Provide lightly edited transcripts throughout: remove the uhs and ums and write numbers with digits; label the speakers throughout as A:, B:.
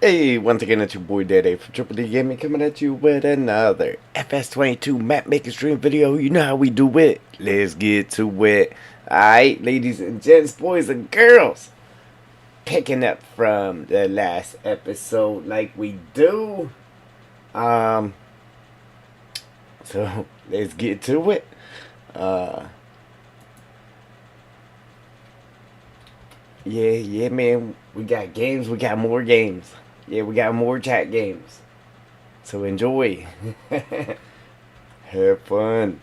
A: Hey, once again, it's your boy Daddy from Triple D Gaming coming at you with another FS22 map making stream video. You know how we do it. Let's get to it. Alright, ladies and gents, boys and girls. Picking up from the last episode like we do. So let's get to it. Yeah, man. We got games. We got more games. Yeah, we got more chat games. So enjoy. Have fun.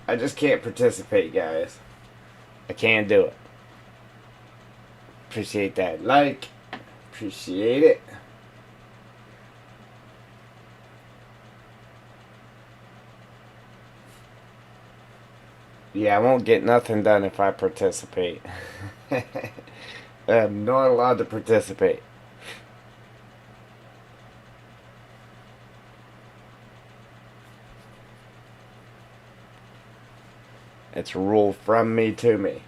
A: I just can't participate, guys. I can't do it. Appreciate that like. Appreciate it. Yeah, I won't get nothing done if I participate. I'm not allowed to participate. It's a rule from me to me.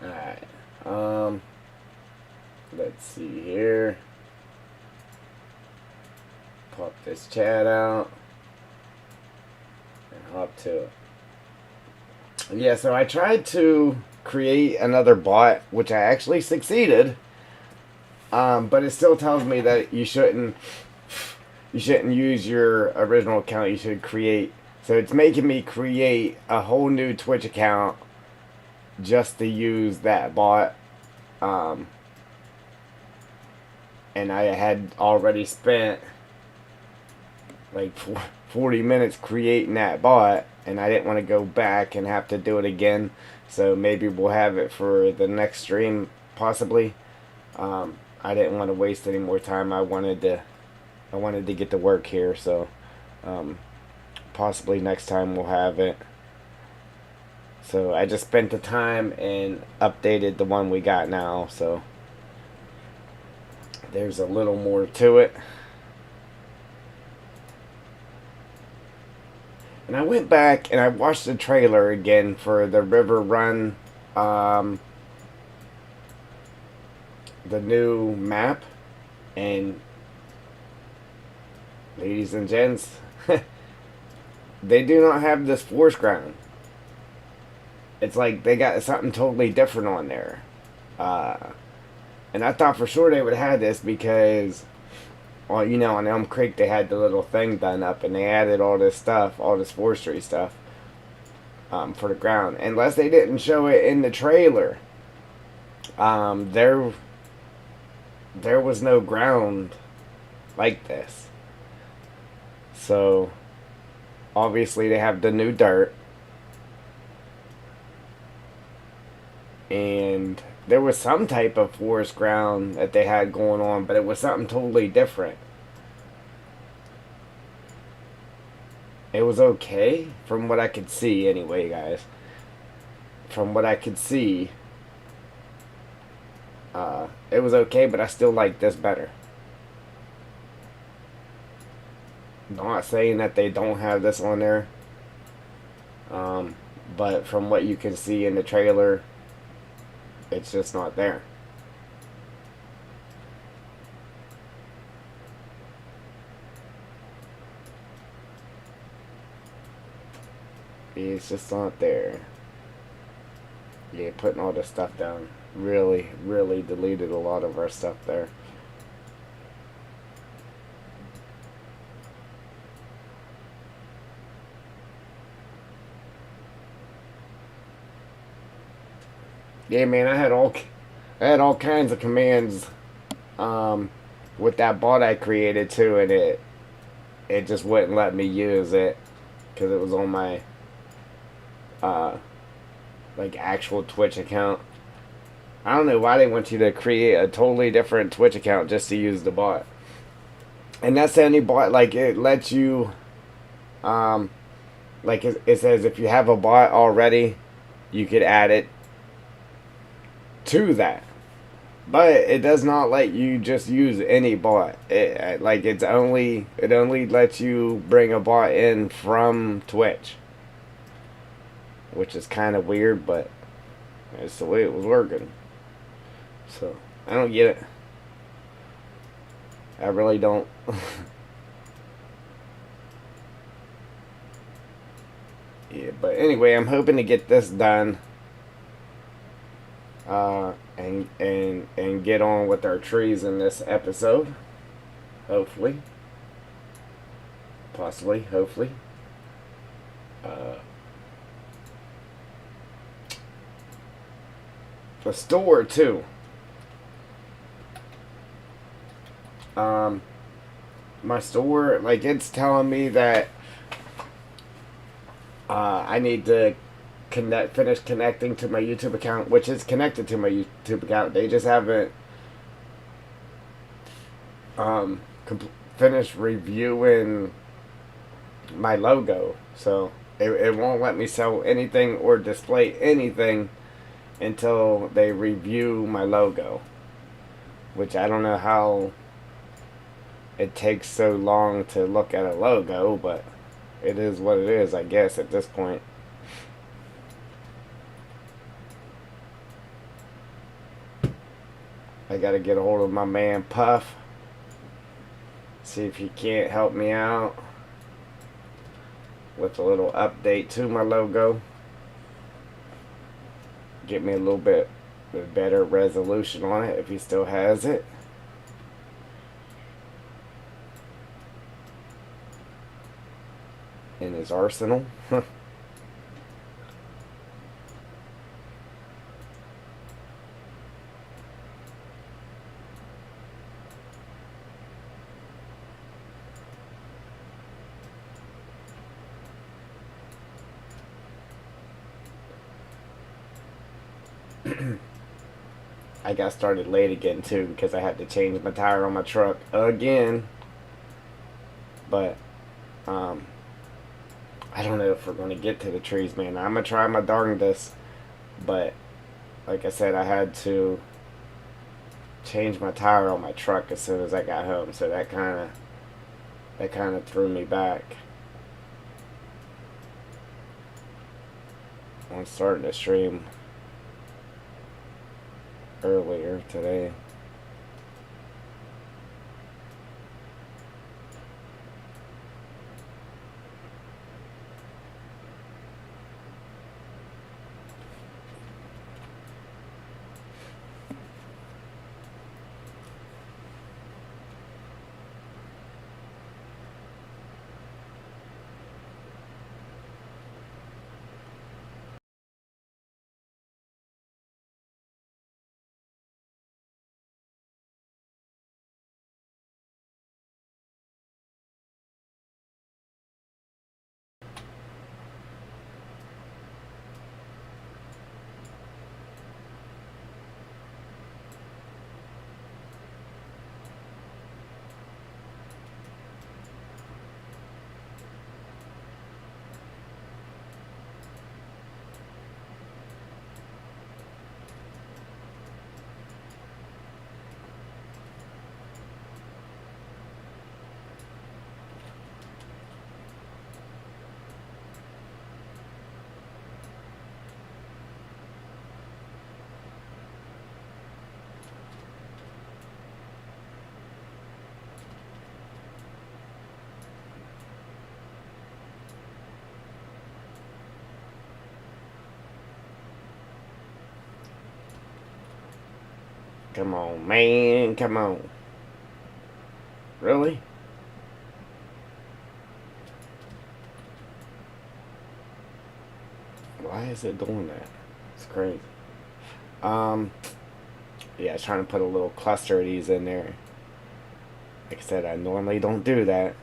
A: Alright. Let's see here. Pop this chat out. And hop to it. Yeah, so I tried to create another bot, which I actually succeeded. But it still tells me that you shouldn't use your original account. You should create. So it's making me create a whole new Twitch account just to use that bot. And I had already spent like 40 minutes creating that bot, and I didn't want to go back and have to do it again. So maybe we'll have it for the next stream, possibly. I didn't want to waste any more time. I wanted to get to work here, so possibly next time we'll have it. So I just spent the time and updated the one we got now, so there's a little more to it. And I went back and I watched the trailer again for the River Run, the new map, and ladies and gents, they do not have this forest ground. It's like they got something totally different on there. And I thought for sure they would have this because, well, you know, on Elm Creek they had the little thing done up and they added all this stuff, all this forestry stuff, for the ground. Unless they didn't show it in the trailer, there was no ground like this. So obviously they have the new dirt, and there was some type of forest ground that they had going on, but it was something totally different. It was okay from what I could see anyway, guys. From what I could see, it was okay, but I still like this better. Not saying that they don't have this on there, but from what you can see in the trailer, it's just not there. It's just not there. Yeah, putting all this stuff down really deleted a lot of our stuff there. Yeah, man, I had all kinds of commands with that bot I created too, and it just wouldn't let me use it because it was on my like actual Twitch account. I don't know why they want you to create a totally different Twitch account just to use the bot. And that's the only bot, like, it lets you like it says if you have a bot already, you could add it to that, but it does not let you just use any bot. It only lets you bring a bot in from Twitch, which is kind of weird, but That's the way it was working. So, I don't get it. I really don't. Yeah, but anyway, I'm hoping to get this done, and get on with our trees in this episode. Hopefully, possibly, hopefully. Uh, the store too. Um, my store, like, it's telling me that I need to finish connecting to my YouTube account, which is connected to my YouTube account. They just haven't um, finished reviewing my logo, so it won't let me sell anything or display anything until they review my logo. Which I don't know how it takes so long to look at a logo, but it is what it is, I guess, at this point. I gotta get a hold of my man Puff, see if he can't help me out with a little update to my logo. Get me a little bit better resolution on it if he still has it. In his arsenal. I got started late again too because I had to change my tire on my truck again. But um, I don't know if we're gonna get to the trees, man. I'm gonna try my darndest, but like I said, I had to change my tire on my truck as soon as I got home, so that kind of threw me back on starting to stream earlier today. Come on, man, come on. Really? Why is it doing that? It's crazy. Um, yeah, I was trying to put a little cluster of these in there. Like I said, I normally don't do that.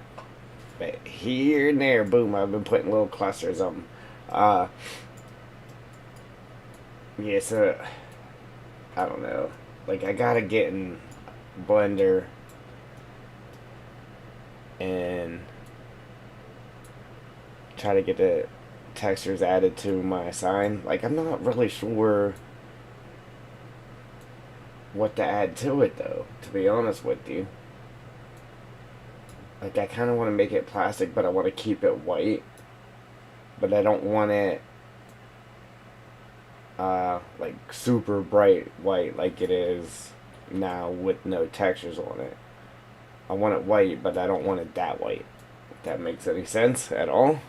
A: But here and there, boom, I've been putting little clusters of them. Uh, yeah, so, I don't know. Like, I gotta get in Blender and try to get the textures added to my sign. Like, I'm not really sure what to add to it, though, to be honest with you. Like, I kind of want to make it plastic, but I want to keep it white. But I don't want it like super bright white like it is now with no textures on it. I want it white, but I don't want it that white. If that makes any sense at all.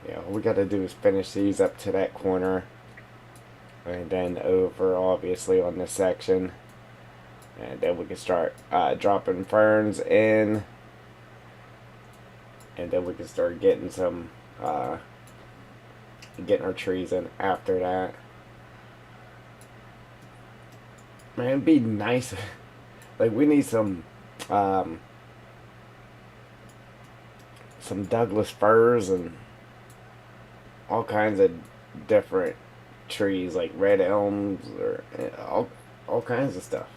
A: Yeah, all we gotta do is finish these up to that corner. And then over, obviously, on this section. And then we can start dropping ferns in. And then we can start getting some, getting our trees in after that. Man, it'd be nice. Like, we need um, some Douglas firs and all kinds of different trees, like red elms or all kinds of stuff.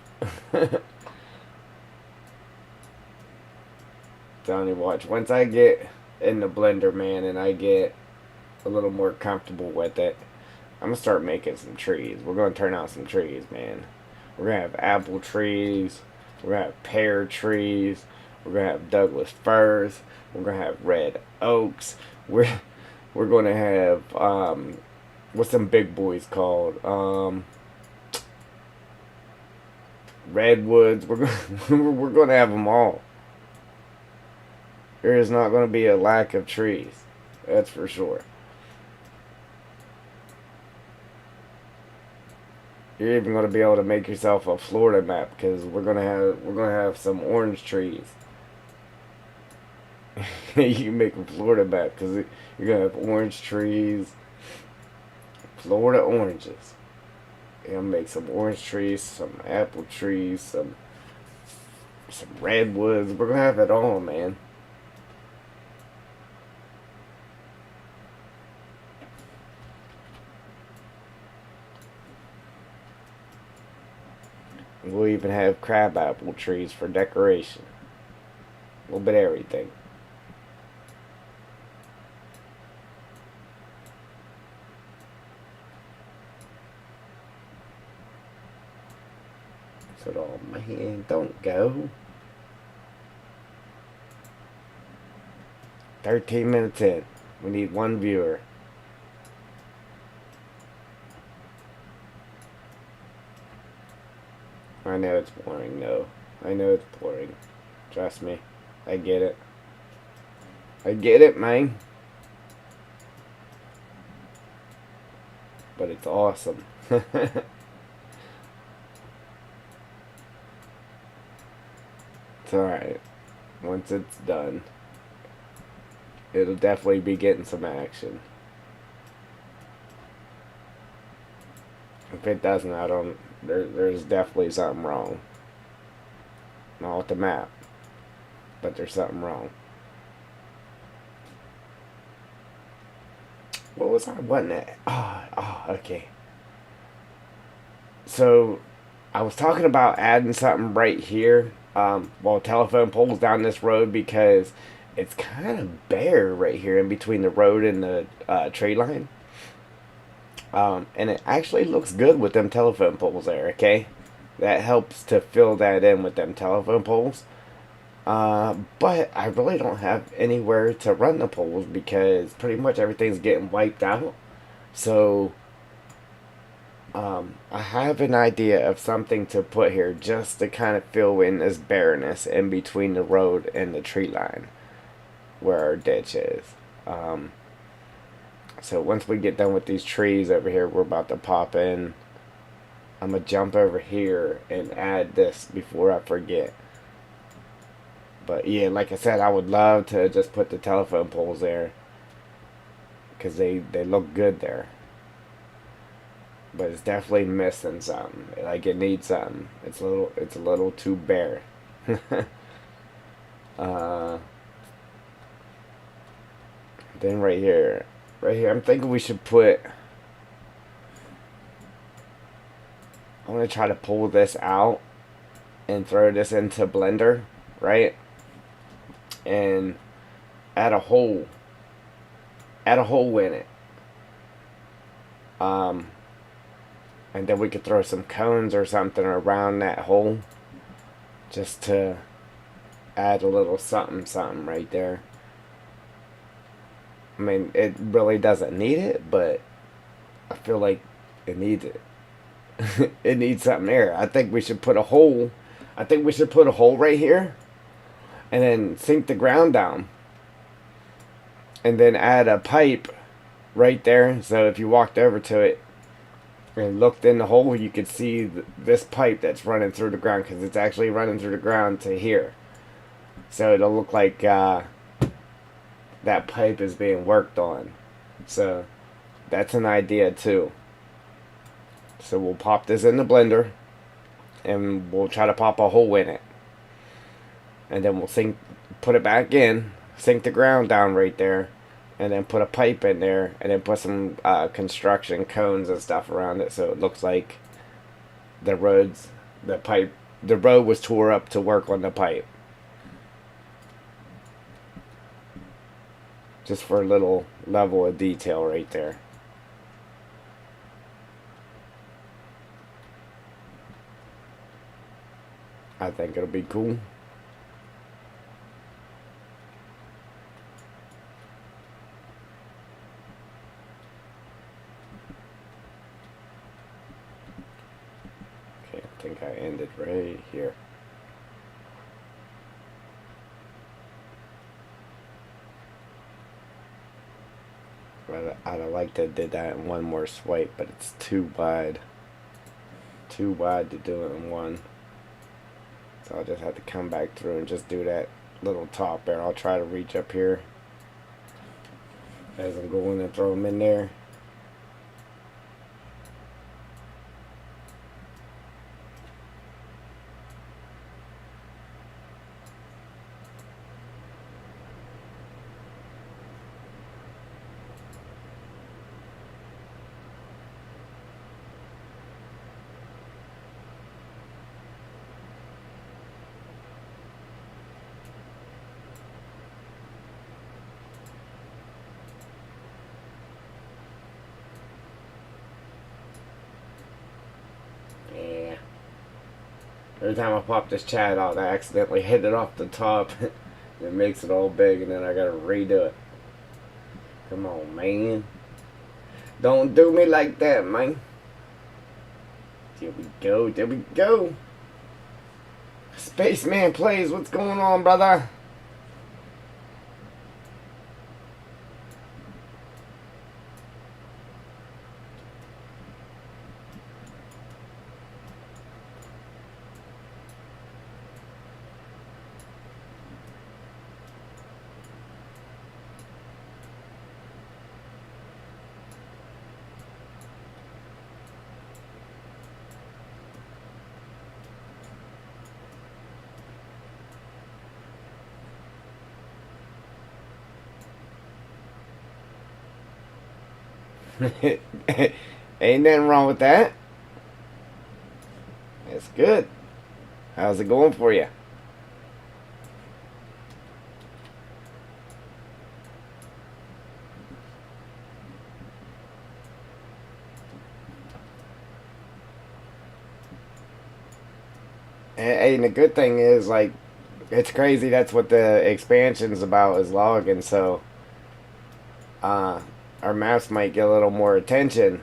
A: Telling you, watch. Once I get in the blender, man, and I get a little more comfortable with it, I'm gonna start making some trees. We're gonna turn out some trees, man. We're gonna have apple trees. We're gonna have pear trees. We're gonna have Douglas firs. We're gonna have red oaks. We're gonna have what's them big boys called? Redwoods. We're gonna have them all. There is not gonna be a lack of trees. That's for sure. You're even gonna be able to make yourself a Florida map because we're gonna have some orange trees. You can make a Florida map because you're gonna have orange trees, Florida oranges. You'll make some orange trees, some apple trees, some redwoods. We're gonna have it all, man. We'll even have crabapple trees for decoration. A little bit of everything. So, oh man, don't go. 13 minutes in. We need one viewer. I know it's boring, though. I know it's boring. Trust me. I get it. I get it, man. But it's awesome. It's alright. Once it's done, it'll definitely be getting some action. If it doesn't, I don't. There's definitely something wrong. Not with the map, but there's something wrong. What was I wanting at? Okay. So, I was talking about adding something right here, well, telephone poles down this road because it's kind of bare right here in between the road and the tree line. And it actually looks good with them telephone poles there, okay? That helps to fill that in with them telephone poles. But I really don't have anywhere to run the poles because pretty much everything's getting wiped out. So, I have an idea of something to put here just to kind of fill in this bareness in between the road and the tree line where our ditch is. So once we get done with these trees over here, we're about to pop in. I'm going to jump over here and add this before I forget. But yeah, like I said, I would love to just put the telephone poles there because they look good there. But it's definitely missing something. Like it needs something. It's a little too bare. uh, then right here, I'm thinking we should put. I'm gonna try to pull this out and throw this into Blender right? And add a hole. Add a hole in it. Um, and then we could throw some cones or something around that hole just to add a little something something right there. I mean, it really doesn't need it, but I feel like it needs it. It needs something there. I think we should put a hole. I think we should put a hole right here and then sink the ground down and then add a pipe right there. So if you walked over to it and looked in the hole, you could see this pipe that's running through the ground because it's actually running through the ground to here. So it'll look like that pipe is being worked on. So that's an idea too. So we'll pop this in the blender and we'll try to pop a hole in it. And then we'll put it back in, sink the ground down right there, and then put a pipe in there, and then put some construction cones and stuff around it so it looks like the road was tore up to work on the pipe. Just for a little level of detail right there. I think it'll be cool. Okay, I think I ended right here. I'd have liked to did that in one more swipe, but it's too wide. Too wide to do it in one. So I'll just have to come back through and just do that little top there. I'll try to reach up here as I'm going and throw them in there. Yeah. Every time I pop this chat out, I accidentally hit it off the top. It makes it all big, and then I gotta redo it. Come on, man. Don't do me like that, man. There we go. There we go. Spaceman Plays. What's going on, brother? Ain't nothing wrong with that. It's good. How's it going for you? And the good thing is, like, it's crazy. That's what the expansion's about, is logging. So, our maps might get a little more attention,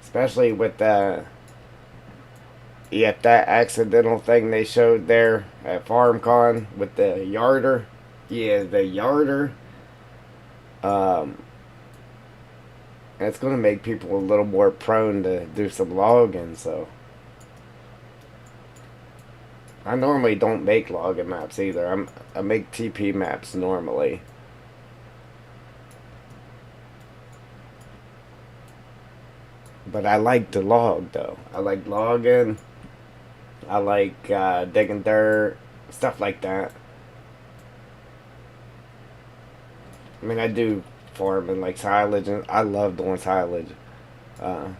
A: especially with the that accidental thing they showed there at FarmCon with the yarder. Yeah, the yarder. It's gonna make people a little more prone to do some logging. So. I normally don't make logging maps either. I make TP maps normally. But I like to log though. I like logging. I like digging dirt, stuff like that. I mean, I do farming like silage, and I love doing silage,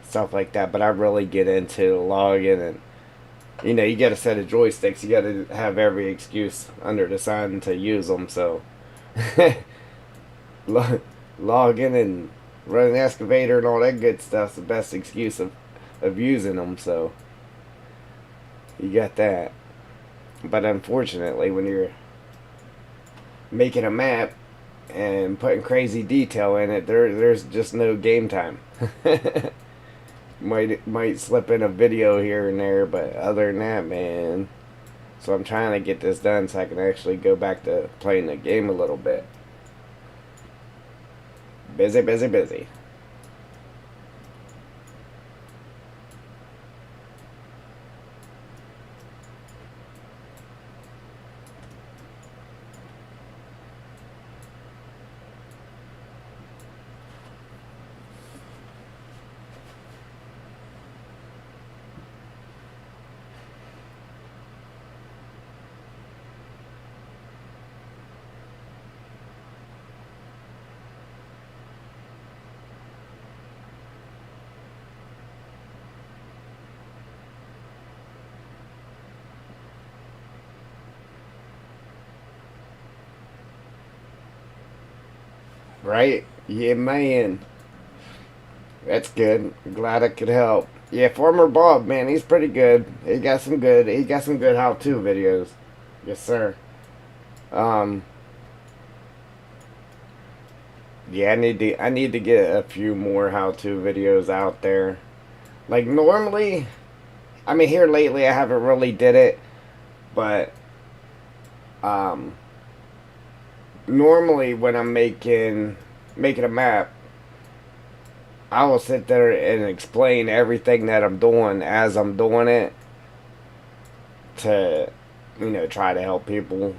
A: stuff like that. But I really get into logging and You know, you got a set of joysticks. You got to have every excuse under the sun to use them. So, log in and run an excavator and all that good stuff's the best excuse of using them. So, you got that. But unfortunately, when you're making a map and putting crazy detail in it, there's just no game time. might slip in a video here and there, but other than that, man. So I'm trying to get this done so I can actually go back to playing the game a little bit. Busy, busy, busy. Right? Yeah, man. That's good. Glad I could help. Yeah, former Bob, man, he's pretty good. He got some good how-to videos. Yes, sir. Um, yeah, I need to get a few more how-to videos out there. Like normally, I mean here lately I haven't really did it, but um normally when I'm making a map, I will sit there and explain everything that I'm doing as I'm doing it to, you know, try to help people.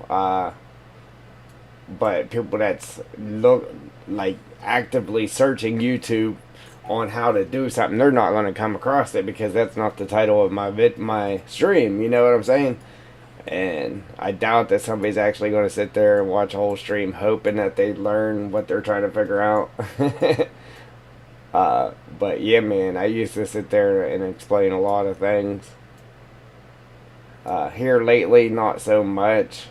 A: But people that's look like actively searching YouTube on how to do something, they're not going to come across it because that's not the title of my stream. You know what I'm saying? And I doubt that somebody's actually going to sit there and watch a whole stream hoping that they learn what they're trying to figure out. But yeah, man, I used to sit there and explain a lot of things. Here lately, not so much.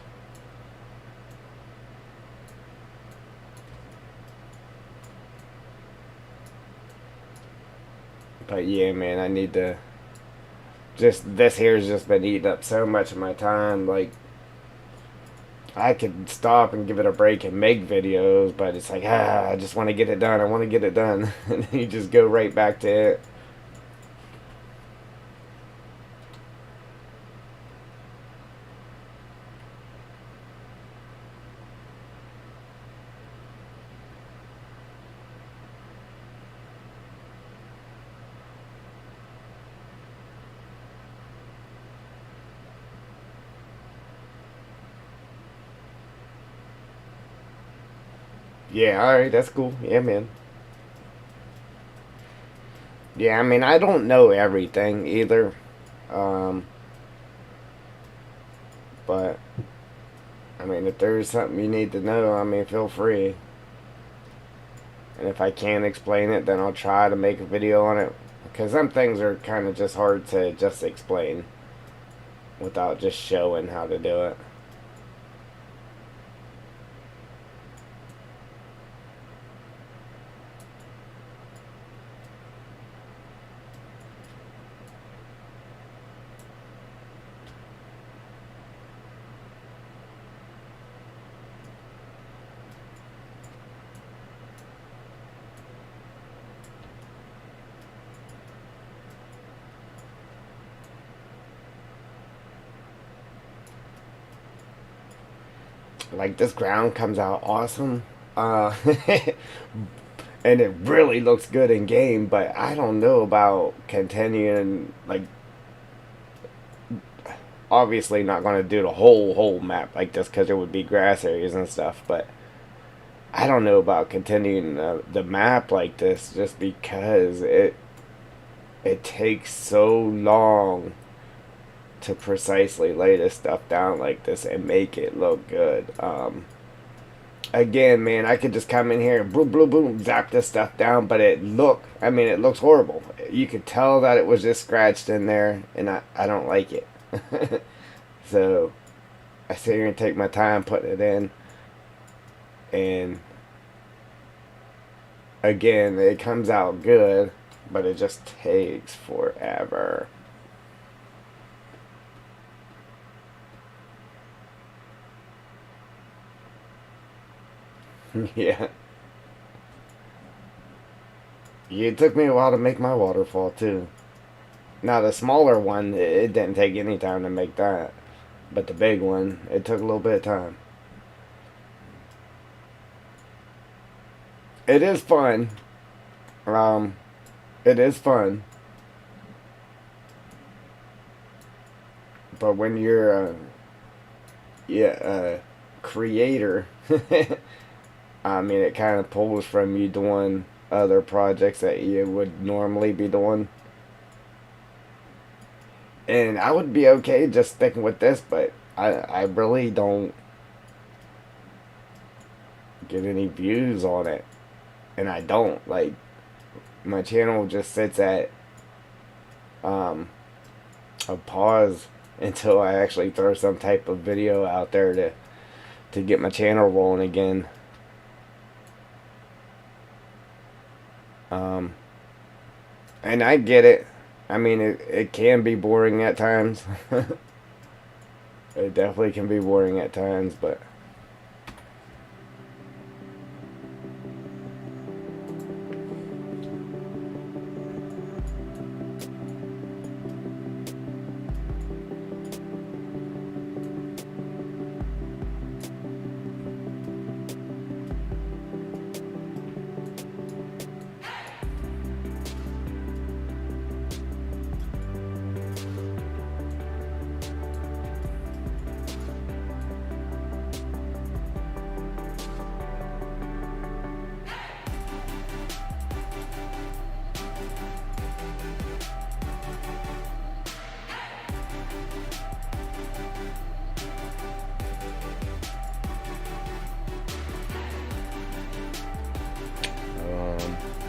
A: But yeah, man, I need to. Just this here's just been eating up so much of my time. Like I could stop and give it a break and make videos, but it's like I just want to get it done. I want to get it done, and then you just go right back to it. Yeah, all right, that's cool. Yeah, man. Yeah, I mean, I don't know everything either, um, but I mean, if there's something you need to know, I mean, feel free. And if I can't explain it, then I'll try to make a video on it. Because some things are kind of just hard to just explain without just showing how to do it. Like, this ground comes out awesome. And it really looks good in game, but I don't know about continuing, like, obviously not going to do the whole map like this because there would be grass areas and stuff, but I don't know about continuing the map like this just because it takes so long to precisely lay this stuff down like this and make it look good. Again, man, I could just come in here and boom, boom, boom, zap this stuff down, but I mean, it looks horrible. You could tell that it was just scratched in there, and I don't like it. So I sit here and take my time putting it in, and again, it comes out good, but it just takes forever. Yeah. It took me a while to make my waterfall too. Now the smaller one, it didn't take any time to make that, but the big one, it took a little bit of time. It is fun. Um, it is fun, but when you're a creator, I mean, it kind of pulls from you doing other projects that you would normally be doing. And I would be okay just sticking with this, but I really don't get any views on it. And I don't. Like, my channel just sits at a pause until I actually throw some type of video out there to get my channel rolling again. And I get it. I mean, it can be boring at times. It definitely can be boring at times, but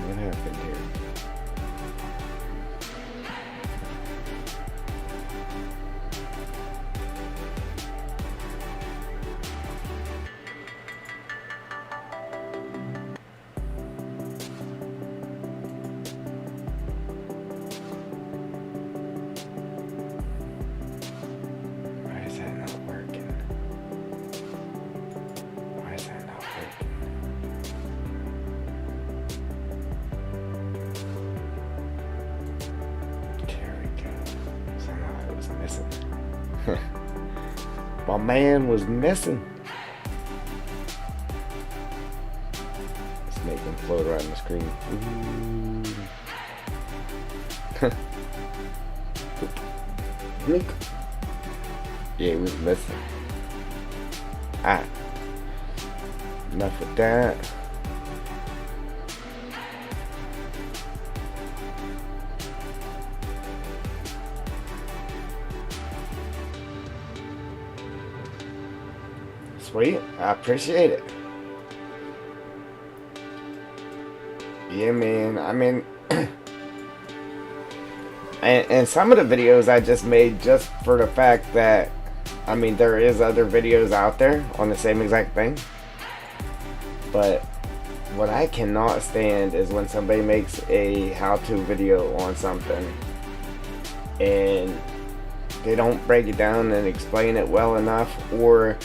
A: what happened here? Why is that not working? Why is that not working? There we go. Somehow it was missing. My man was missing. Let's make him float around the screen. Look. Yeah, he was missing. Ah. Enough with that. Sweet. I appreciate it. Yeah, man. I mean, and some of the videos I just made just for the fact that, I mean, there is other videos out there on the same exact thing. But what I cannot stand is when somebody makes a how-to video on something and they don't break it down and explain it well enough, or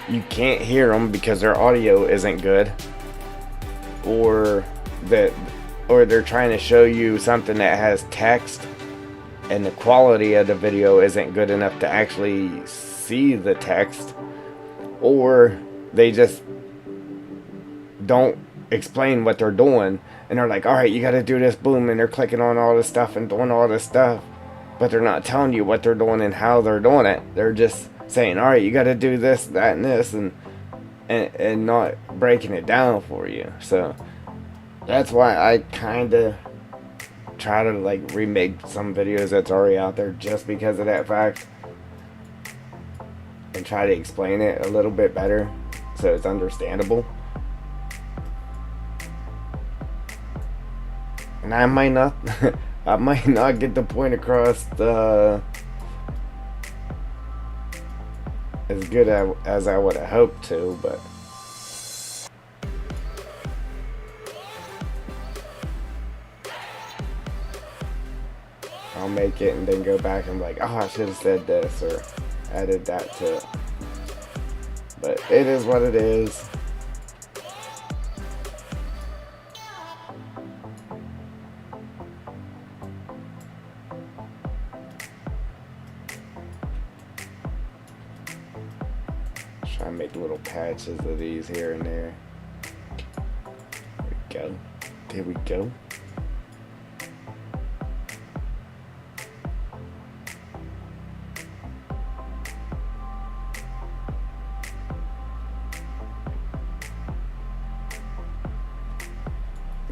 A: you can't hear them because their audio isn't good, or they're trying to show you something that has text and the quality of the video isn't good enough to actually see the text, or they just don't explain what they're doing and they're like, alright, you gotta do this, boom, and they're clicking on all this stuff and doing all this stuff, but they're not telling you what they're doing and how they're doing it. They're just saying, alright, you gotta do this, that, and this, and not breaking it down for you. So that's why I kinda try to like remake some videos that's already out there just because of that fact, and try to explain it a little bit better so it's understandable. And I might not I might not get the point across as good as I would have hoped to, but I'll make it and then go back and be like, oh, I should have said this or added that to it. But it is what it is. Try and make little patches of these here and there. There we go. There we go.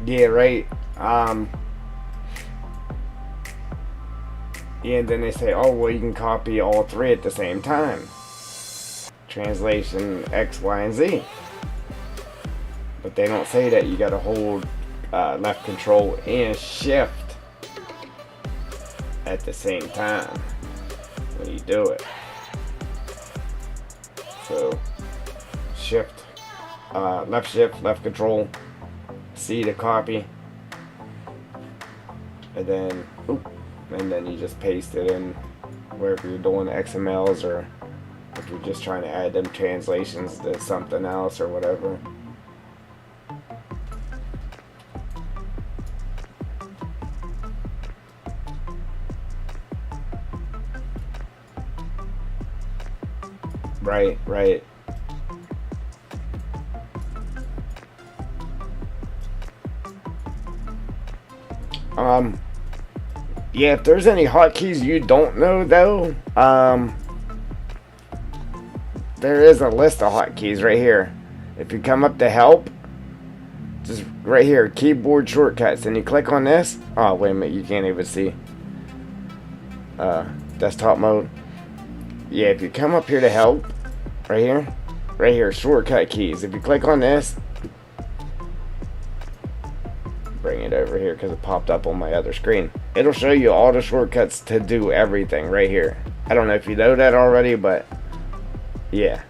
A: Yeah, right. Yeah, and then they say, oh, well, you can copy all three at the same time. Translation X, Y, and Z. But they don't say that you gotta hold left control and shift at the same time when you do it. So shift, left control, C to copy, and then you just paste it in wherever you're doing XMLs, or if you're just trying to add them translations to something else or whatever. Right, right. Yeah, if there's any hotkeys you don't know though, there is a list of hotkeys right here. If you come up to help, just right here, keyboard shortcuts, and you click on this. Oh, wait a minute, you can't even see. Desktop mode. Yeah, if you come up here to help, right here, shortcut keys. If you click on this, bring it over here because it popped up on my other screen. It'll show you all the shortcuts to do everything right here. I don't know if you know that already, but yeah.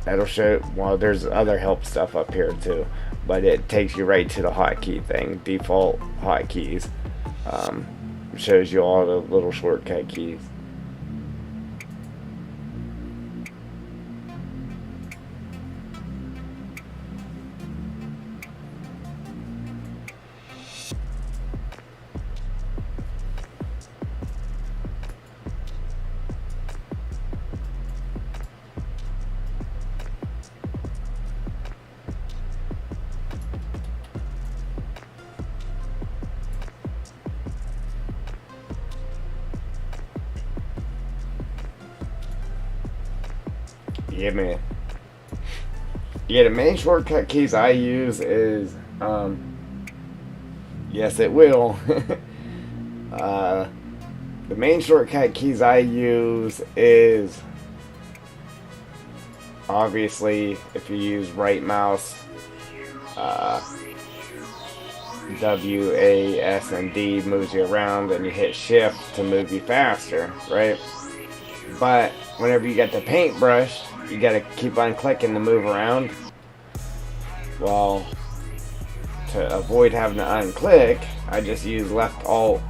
A: That'll show, well, there's other help stuff up here too, but it takes you right to the hotkey thing, default hotkeys. Shows you all the little shortcut keys. Yeah, man. Yeah, the main shortcut keys I use is, yes, it will. The main shortcut keys I use is, obviously, if you use right mouse, W, A, S, and D moves you around, and you hit shift to move you faster, right? But whenever you get the paintbrush, you gotta keep on clicking to move around. Well, to avoid having to unclick, I just use left alt,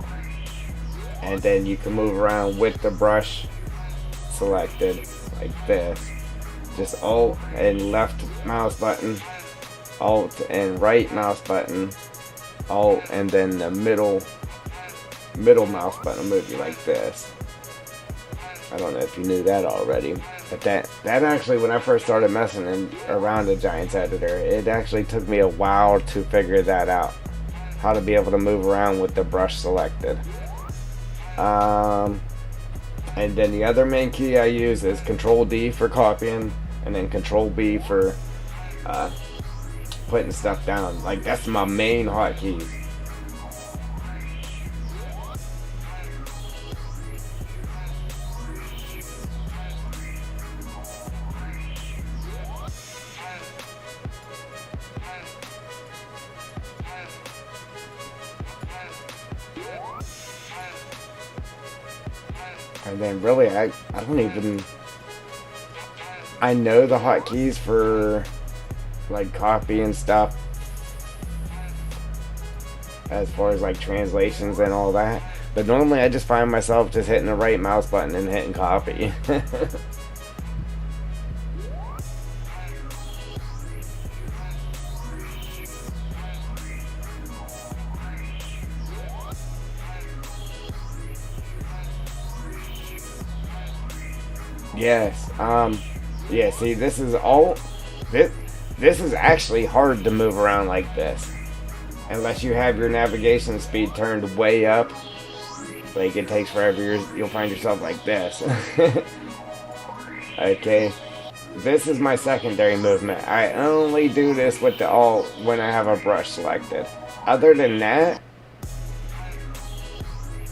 A: and then you can move around with the brush selected like this. Just alt and left mouse button, alt and right mouse button, alt and then the middle mouse button will move you like this. I don't know if you knew that already, but that actually, when I first started messing around the Giants editor, it actually took me a while to figure that out, how to be able to move around with the brush selected. And then the other main key I use is Control D for copying, and then Control B for putting stuff down. Like, that's my main hotkeys. And then really, I don't even... I know the hotkeys for like copy and stuff, as far as like translations and all that. But normally I just find myself just hitting the right mouse button and hitting copy. Yes. Yeah, see, this is all... This is actually hard to move around like this. Unless you have your navigation speed turned way up. Like, it takes forever. You'll find yourself like this. Okay. This is my secondary movement. I only do this with the alt when I have a brush selected. Other than that,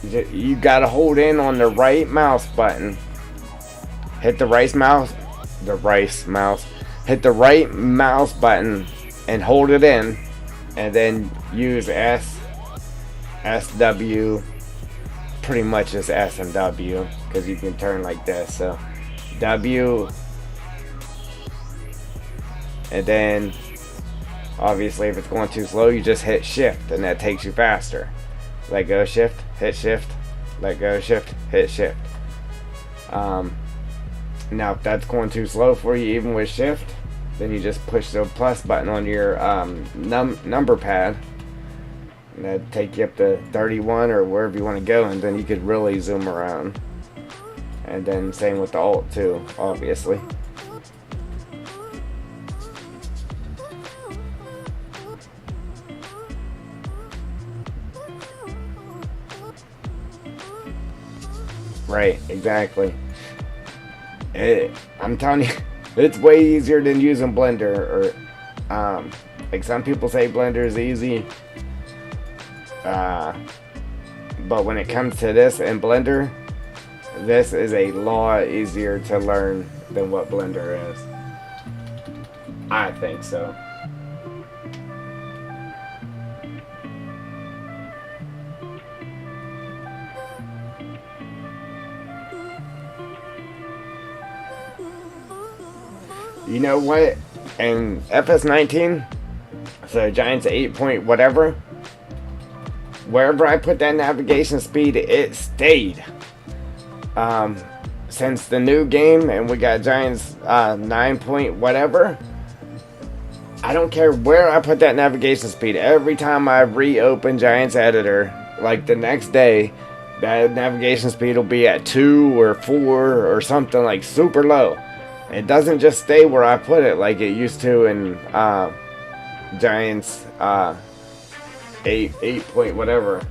A: you gotta hold in on the right mouse button. Hit the right mouse. Hit the right mouse button and hold it in, and then use SW, pretty much just S and W, because you can turn like this. So W, and then obviously if it's going too slow, you just hit shift and that takes you faster. Let go, shift, hit shift, let go, shift, hit shift. Now if that's going too slow for you, even with shift, then you just push the plus button on your number pad, and that'd take you up to 31 or wherever you want to go, and then you could really zoom around. And then same with the alt too, obviously. Right, exactly. I'm telling you, it's way easier than using Blender. Or like some people say Blender is easy, but when it comes to this in Blender, this is a lot easier to learn than what Blender is. I think so. You know what? In FS19, so Giants 8 point whatever, wherever I put that navigation speed, it stayed. Since the new game, and we got Giants 9 point whatever, I don't care where I put that navigation speed. Every time I reopen Giants Editor, like the next day, that navigation speed will be at 2 or 4 or something like super low. It doesn't just stay where I put it like it used to in Giants 8 point whatever.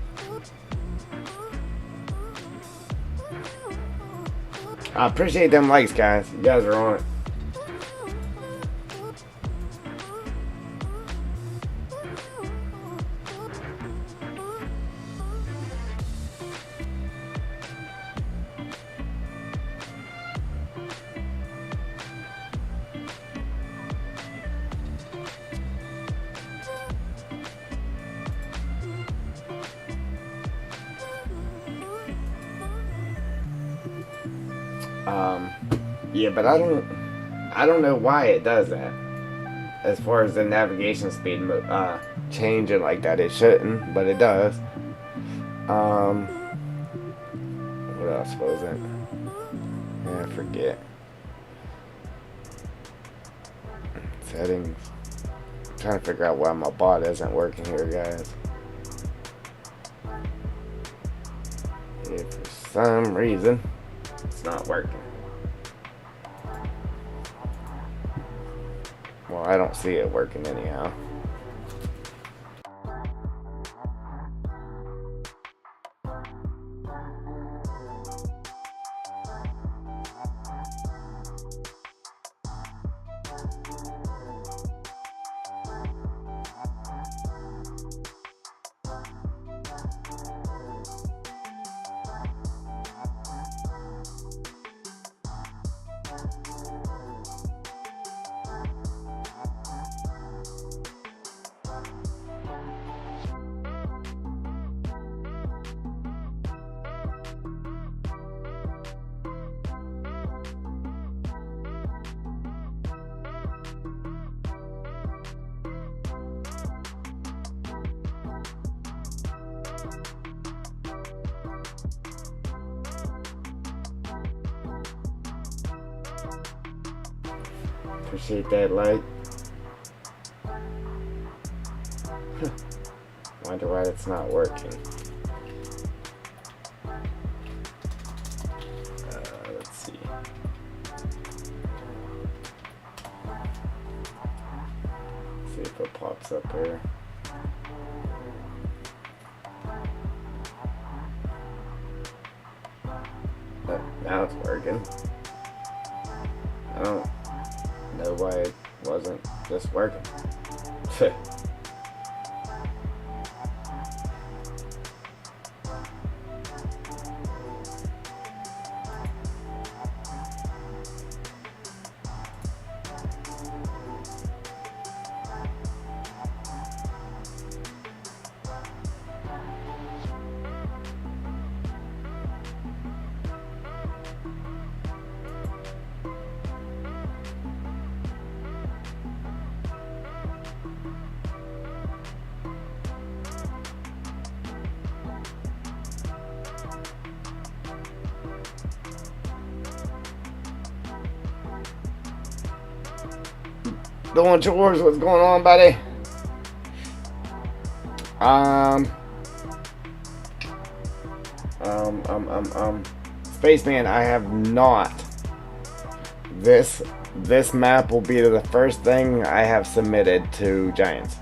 A: I appreciate them likes, guys. You guys are on it. Yeah, but I don't know why it does that. As far as the navigation speed changing like that, it shouldn't, but it does. What else was it? Yeah, I forget. Settings. I'm trying to figure out why my bot isn't working here, guys. Yeah, for some reason, it's not working. Well, I don't see it working anyhow. Appreciate that like. Wonder why it's not working. Let's see. See if it pops up here. Oh, now it's working. I don't know why it wasn't just working. Doing chores, what's going on, buddy? Spaceman, I have not. This map will be the first thing I have submitted to Giants.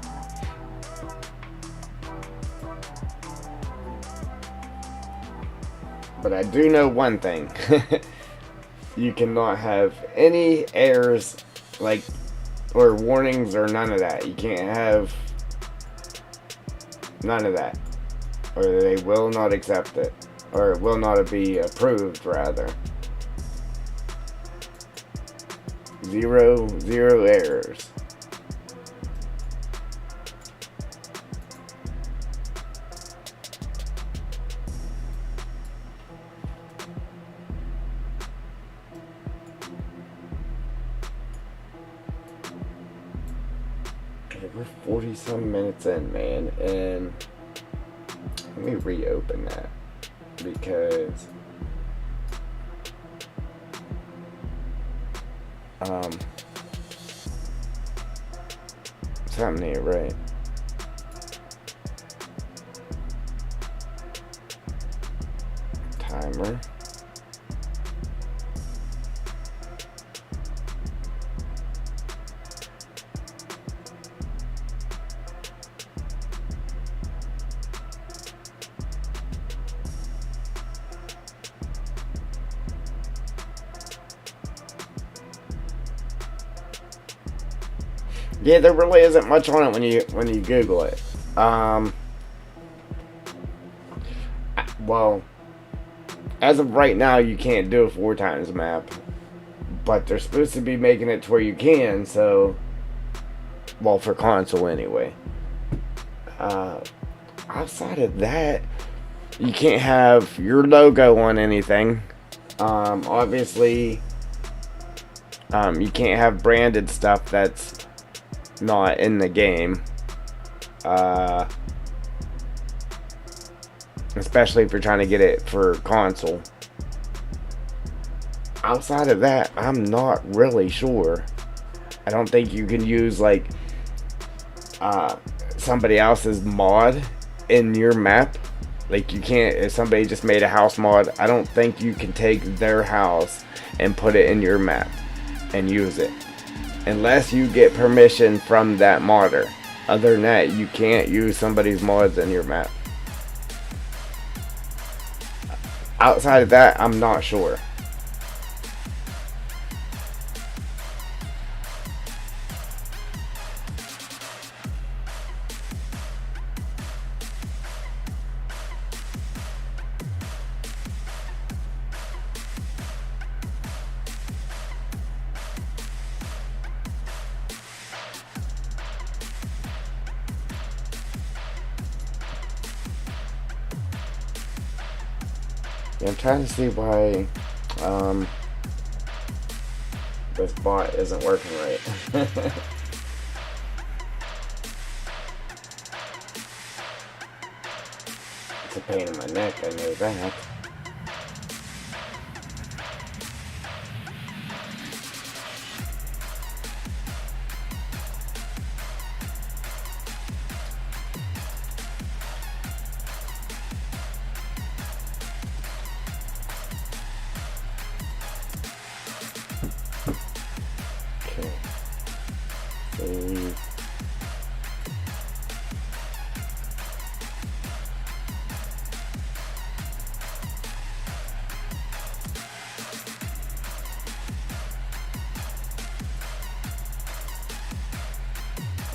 A: But I do know one thing. You cannot have any errors, like, or warnings or none of that. You can't have none of that. Or they will not accept it. Or it will not be approved, rather. Zero errors. Okay, we're 40 some minutes in, man, and let me reopen that because something ain't right. Timer. Yeah, there really isn't much on it when you Google it. Well, as of right now, you can't do a 4 times map, but they're supposed to be making it to where you can. So, well, for console anyway. Outside of that, you can't have your logo on anything. Obviously, you can't have branded stuff that's not in the game, especially if you're trying to get it for console. Outside of that, I'm not really sure. I don't think you can use like somebody else's mod in your map. Like you can't, if somebody just made a house mod, I don't think you can take their house and put it in your map and use it unless you get permission from that modder. Other than that, you can't use somebody's mods in your map. Outside of that, I'm not sure. I'm trying to see why this bot isn't working right. It's a pain in my neck, I know that. Okay. Save.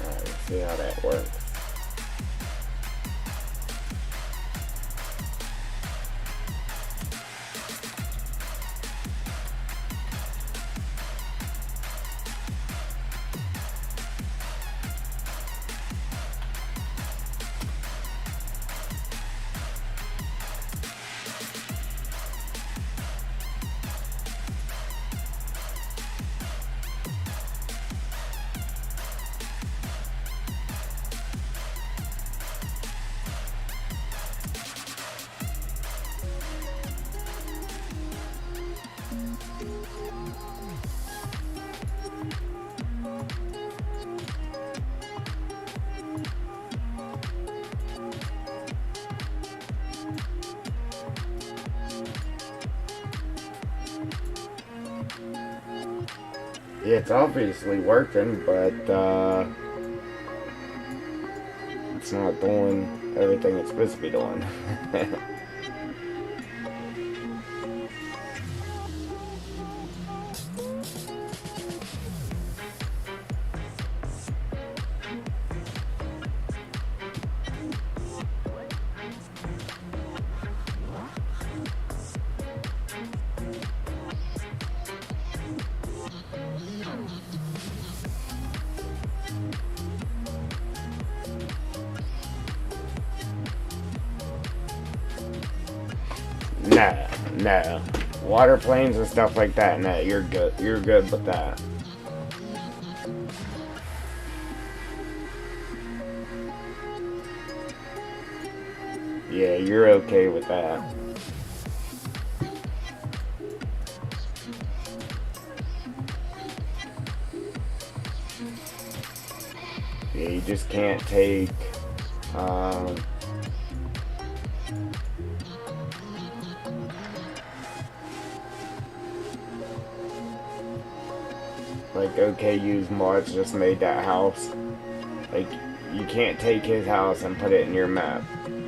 A: Alright, see how that works. Yeah, it's obviously working, but it's not doing everything it's supposed to be doing. No. Water planes and stuff like that, no, you're good. You're good with that. Yeah, you're okay with that. Yeah, you just can't take like OKU's mods just made that house. Like, you can't take his house and put it in your map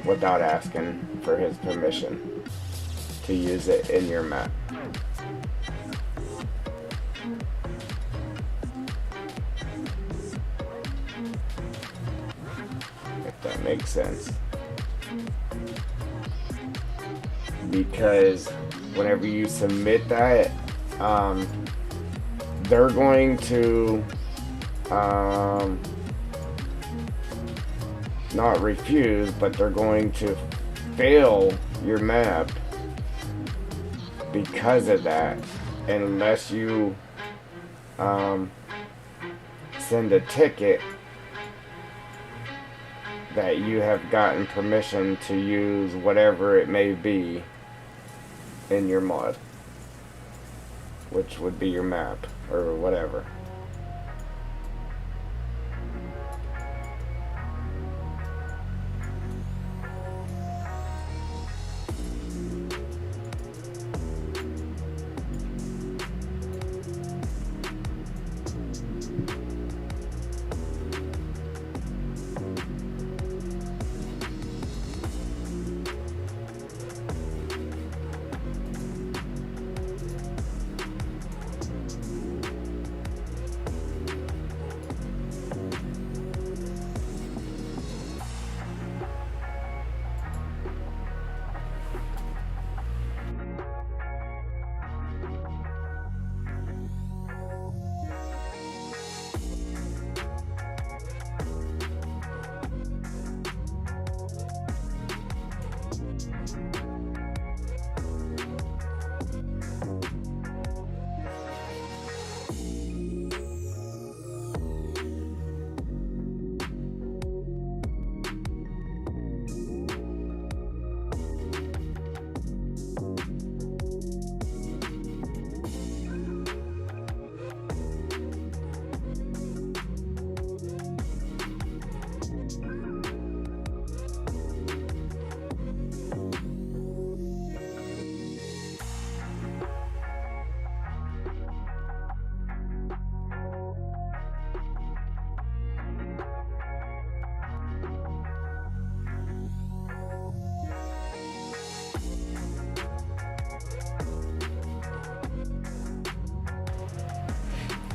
A: without asking for his permission to use it in your map. If that makes sense. Because whenever you submit that, they're going to not refuse, but they're going to fail your map because of that, unless you send a ticket that you have gotten permission to use whatever it may be in your mod, which would be your map or whatever.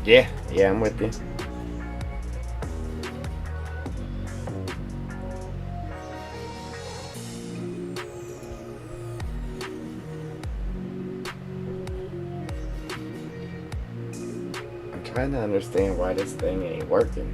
A: Yeah, yeah, I'm with you. I'm trying to understand why this thing ain't working.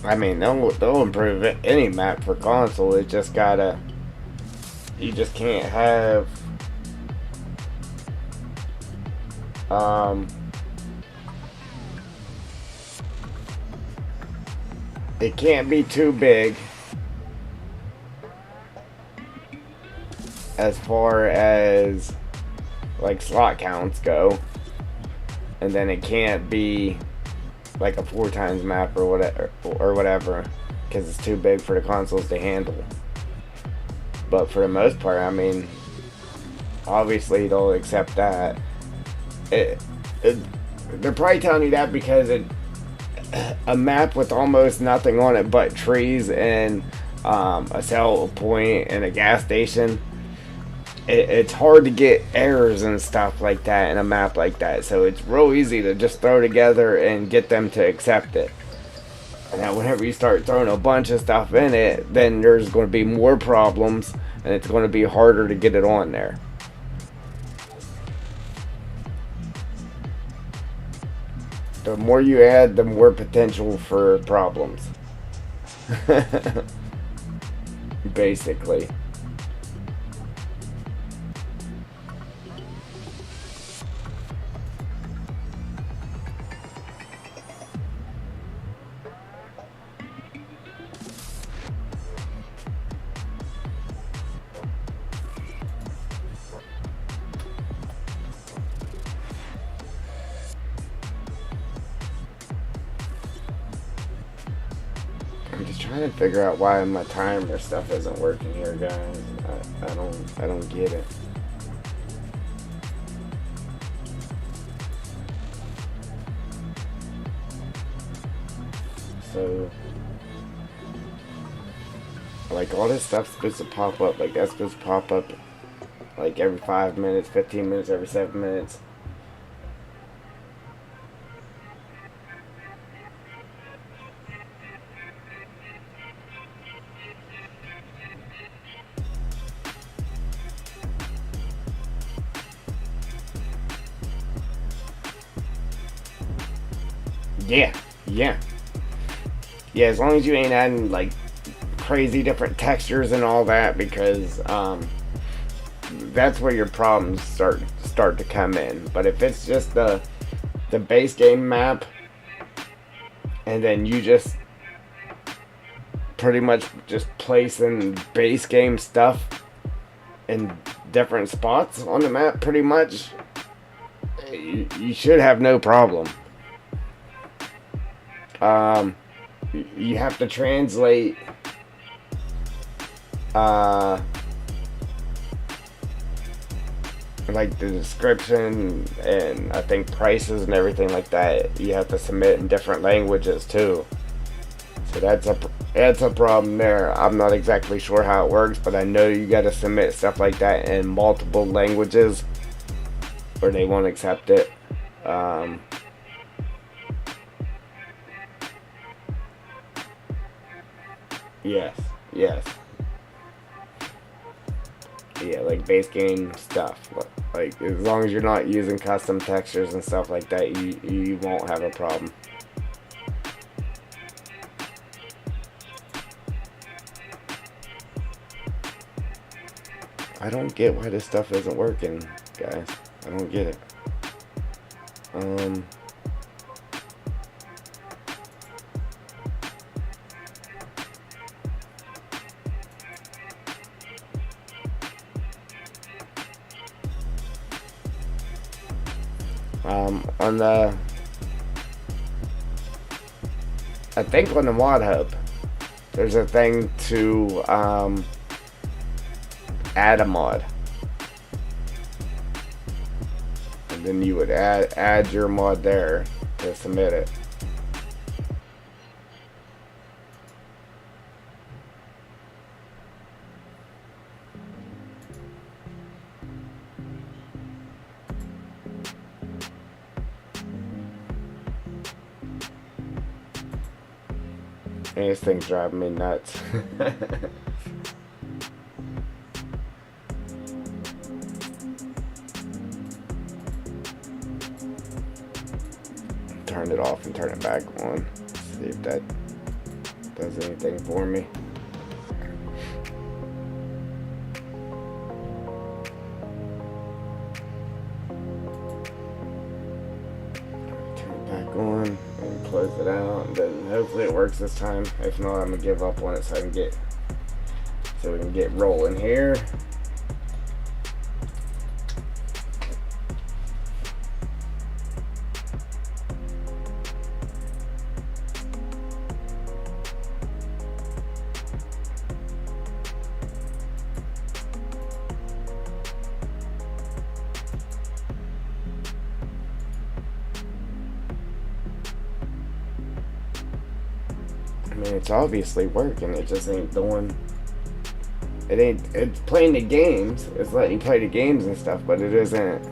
A: I mean, they'll improve it, any map for console. It just gotta. You just can't have. Um. It can't be too big as far as like slot counts go, and then it can't be like a 4x map or whatever, because it's too big for the consoles to handle. But for the most part, I mean, obviously they'll accept that. They're probably telling you that because a map with almost nothing on it but trees and a sell point and a gas station, it's hard to get errors and stuff like that in a map like that. So it's real easy to just throw together and get them to accept it. And now whenever you start throwing a bunch of stuff in it, then there's going to be more problems and it's going to be harder to get it on there. The more you add, the more potential for problems. Basically. I'm just trying to figure out why my timer stuff isn't working here, guys. I don't get it. So, like, all this stuff's supposed to pop up. Like, that's supposed to pop up like every 5 minutes, 15 minutes, every 7 minutes. Yeah, yeah. Yeah, as long as you ain't adding, like, crazy different textures and all that, because, that's where your problems start to come in. But if it's just the base game map, and then you just pretty much just placing base game stuff in different spots on the map, pretty much, you should have no problem. You have to translate like the description and I think prices and everything like that. You have to submit in different languages too. So that's a problem there. I'm not exactly sure how it works, but I know you got to submit stuff like that in multiple languages or they won't accept it. Yes, yes. Yeah, like base game stuff. Like, as long as you're not using custom textures and stuff like that, you won't have a problem. I don't get why this stuff isn't working, guys. I don't get it. Um, on the, I think on the mod hub, there's a thing to add a mod, and then you would add your mod there to submit it. And this thing's driving me nuts. Turn it off and turn it back on. See if that does anything for me. Turn it back on and close it out, and then hopefully it works this time. If not, I'm gonna give up on it so we can get rolling here. I mean, it's obviously working. It just ain't doing. It's playing the games. It's letting you play the games and stuff, but it isn't.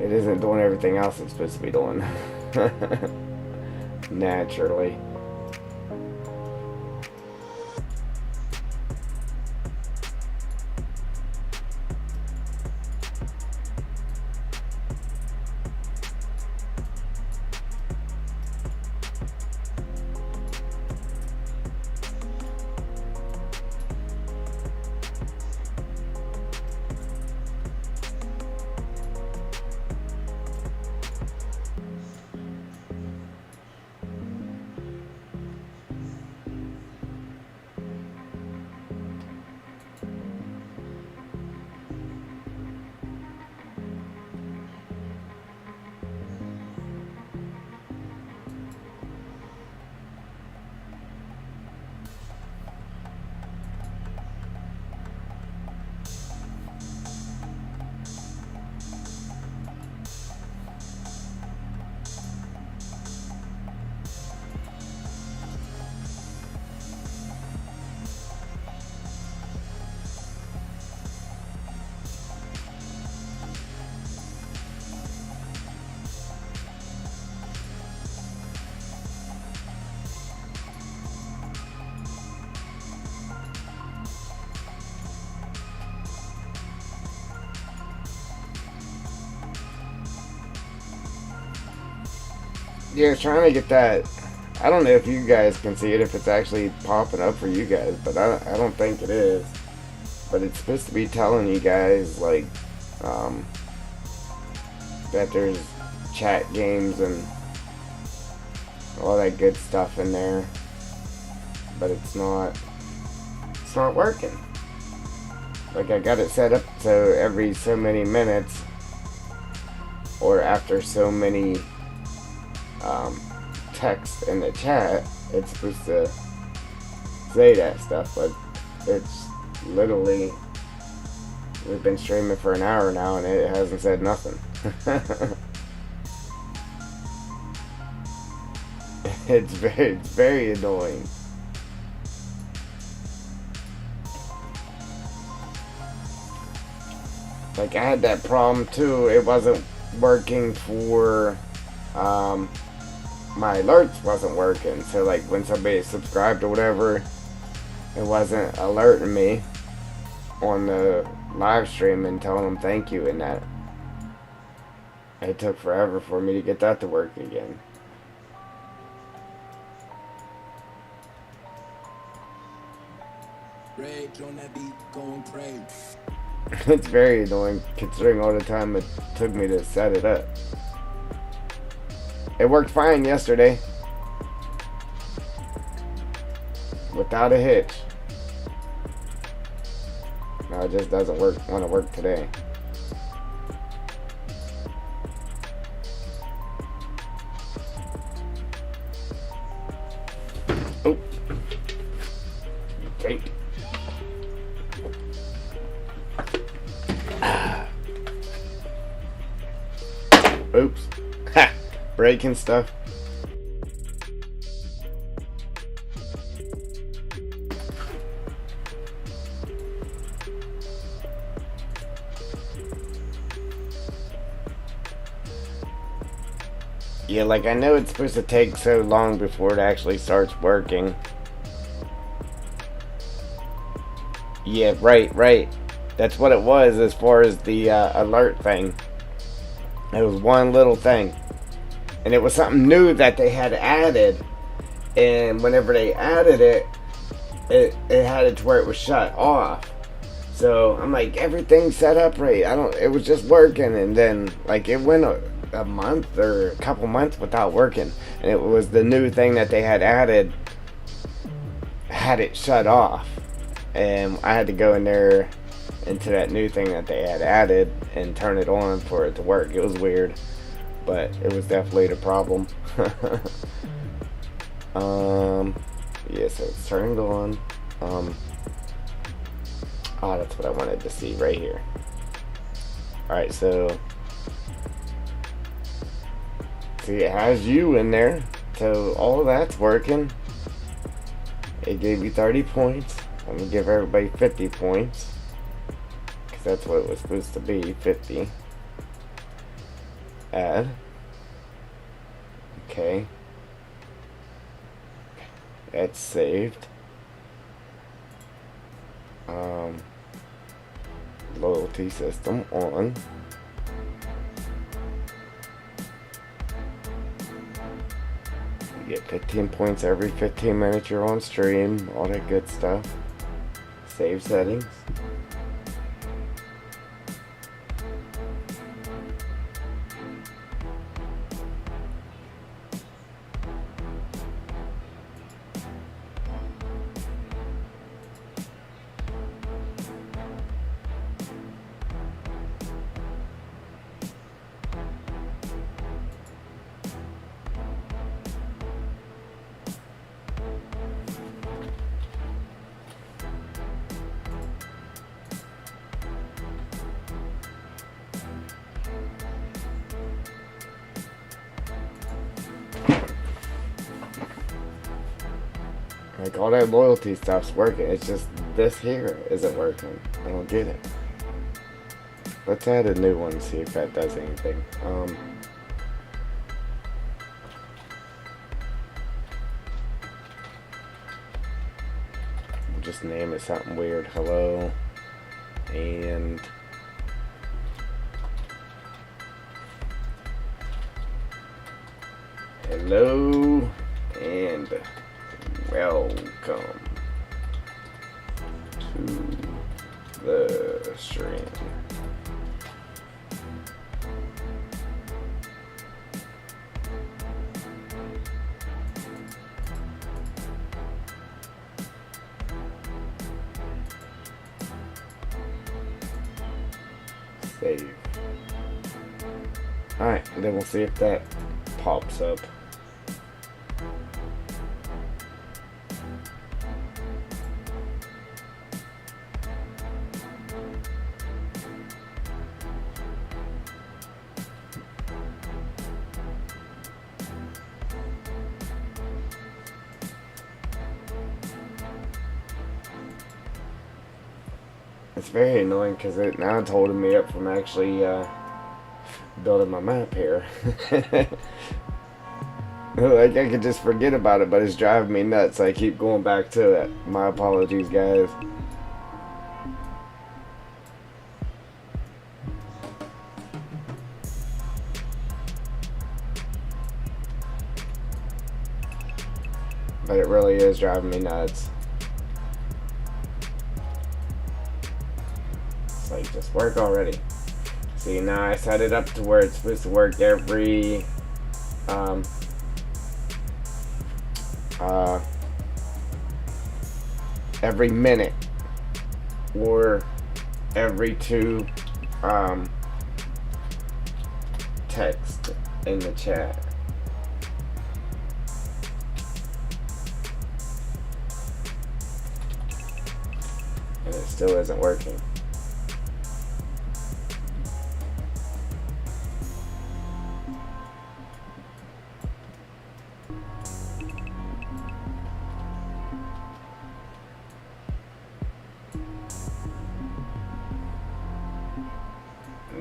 A: It isn't doing everything else it's supposed to be doing. Naturally. Yeah, trying to get that. I don't know if you guys can see it, if it's actually popping up for you guys, but I don't think it is. But it's supposed to be telling you guys, like, that there's chat games and all that good stuff in there. But it's not working. Like, I got it set up so every so many minutes, or after so many text in the chat, it's supposed to say that stuff, but it's literally, we've been streaming for an hour now and it hasn't said nothing. It's very annoying. Like, I had that problem too. It wasn't working for my alerts wasn't working, so like when somebody subscribed or whatever, it wasn't alerting me on the live stream and telling them thank you, and that it took forever for me to get that to work again. It's very annoying considering all the time it took me to set it up. It worked fine yesterday. Without a hitch. No, it just doesn't want to work today. Oh. Okay. Oops. Ha! Breaking stuff. Yeah, like I know it's supposed to take so long before it actually starts working. Yeah, right. That's what it was as far as the alert thing. It was one little thing. And it was something new that they had added. And whenever they added it, it had it to where it was shut off. So I'm like, everything's set up right. It was just working. And then like it went a month or a couple months without working. And it was the new thing that they had added, had it shut off. And I had to go in there into that new thing that they had added and turn it on for it to work. It was weird, but it was definitely the problem. Yeah, so it's turned on. Oh, that's what I wanted to see right here. Alright, so see, it has you in there, so all that's working. It gave you 30 points. I'm gonna give everybody 50 points. That's what it was supposed to be, 50. Add. Okay. That's saved. Loyalty system on. You get 15 points every 15 minutes you're on stream, all that good stuff. Save settings. Like, all that loyalty stuff's working. It's just this here isn't working. I don't get it. Let's add a new one, see if that does anything. We'll just name it something weird. Hello. And hello and welcome to the stream. Save. Alright, and then we'll see if that pops up. It's very annoying because it now it's holding me up from actually building my map here. Like, I could just forget about it, but it's driving me nuts. I keep going back to it. My apologies, guys. But it really is driving me nuts. Like, just work already. See, now I set it up to where it's supposed to work every um, uh, every minute or every two text in the chat. And it still isn't working.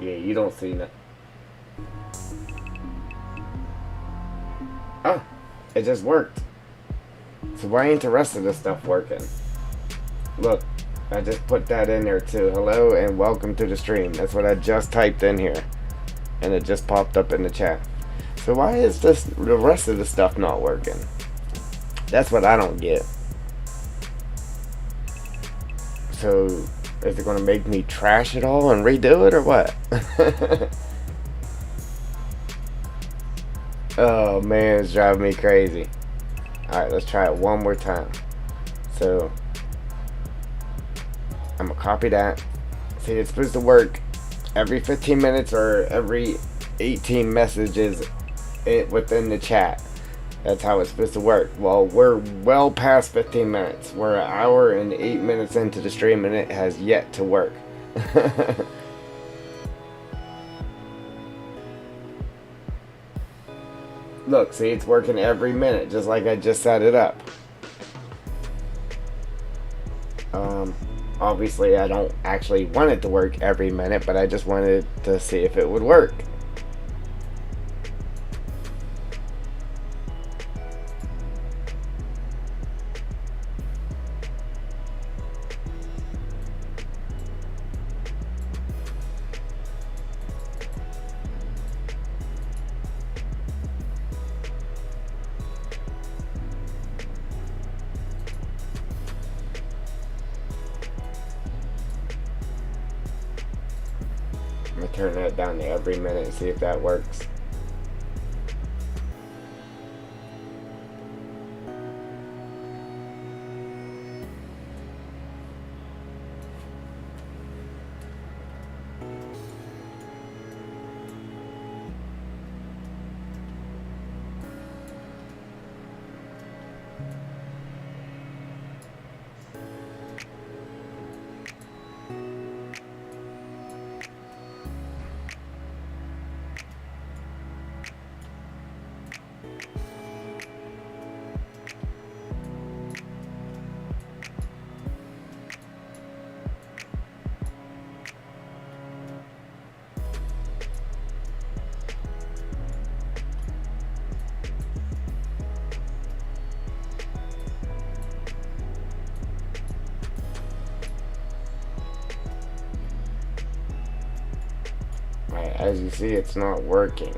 A: Yeah, you don't see that. Oh, it just worked. So why ain't the rest of this stuff working? Look, I just put that in there too. Hello and welcome to the stream. That's what I just typed in here. And it just popped up in the chat. So why is the rest of the stuff not working? That's what I don't get. So is it going to make me trash it all and redo it or what? Oh man, it's driving me crazy. Alright, let's try it one more time. So I'm going to copy that. See, it's supposed to work every 15 minutes or every 18 messages within the chat. That's how it's supposed to work. Well, we're well past 15 minutes. We're an hour and 8 minutes into the stream and it has yet to work. Look, see, it's working every minute, just like I just set it up. Obviously, I don't actually want it to work every minute, but I just wanted to see if it would work. I'm going to turn that down to every minute and see if that works. As you see, it's not working.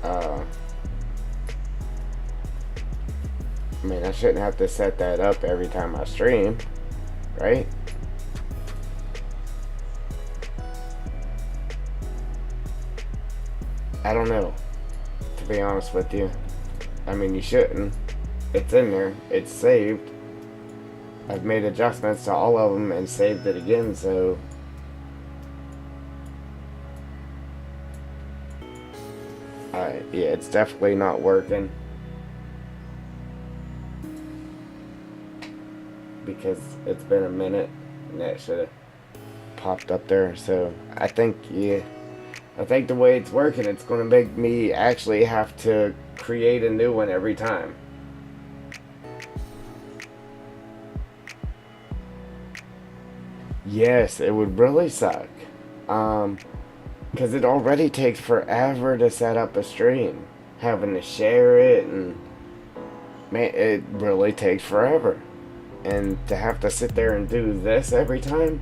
A: I mean, I shouldn't have to set that up every time I stream, right? I don't know, to be honest with you. I mean, you shouldn't. It's in there. It's saved. I've made adjustments to all of them and saved it again, so yeah, it's definitely not working because it's been a minute and that should have popped up there. So I think, yeah, I think the way it's working, it's going to make me actually have to create a new one every time. Yes, it would really suck. Because it already takes forever to set up a stream. Having to share it, and man, it really takes forever. And to have to sit there and do this every time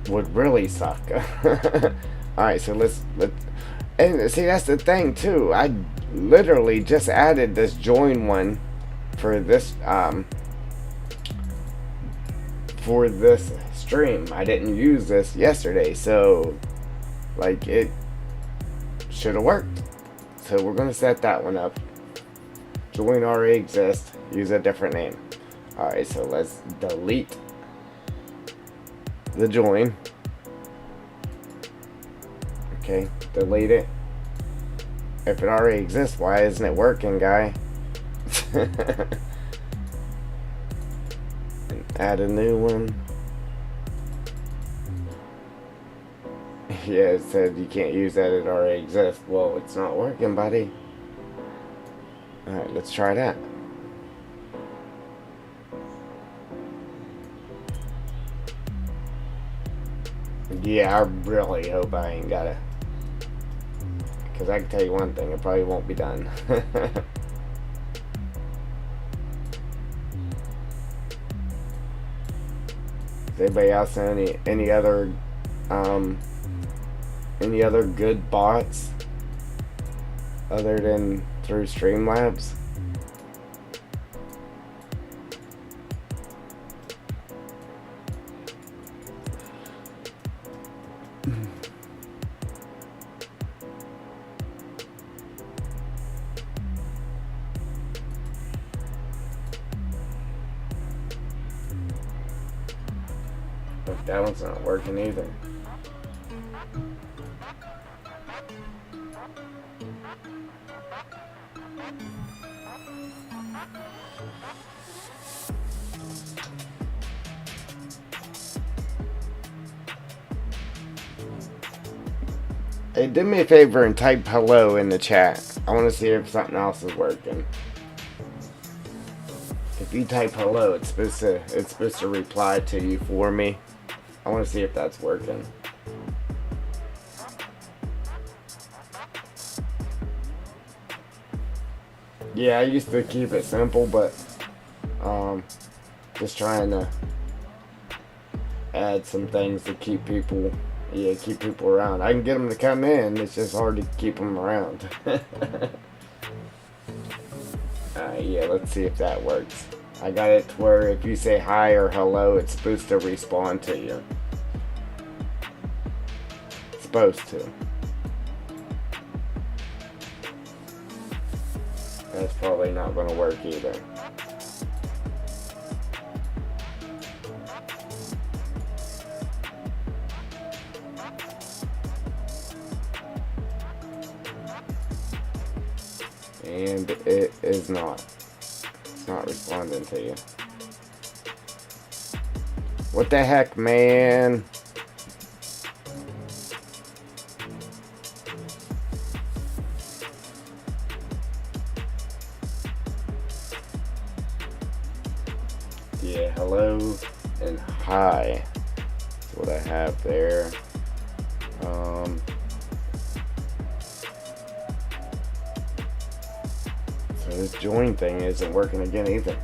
A: would really suck. Alright, so let's and see, that's the thing too. I literally just added this join one for this stream. I didn't use this yesterday, so like it should have worked. So we're gonna set that one up. Join already exists. Use a different name. Alright, so let's delete the join. Okay, delete it. If it already exists, why isn't it working, guy? And add a new one. Yeah, it said you can't use that, it already exists. Well, it's not working, buddy. Alright, let's try that. Yeah, I really hope I ain't got it. Because I can tell you one thing, it probably won't be done. Is anybody else any other good bots other than through Streamlabs? Look, that one's not working either. Hey, do me a favor and type hello in the chat. I want to see if something else is working. If you type hello, it's supposed to reply to you for me. I want to see if that's working. Yeah, I used to keep it simple, but just trying to add some things to keep people around. I can get them to come in, it's just hard to keep them around. Yeah, let's see if that works. I got it to where if you say hi or hello, it's supposed to respond to you. It's supposed to. That's probably not going to work either. And it is not. It's not responding to you. What the heck, man? Yeah, hello and hi. That's what I have there. So this join thing isn't working again either.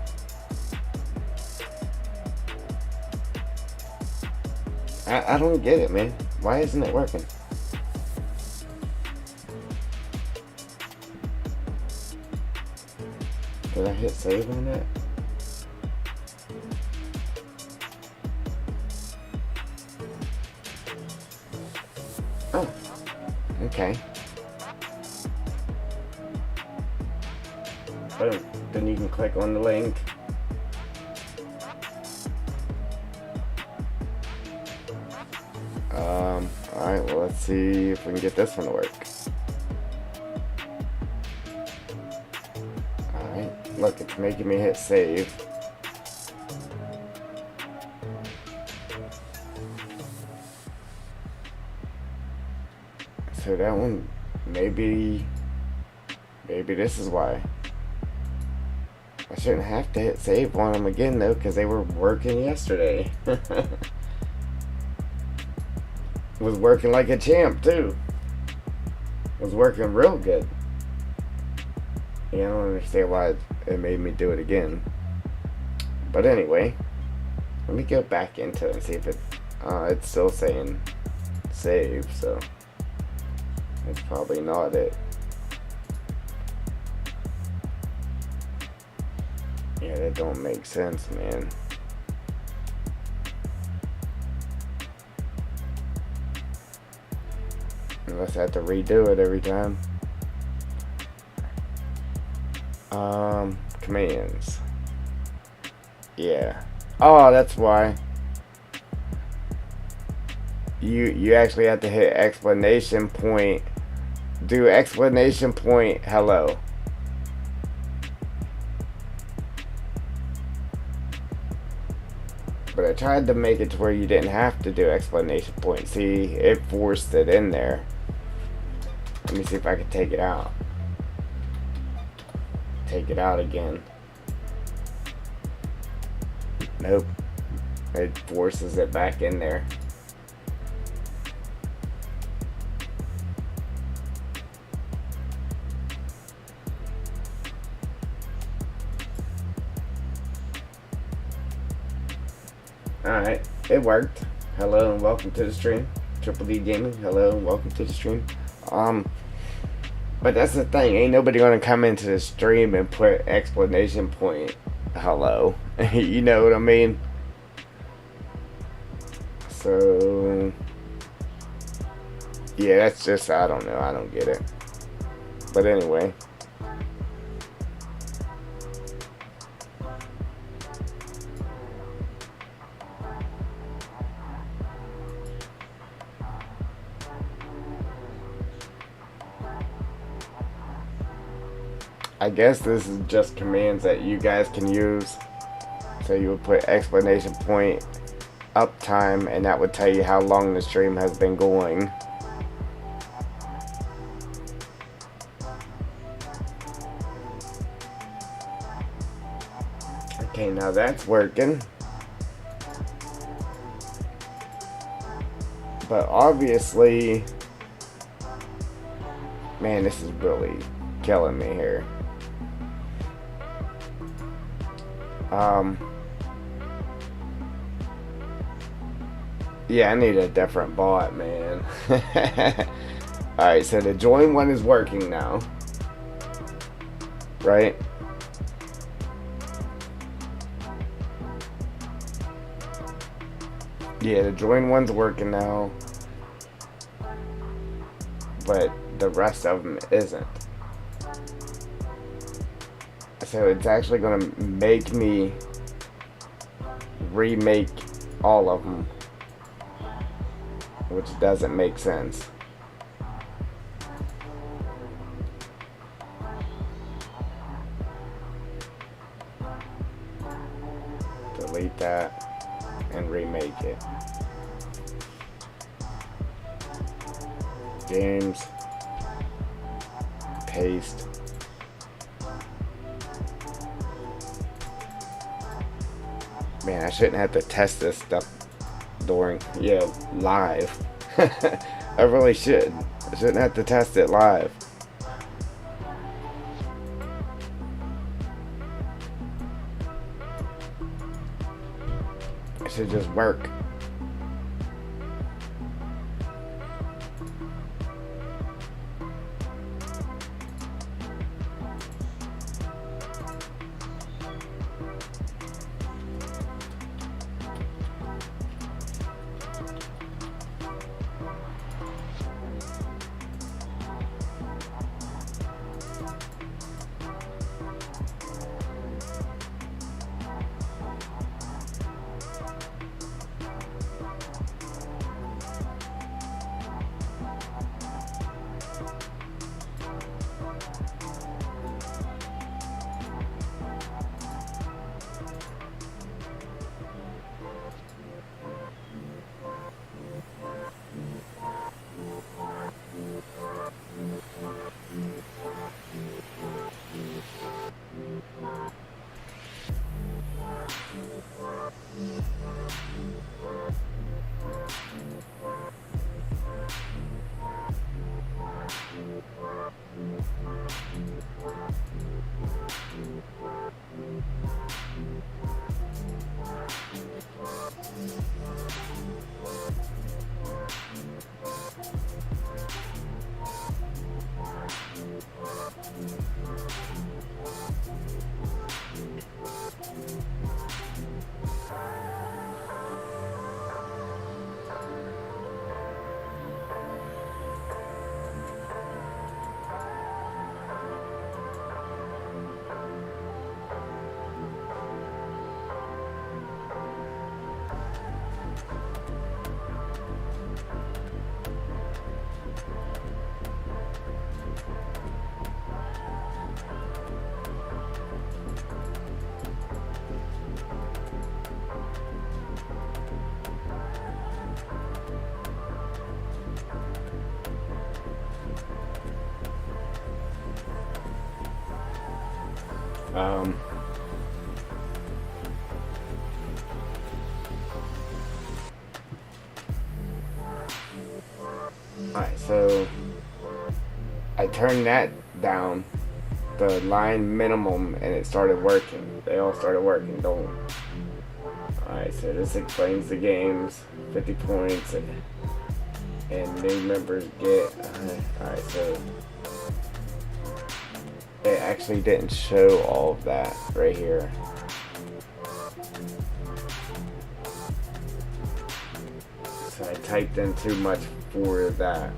A: I don't get it, man. Why isn't it working? Did I hit save on that? Oh, okay. Boom. Then you can click on the link. Alright, well, let's see if we can get this one to work. Alright, look, it's making me hit save. So that one, maybe this is why. I shouldn't have to hit save on them again though, because they were working yesterday. Was working like a champ too. Was working real good. Yeah, I don't understand why it made me do it again. But anyway, let me go back into it and see if it's still saying save, so that's probably not it. Yeah, that don't make sense, man. Unless I have to redo it every time. Commands. Yeah. Oh, that's why. You actually have to hit exclamation point. Do exclamation point hello. But I tried to make it to where you didn't have to do exclamation point. See, it forced it in there. Let me see if I can take it out. Take it out again. Nope. It forces it back in there. Alright, it worked. Hello and welcome to the stream. Triple D Gaming, hello and welcome to the stream. But that's the thing, ain't nobody gonna come into the stream and put exclamation point hello. You know what I mean? So yeah, that's just, I don't know, I don't get it. But anyway. I guess this is just commands that you guys can use. So you would put exclamation point uptime, and that would tell you how long the stream has been going. Okay, now that's working. But obviously, man, this is really killing me here. Yeah, I need a different bot, man. Alright, so the join one is working now. Right? Yeah, the join one's working now. But the rest of them isn't. So it's actually going to make me remake all of them, which doesn't make sense. Delete that and remake it. Games, paste. Man, I shouldn't have to test this stuff during, live. I really should. I shouldn't have to test it live. It should just work. Um, Alright, so I turned that down, the line minimum, and it started working. They all started working. Don't. Alright, so this explains the games. 50 points and new members get. Alright, so it actually didn't show all of that right here. So I typed in too much for that.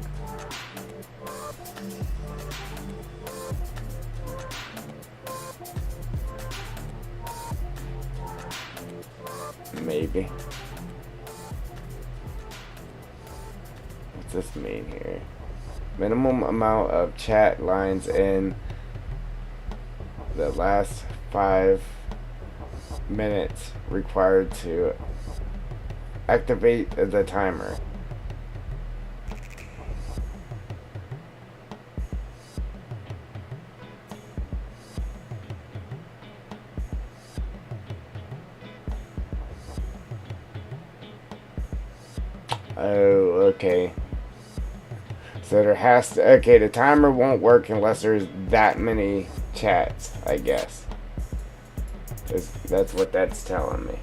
A: Maybe. What's this mean here? Minimum amount of chat lines in the last 5 minutes required to activate the timer. Oh, okay. So there has to... Okay, the timer won't work unless there's that many chats, I guess. That's what that's telling me.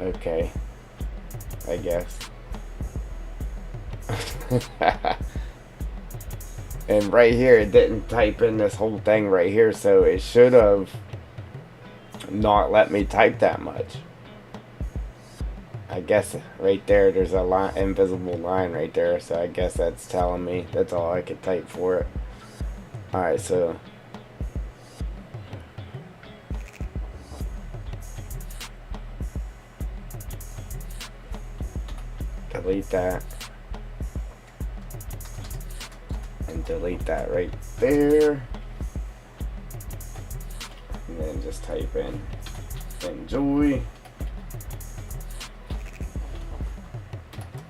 A: Okay. I guess. And right here, it didn't type in this whole thing right here, so it should have not let me type that much. I guess right there, there's a line, invisible line right there, so I guess that's telling me that's all I could type for it. Alright, so delete that and delete that right there, and then just type in enjoy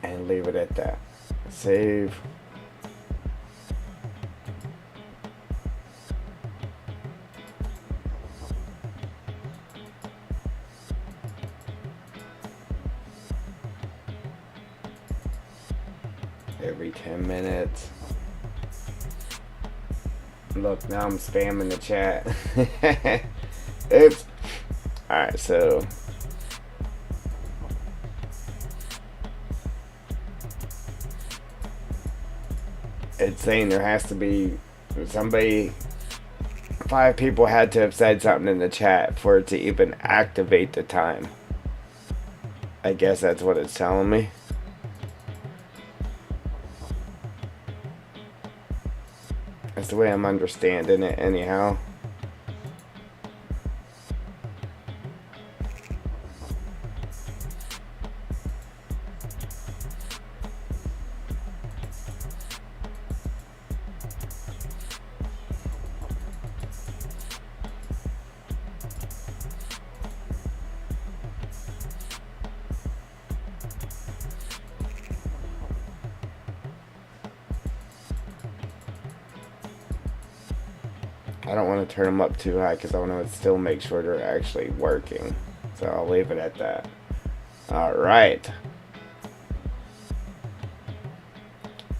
A: and leave it at that. Save. Every 10 minutes. Look, now I'm spamming the chat. Oops. Alright, so it's saying there has to be somebody, 5 people had to have said something in the chat for it to even activate the time. I guess that's what it's telling me. That's the way I'm understanding it anyhow. I don't want to turn them up too high because I want to still make sure they're actually working. So I'll leave it at that. Alright.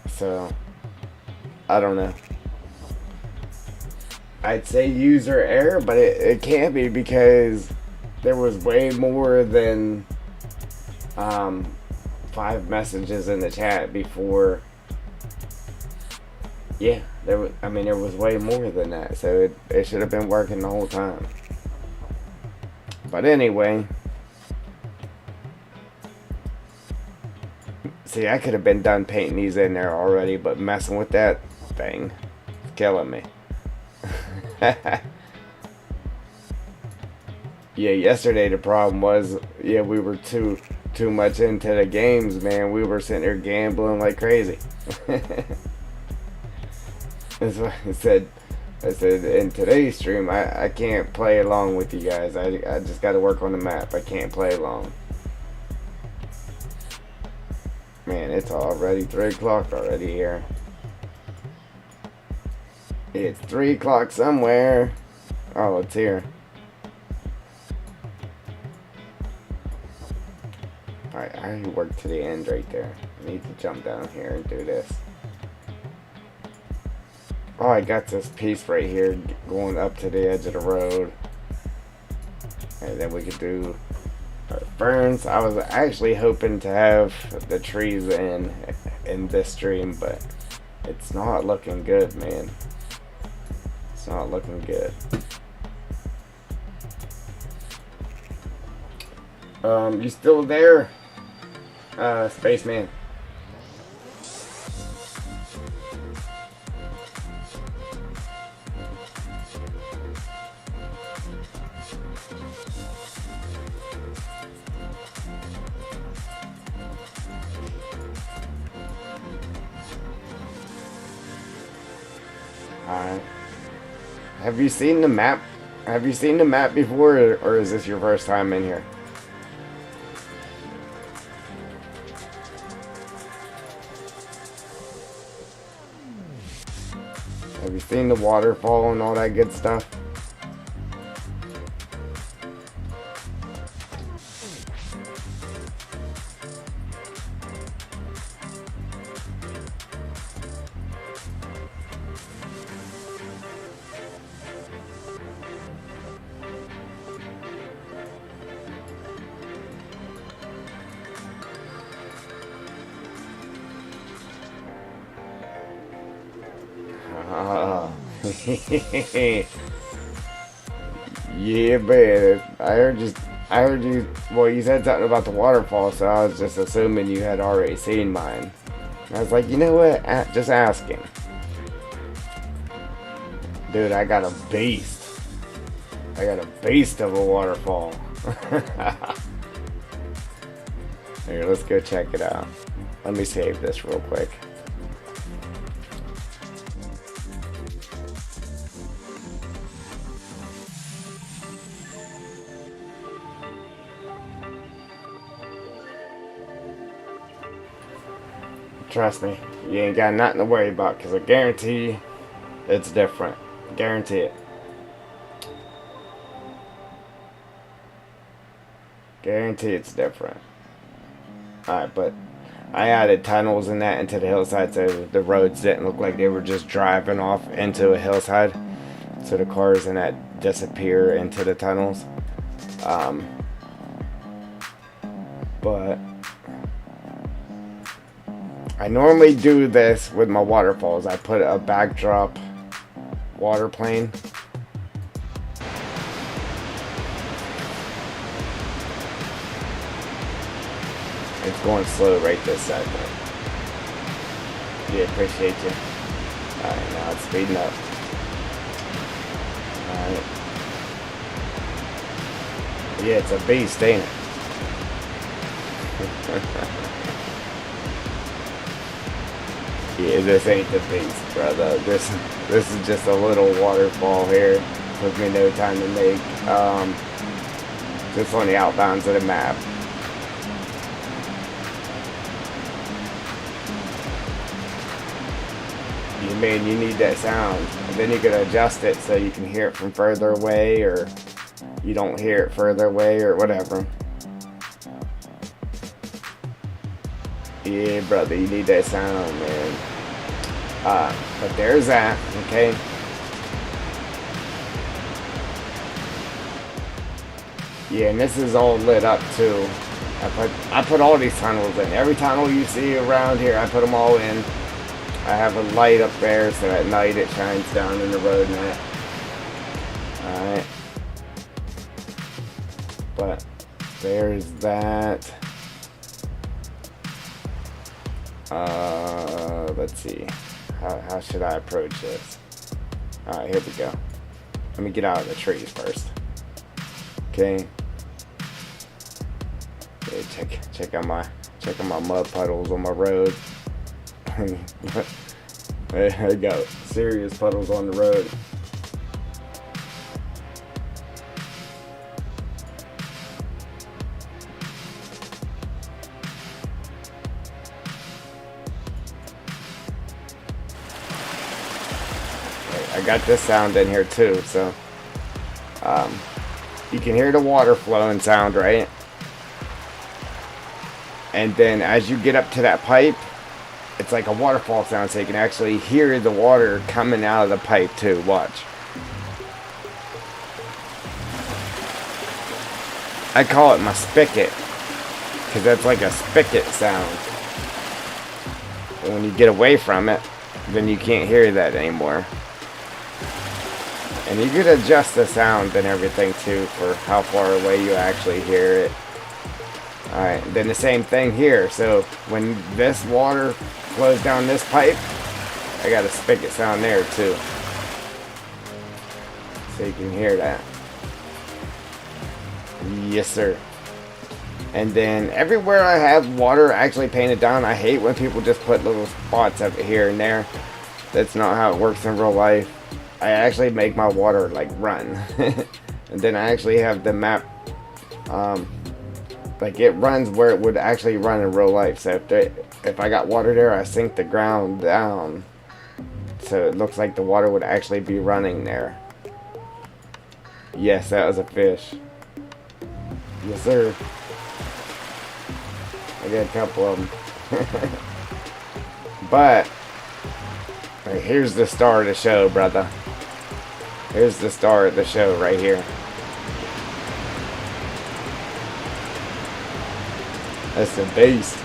A: So, I don't know. I'd say user error, but it can't be because there was way more than 5 messages in the chat before. Yeah, there was way more than that, so it should have been working the whole time. But anyway, see, I could have been done painting these in there already, but messing with that thing is killing me. Yeah, yesterday the problem was, yeah, we were too much into the games, man. We were sitting there gambling like crazy. That's what I said. I said in today's stream, I can't play along with you guys. I just got to work on the map. I can't play along. Man, it's already 3 o'clock already here. It's 3 o'clock somewhere. Oh, it's here. Alright, I already worked to the end right there. I need to jump down here and do this. Oh, I got this piece right here going up to the edge of the road. And then we could do our ferns. I was actually hoping to have the trees in this stream, but it's not looking good, man. It's not looking good. You still there, Spaceman? Alright. Have you seen the map? Have you seen the map before, or is this your first time in here? Have you seen the waterfall and all that good stuff? Yeah, man. I heard you. Well, you said something about the waterfall, so I was just assuming you had already seen mine. And I was like, you know what? Just ask him. Dude, I got a beast. I got a beast of a waterfall. Here, let's go check it out. Let me save this real quick. Trust me, you ain't got nothing to worry about, because I guarantee it's different. Guarantee it. Guarantee it's different. Alright, but I added tunnels and that into the hillside so the roads didn't look like they were just driving off into a hillside. So the cars and that disappear into the tunnels. But I normally do this with my waterfalls. I put a backdrop water plane. It's going slow right this second. Yeah, appreciate you. Alright, now it's speeding up. Alright. Yeah, it's a beast, ain't it? Yeah, this ain't the beast, brother. This is just a little waterfall here. Took me no time to make. Just on the outbounds of the map. You need that sound, and then you can adjust it so you can hear it from further away, or you don't hear it further away, or whatever. Yeah, brother, you need that sound, man. But there's that, okay? Yeah, and this is all lit up too. I put all these tunnels in. Every tunnel you see around here, I put them all in. I have a light up there, so at night it shines down in the road and that. Alright. But there's that. Let's see. How should I approach this? Alright, here we go. Let me get out of the trees first. Okay. Okay, check out my mud puddles on my road. I got serious puddles on the road. I got this sound in here too, so you can hear the water flowing sound, right? And then as you get up to that pipe, it's like a waterfall sound, so you can actually hear the water coming out of the pipe too. Watch. I call it my spigot, because that's like a spigot sound. And when you get away from it, then you can't hear that anymore. And you can adjust the sound and everything too for how far away you actually hear it. Alright, then the same thing here. So when this water flows down this pipe, I got a spigot sound there too. So you can hear that. Yes, sir. And then everywhere I have water actually painted down, I hate when people just put little spots up here and there. That's not how it works in real life. I actually make my water like run. And then I actually have the map, like it runs where it would actually run in real life. So if I got water there, I sink the ground down so it looks like the water would actually be running there. Yes, that was a fish. Yes, sir. I got a couple of them. But right, here's the star of the show, brother. Here's the star of the show right here. That's the beast.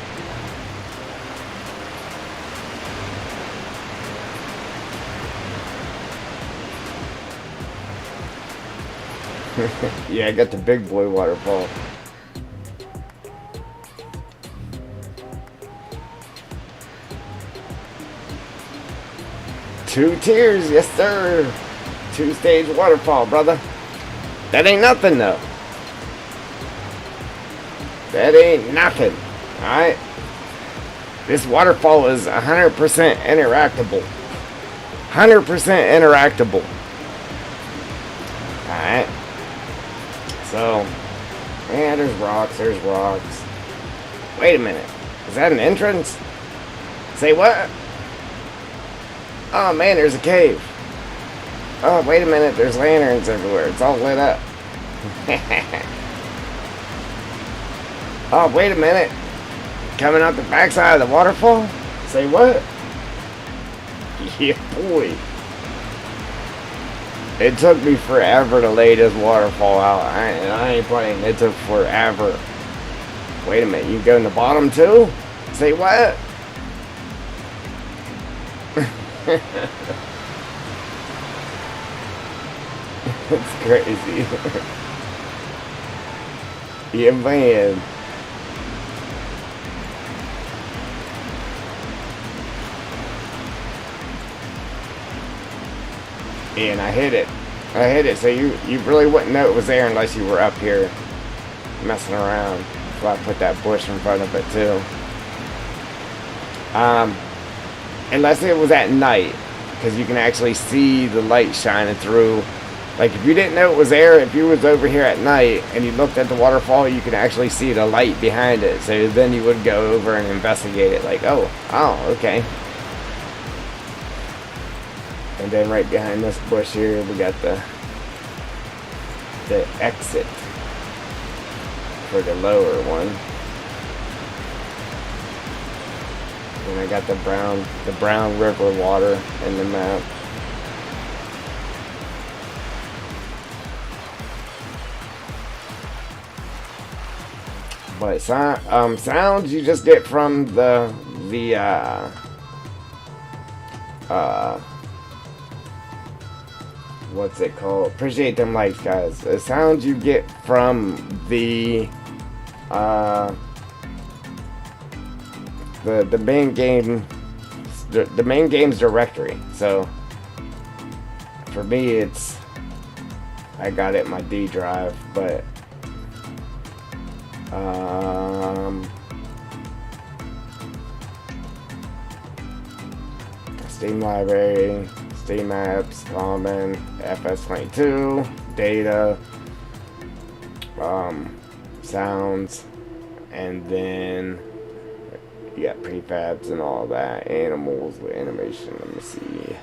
A: Yeah, I got the big boy waterfall. Two tiers, yes sir. 2-stage waterfall, brother. That ain't nothing though. That ain't nothing. Alright. This waterfall is 100% interactable. 100% interactable. Alright. So, yeah, there's rocks. Wait a minute. Is that an entrance? Say what? Oh man, there's a cave. Oh, wait a minute, there's lanterns everywhere. It's all lit up. Oh, wait a minute. Coming out the backside of the waterfall? Say what? Yeah, boy. It took me forever to lay this waterfall out. I ain't playing. It took forever. Wait a minute, you go in the bottom too? Say what? It's crazy. Yeah, man. And I hit it. So you really wouldn't know it was there unless you were up here messing around. So I put that bush in front of it too. Unless it was at night, because you can actually see the light shining through. Like if you didn't know it was there, if you was over here at night and you looked at the waterfall, you could actually see the light behind it. So then you would go over and investigate it. Like, oh, okay. And then right behind this bush here, we got the exit for the lower one. And I got the brown river water in the map. But sounds you just get from the what's it called? Appreciate them likes, guys. The sounds you get from the main game, the main game's directory. So for me, it's I got it in my D drive, but Steam library, Steam apps, common, FS22, data, sounds, and then you got prefabs and all that, animals with animation. Let me see.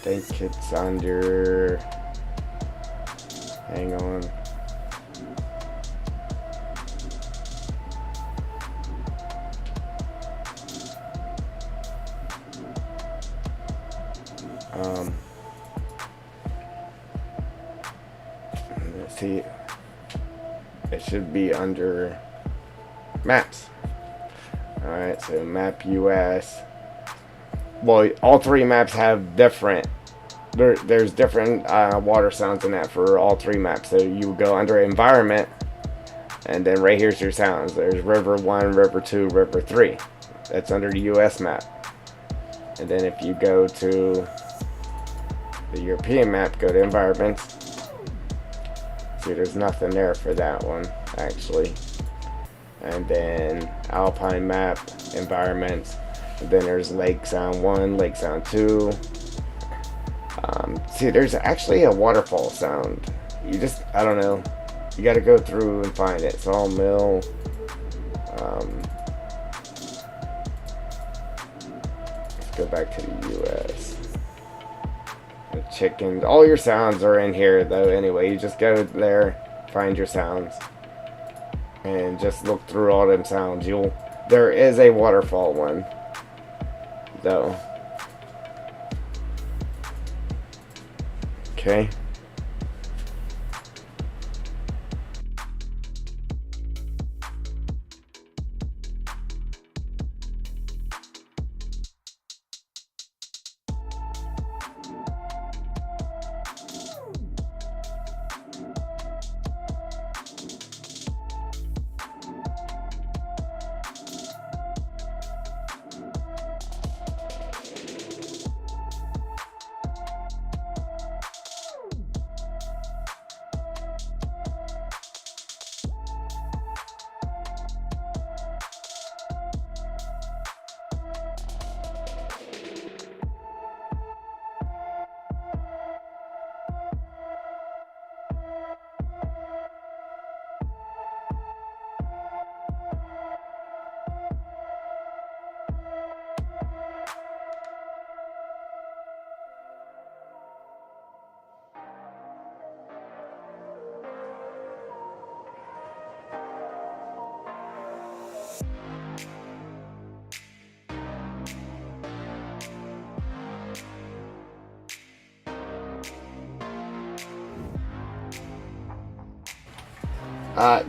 A: think it's under, hang on. Let's see, it should be under maps. Alright, so map US. Well, all three maps have different, there's different water sounds in that for all three maps. So you go under environment, and then right here's your sounds. There's river 1, river 2, river 3. That's under the US map. And then if you go to the European map, go to environments. See, there's nothing there for that one, actually. And then Alpine map, environments. And then there's Lake Sound 1, Lake Sound 2. See, there's actually a waterfall sound. You just, I don't know. You gotta go through and find it. Sawmill. Let's go back to the US. The chickens. All your sounds are in here, though, anyway. You just go there, find your sounds, and just look through all them sounds. There is a waterfall one, though. Okay.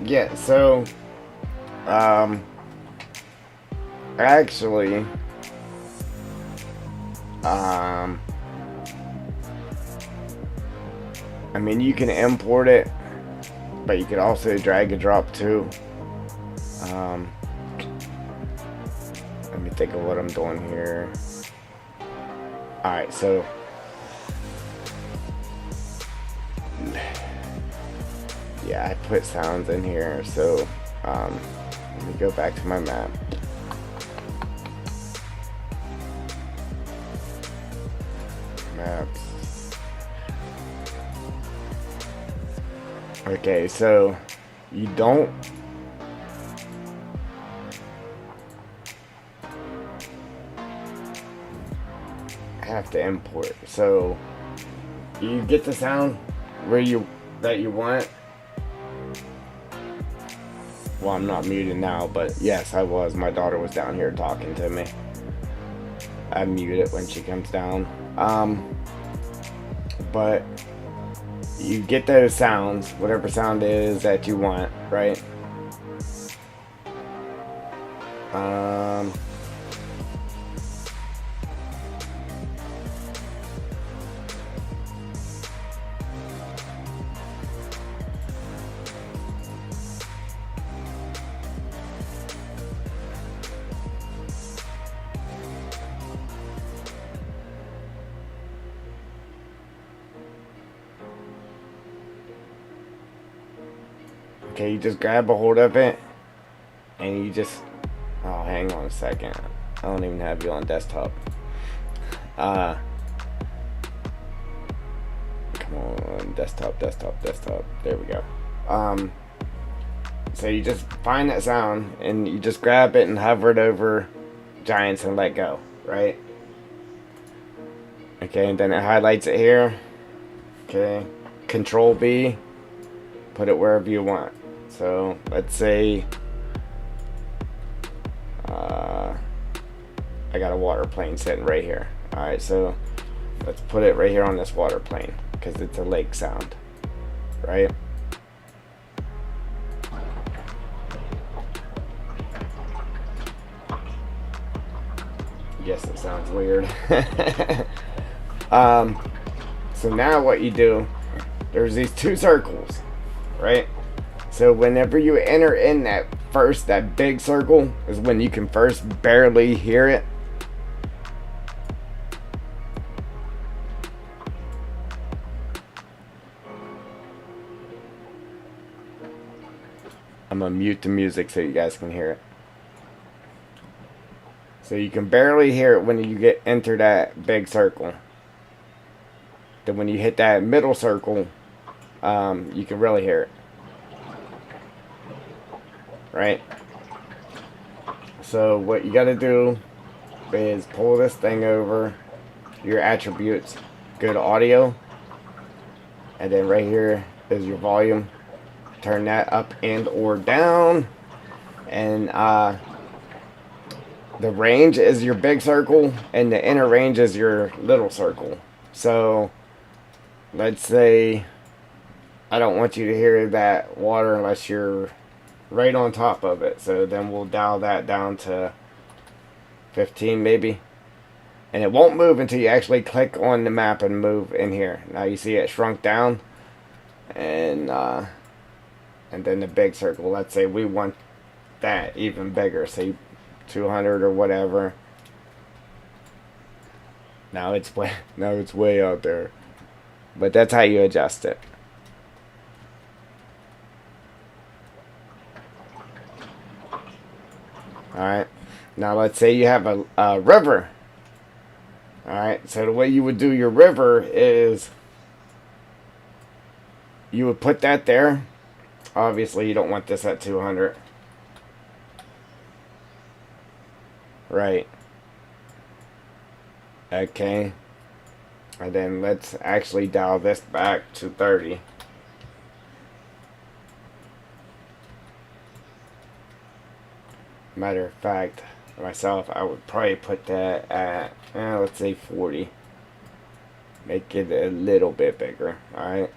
A: Yeah, so, actually, I mean, you can import it, but you could also drag and drop too. Let me think of what I'm doing here. Alright, so, yeah, I put sounds in here, so let me go back to my map. Maps. Okay, so you don't have to import. So you get the sound that you want. Well, I'm not muted now, but yes, I was. My daughter was down here talking to me. I mute it when she comes down. But you get those sounds, whatever sound it is that you want, right? Okay, you just grab a hold of it, and you just, oh, hang on a second. I don't even have you on desktop. Come on, desktop. There we go. So you just find that sound, and you just grab it and hover it over Giants and let go, right? Okay, and then it highlights it here. Okay, Control B, put it wherever you want. So let's say I got a water plane sitting right here. Alright, so let's put it right here on this water plane because it's a lake sound, right? Yes, it sounds weird. So now what you do, there's these two circles, right? So whenever you enter in that big circle is when you can first barely hear it. I'm gonna mute the music so you guys can hear it. So you can barely hear it when you enter that big circle. Then when you hit that middle circle, you can really hear it. Right? So what you gotta do is pull this thing over, your attributes, go to audio, and then right here is your volume. Turn that up and or down, and the range is your big circle and the inner range is your little circle. So let's say I don't want you to hear that water unless you're right on top of it, so then we'll dial that down to 15 maybe, and it won't move until you actually click on the map and move in here. Now you see it shrunk down, and then the big circle, let's say we want that even bigger, say 200 or whatever. Now it's way out there, but that's how you adjust it. Alright, now let's say you have a river. Alright, so the way you would do your river is you would put that there. Obviously you don't want this at 200. Right. Okay. And then let's actually dial this back to 30. Matter of fact, myself, I would probably put that at, let's say 40. Make it a little bit bigger, alright?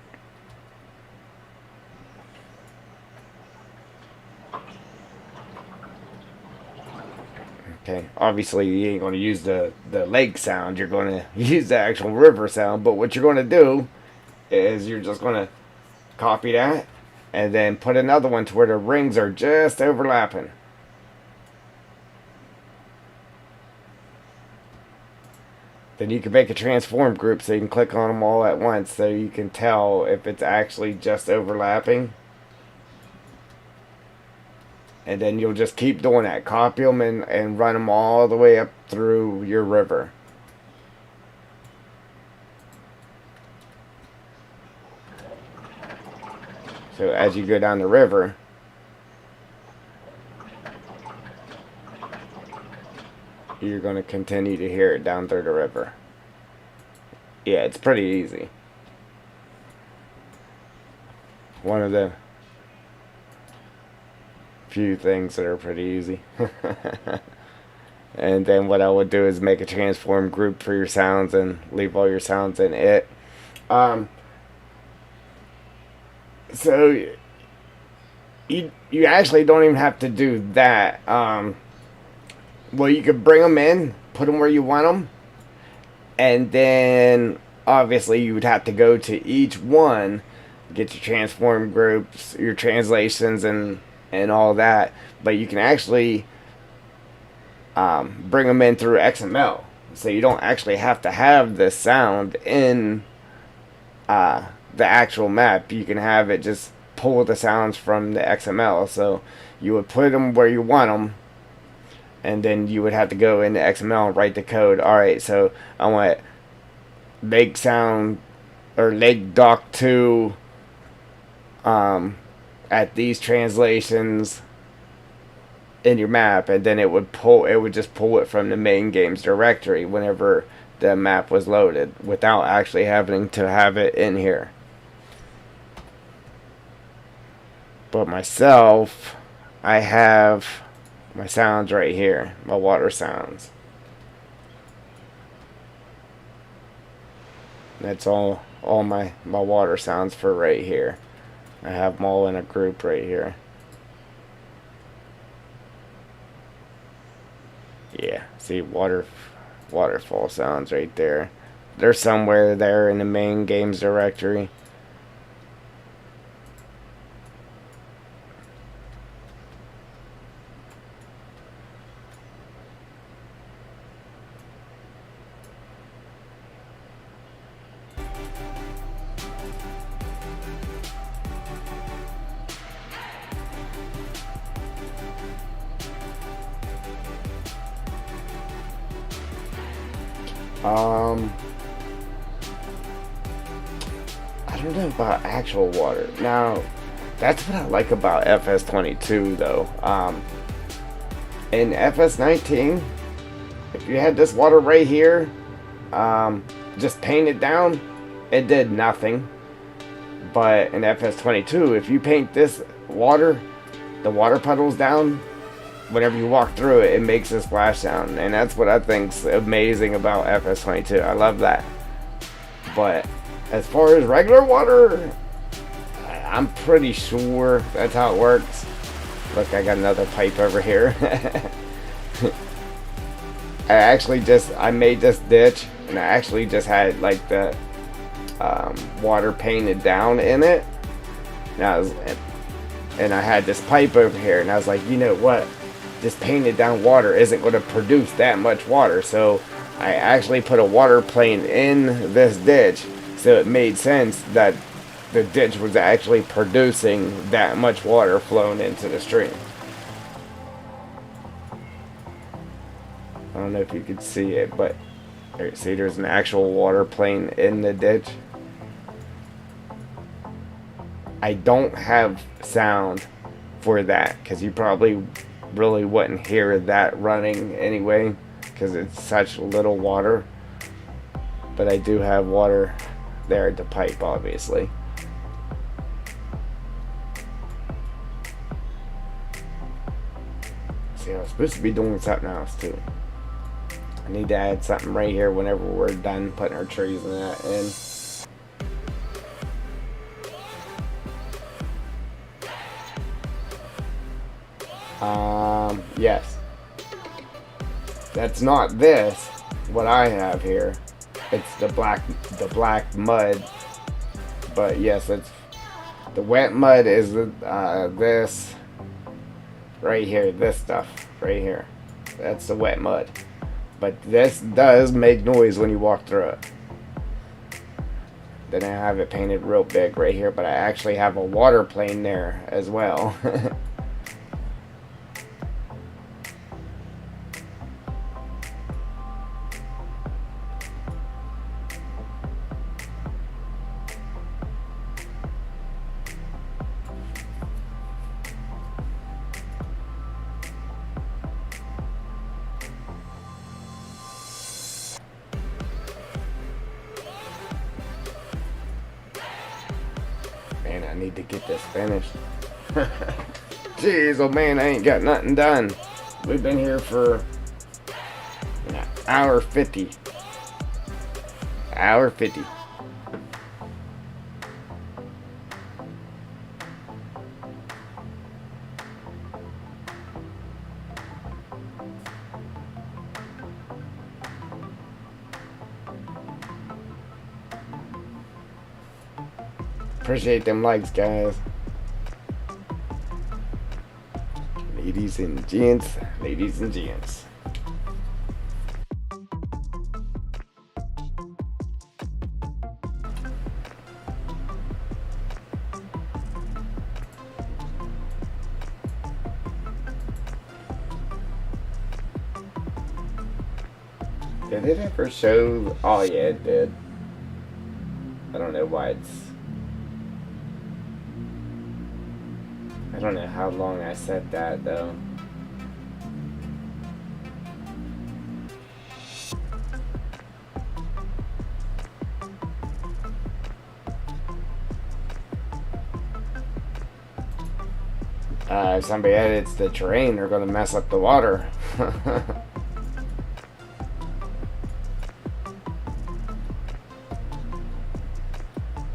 A: Okay, obviously you ain't going to use the lake sound, you're going to use the actual river sound, but what you're going to do is you're just going to copy that and then put another one to where the rings are just overlapping. Then you can make a transform group so you can click on them all at once so you can tell if it's actually just overlapping. And then you'll just keep doing that. Copy them and run them all the way up through your river. So as you go down the river, you're going to continue to hear it down through the river. Yeah, it's pretty easy. One of the few things that are pretty easy. And then what I would do is make a transform group for your sounds and leave all your sounds in it. So you actually don't even have to do that. Well, you could bring them in, put them where you want them, and then obviously you would have to go to each one, get your transform groups, your translations, and all that. But you can actually bring them in through XML, so you don't actually have to have the sound in the actual map. You can have it just pull the sounds from the XML. So you would put them where you want them, and then you would have to go into XML and write the code. Alright, so I want lake sound or lake dock 2 at these translations in your map, and then it would just pull it from the main games directory whenever the map was loaded without actually having to have it in here. But myself, I have my sounds right here, my water sounds. That's all my water sounds for right here. I have them all in a group right here. Yeah, see waterfall sounds right there. They're somewhere there in the main games directory. I don't know about actual water. Now, that's what I like about FS22 though. In FS19, if you had this water right here, just painted down, it did nothing. But in FS22, if you paint this water, the water puddles down, whenever you walk through it, it makes a splash sound. And that's what I think's amazing about FS22. I love that. But as far as regular water, I'm pretty sure that's how it works. Look, I got another pipe over here. I made this ditch, and I actually just had like the water painted down in it. And I had this pipe over here, and I was like, you know what? This painted down water isn't going to produce that much water. So I actually put a water plane in this ditch, so it made sense that the ditch was actually producing that much water flowing into the stream. I don't know if you could see it, but see, there's an actual water plane in the ditch. I don't have sound for that because you probably really wouldn't hear that running anyway because it's such little water. But I do have water there at the pipe, obviously. See, I was supposed to be doing something else too. I need to add something right here whenever we're done putting our trees and that in. Yes. That's not this, what I have here. It's the black mud. But yes, it's the wet mud is this right here, this stuff right here. That's the wet mud. But this does make noise when you walk through it. Then I have it painted real big right here, but I actually have a water plane there as well. Man, I need to get this finished. Jeez, oh man, I ain't got nothing done. We've been here for an hour 50. Hour 50. Appreciate them likes, guys. Ladies and gents, ladies and gents. Did it ever show? Oh yeah, it did. I don't know why it's... I don't know how long I set that though. If somebody edits the terrain, they're going to mess up the water.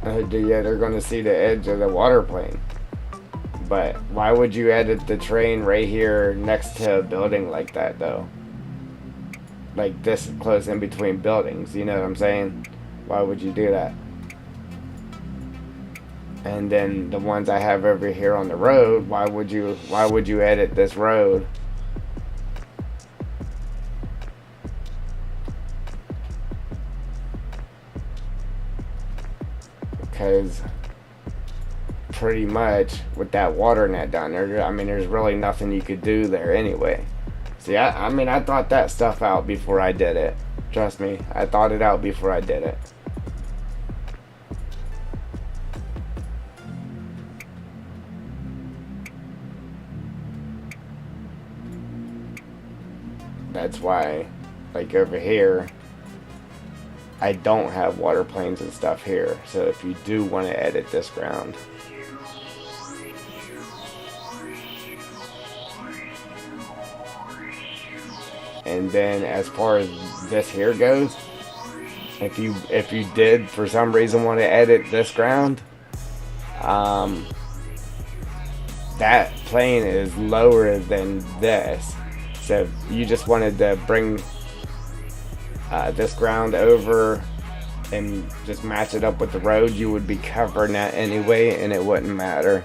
A: Yeah, they're going to see the edge of the water plane. But why would you edit the terrain right here next to a building like that, though? Like this close in between buildings, you know what I'm saying? Why would you do that? And then the ones I have over here on the road, why would you edit this road? Because pretty much with that water net down there, I mean, there's really nothing you could do there anyway. See, I mean, I thought that stuff out before I did it. Trust me, I thought it out before I did it. That's why, like over here, I don't have water planes and stuff here. So if you do want to edit this ground, and then as far as this here goes, if you did for some reason want to edit this ground, that plane is lower than this. So if you just wanted to bring this ground over and just match it up with the road, you would be covering that anyway, and it wouldn't matter.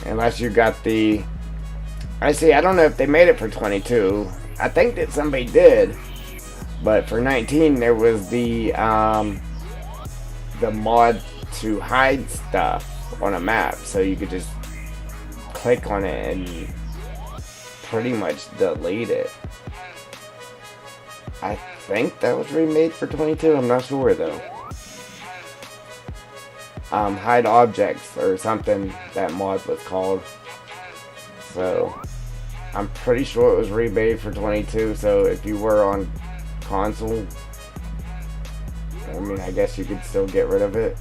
A: Unless you got the... I don't know if they made it for 22. I think that somebody did. But for 19, there was the mod to hide stuff on a map. So you could just click on it and pretty much delete it. I think that was remade for 22. I'm not sure, though. Hide objects or something, that mod was called. So I'm pretty sure it was remade for 22. So if you were on console, I mean, I guess you could still get rid of it.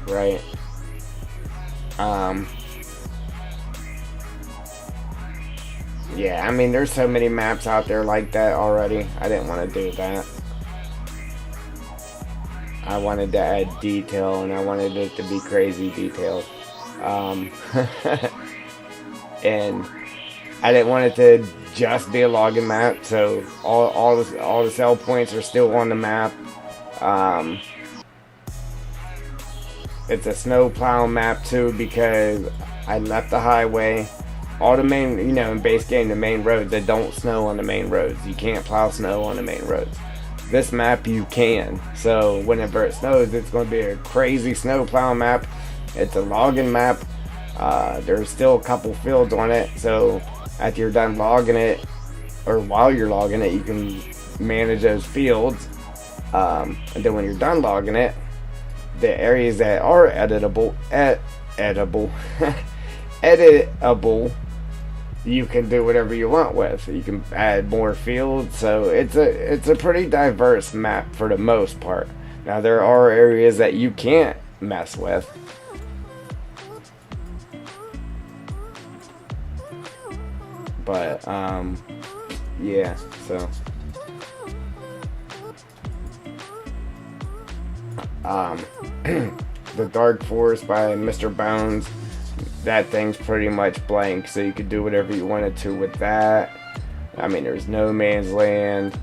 A: Right. Yeah, I mean, there's so many maps out there like that already. I didn't want to do that. I wanted to add detail, and I wanted it to be crazy detailed. And I didn't want it to just be a logging map, so all the sell points are still on the map. It's a snow plow map too, because I left the highway. All the main, in base game, the main roads, they don't snow on the main roads. You can't plow snow on the main roads. This map you can. So whenever it snows, it's going to be a crazy snow plow map. It's a logging map. There's still a couple fields on it. So after you're done logging it, or while you're logging it, you can manage those fields. And then when you're done logging it, the areas that are editable, you can do whatever you want with. You can add more fields, so it's a pretty diverse map for the most part. Now there are areas that you can't mess with. But yeah, so the Dark Forest by Mr. Bones, that thing's pretty much blank, so you could do whatever you wanted to with that. I mean, there's No Man's Land,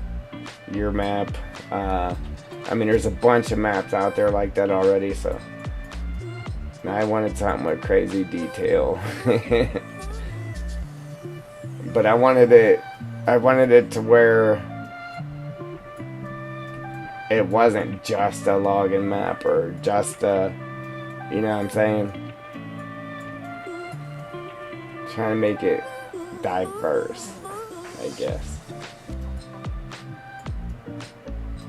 A: your map. I mean, there's a bunch of maps out there like that already, so I wanted something with crazy detail. But I wanted it to where it wasn't just a logging map or just a, you know what I'm saying? Trying to make it diverse, I guess.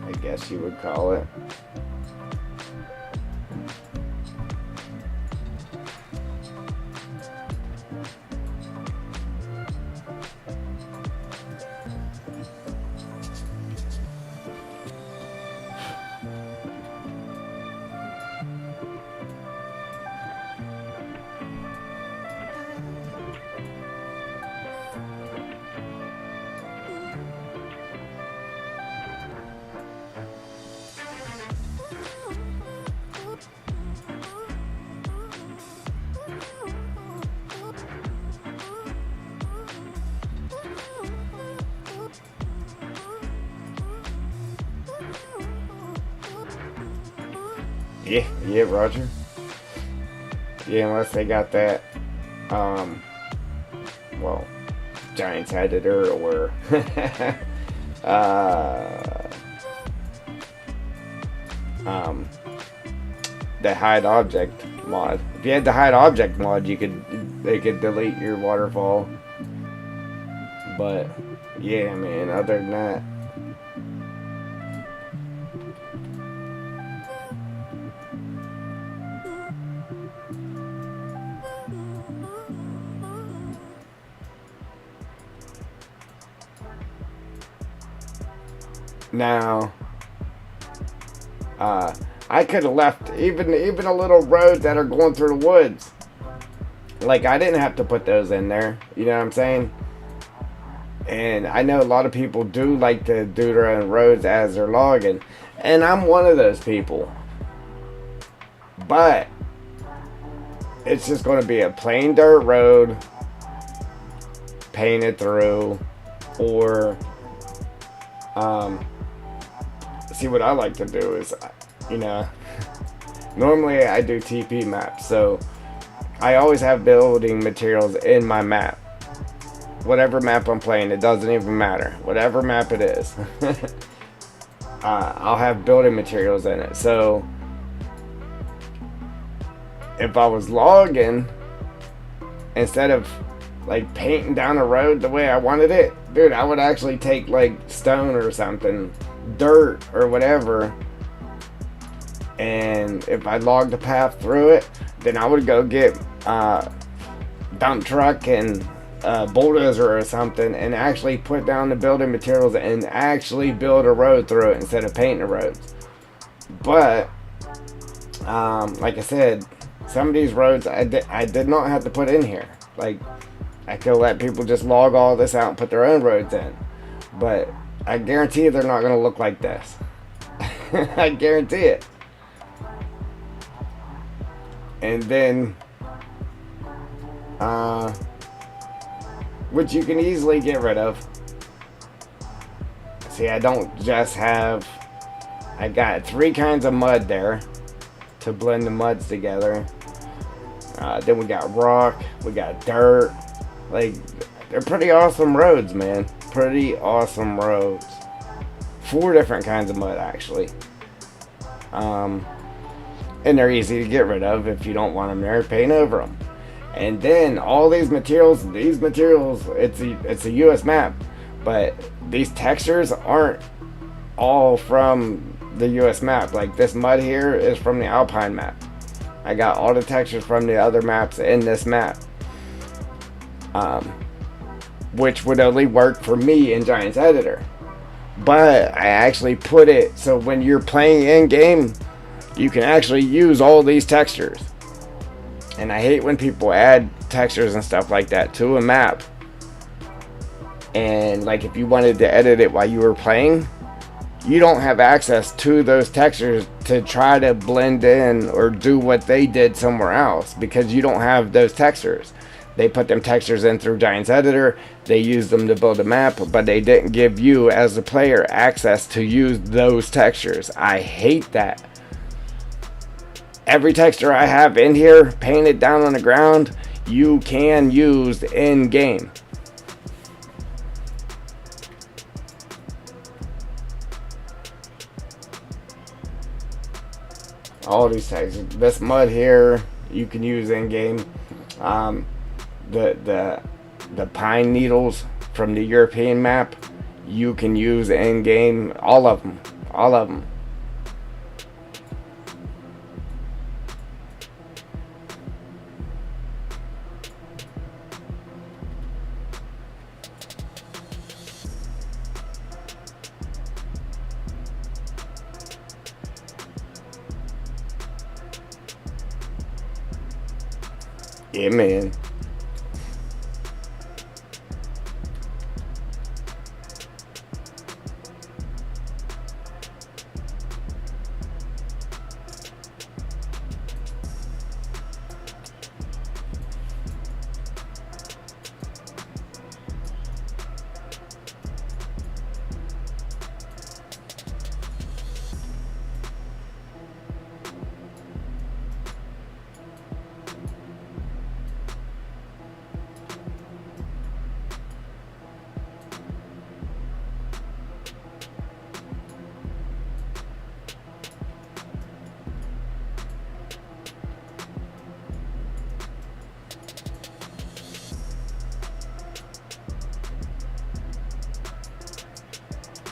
A: I guess you would call it. Yeah, Roger. Yeah, unless they got that, well, Giants editor or, the hide object mod. If you had the hide object mod, they could delete your waterfall. But yeah, man, other than that. Now, I could have left even a little roads that are going through the woods. Like, I didn't have to put those in there. You know what I'm saying? And I know a lot of people do like to do their own roads as they're logging. And I'm one of those people. But it's just going to be a plain dirt road, painted through, or see, what I like to do is, you know, normally I do TP maps, so I always have building materials in my map. Whatever map I'm playing, it doesn't even matter. Whatever map it is, I'll have building materials in it. So if I was logging, instead of like painting down a road the way I wanted it, dude, I would actually take like stone or something, dirt or whatever, and if I logged a path through it, then I would go get dump truck and bulldozer or something and actually put down the building materials and actually build a road through it instead of painting the roads. But like I said, some of these roads I did not have to put in here. Like, I could let people just log all this out and put their own roads in. But I guarantee you they're not going to look like this. I guarantee it. And then, which you can easily get rid of. See, I don't just have, I got 3 kinds of mud there to blend the muds together. Then we got rock, we got dirt. Like, they're pretty awesome roads, man. Pretty awesome roads. 4 different kinds of mud, actually. And they're easy to get rid of if you don't want them there. Paint over them. And then all these materials, it's a US map. But these textures aren't all from the US map. Like, this mud here is from the Alpine map. I got all the textures from the other maps in this map. Which would only work for me in Giants Editor. But I actually put it so when you're playing in game, you can actually use all these textures. And I hate when people add textures and stuff like that to a map. And like, if you wanted to edit it while you were playing, you don't have access to those textures to try to blend in or do what they did somewhere else, because you don't have those textures. They put them textures in through Giants Editor, they used them to build a map, but they didn't give you as a player access to use those textures. I hate that. Every texture I have in here painted down on the ground, you can use in game. All these textures. This mud here you can use in game. The pine needles from the European map you can use in game. All of them. All of them. Yeah, man.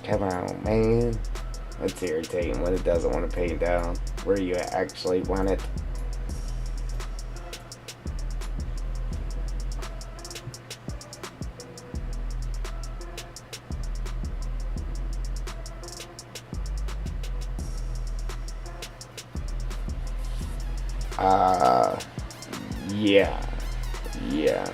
A: Come on, man. That's irritating when it doesn't want to paint down where you actually want it. Yeah. Yeah.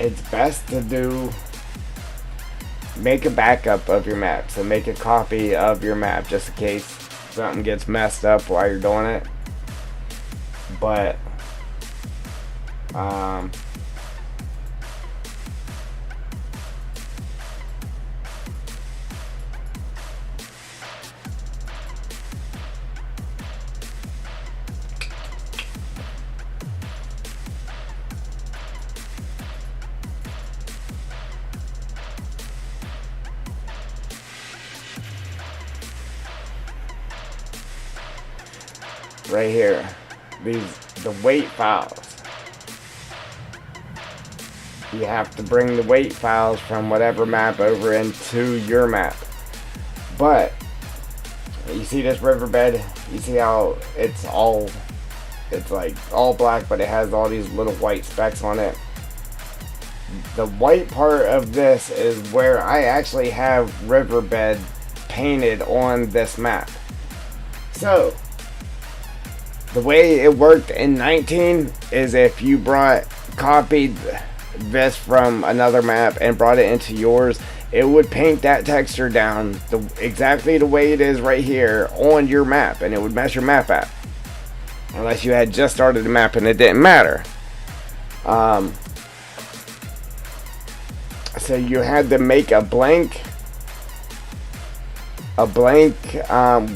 A: It's best to make a backup of your map. So make a copy of your map just in case something gets messed up while you're doing it. But right here, the weight files. You have to bring the weight files from whatever map over into your map. But you see this riverbed? You see how it's like all black, but it has all these little white specks on it. The white part of this is where I actually have riverbed painted on this map. So the way it worked in 19 is if you copied this from another map and brought it into yours, it would paint that texture down exactly the way it is right here on your map, and it would mess your map up. Unless you had just started the map and it didn't matter. So you had to make a blank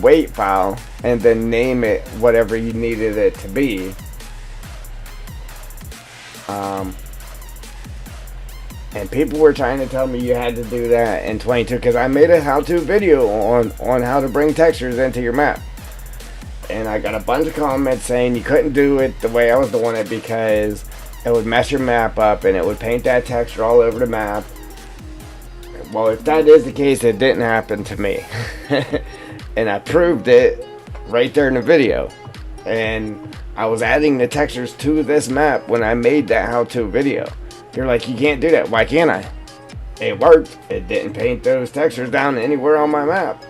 A: weight file and then name it whatever you needed it to be. And people were trying to tell me you had to do that in 22 because I made a how-to video on how to bring textures into your map. And I got a bunch of comments saying you couldn't do it the way I was doing it because it would mess your map up and it would paint that texture all over the map. Well, if that is the case, it didn't happen to me. And I proved it right there in the video. And I was adding the textures to this map when I made that how-to video. You're like, you can't do that. Why can't I? It worked. It didn't paint those textures down anywhere on my map.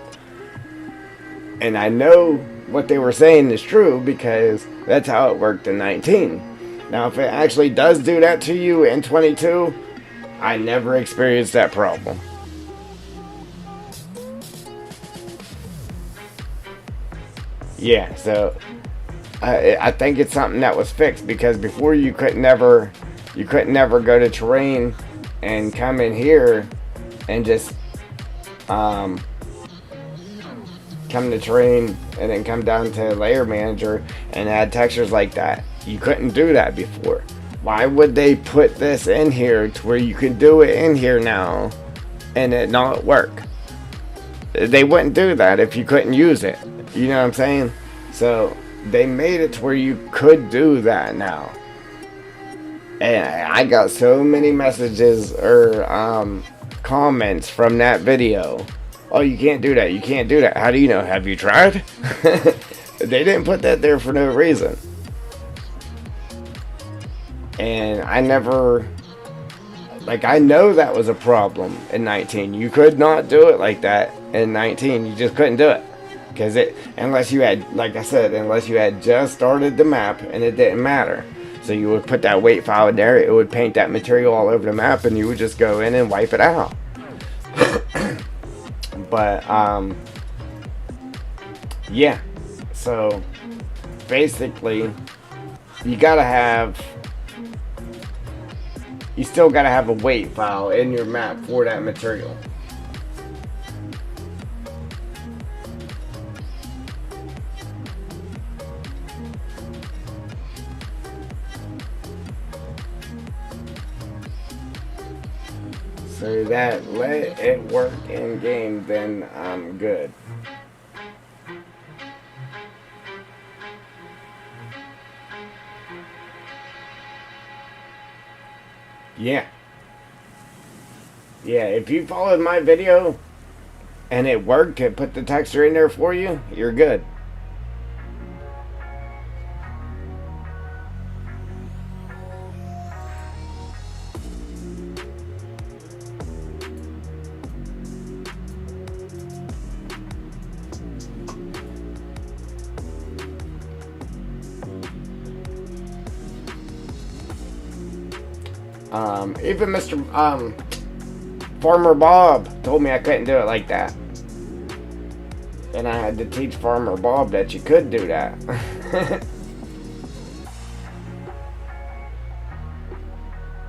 A: And I know what they were saying is true because that's how it worked in 19. Now, if it actually does do that to you in 22, I never experienced that problem. Yeah, so I think it's something that was fixed because before you could never go to terrain and come in here and just come to terrain and then come down to layer manager and add textures like that. You couldn't do that before. Why would they put this in here to where you can do it in here now and it not work? They wouldn't do that if you couldn't use it. You know what I'm saying? So they made it to where you could do that now. And I got so many messages or comments from that video. Oh, you can't do that. You can't do that. How do you know? Have you tried? They didn't put that there for no reason. And I never, like, I know that was a problem in 19. You could not do it like that in 19. You just couldn't do it. Because unless you had, like I said, unless you had just started the map and it didn't matter. So you would put that weight file in there, it would paint that material all over the map, and you would just go in and wipe it out. But, yeah. So, basically, you still gotta have a weight file in your map for that material. So that let it work in game, then I'm good. Yeah. Yeah, if you followed my video and it worked, it put the texture in there for you, you're good. Even Mr. Farmer Bob told me I couldn't do it like that. And I had to teach Farmer Bob that you could do that.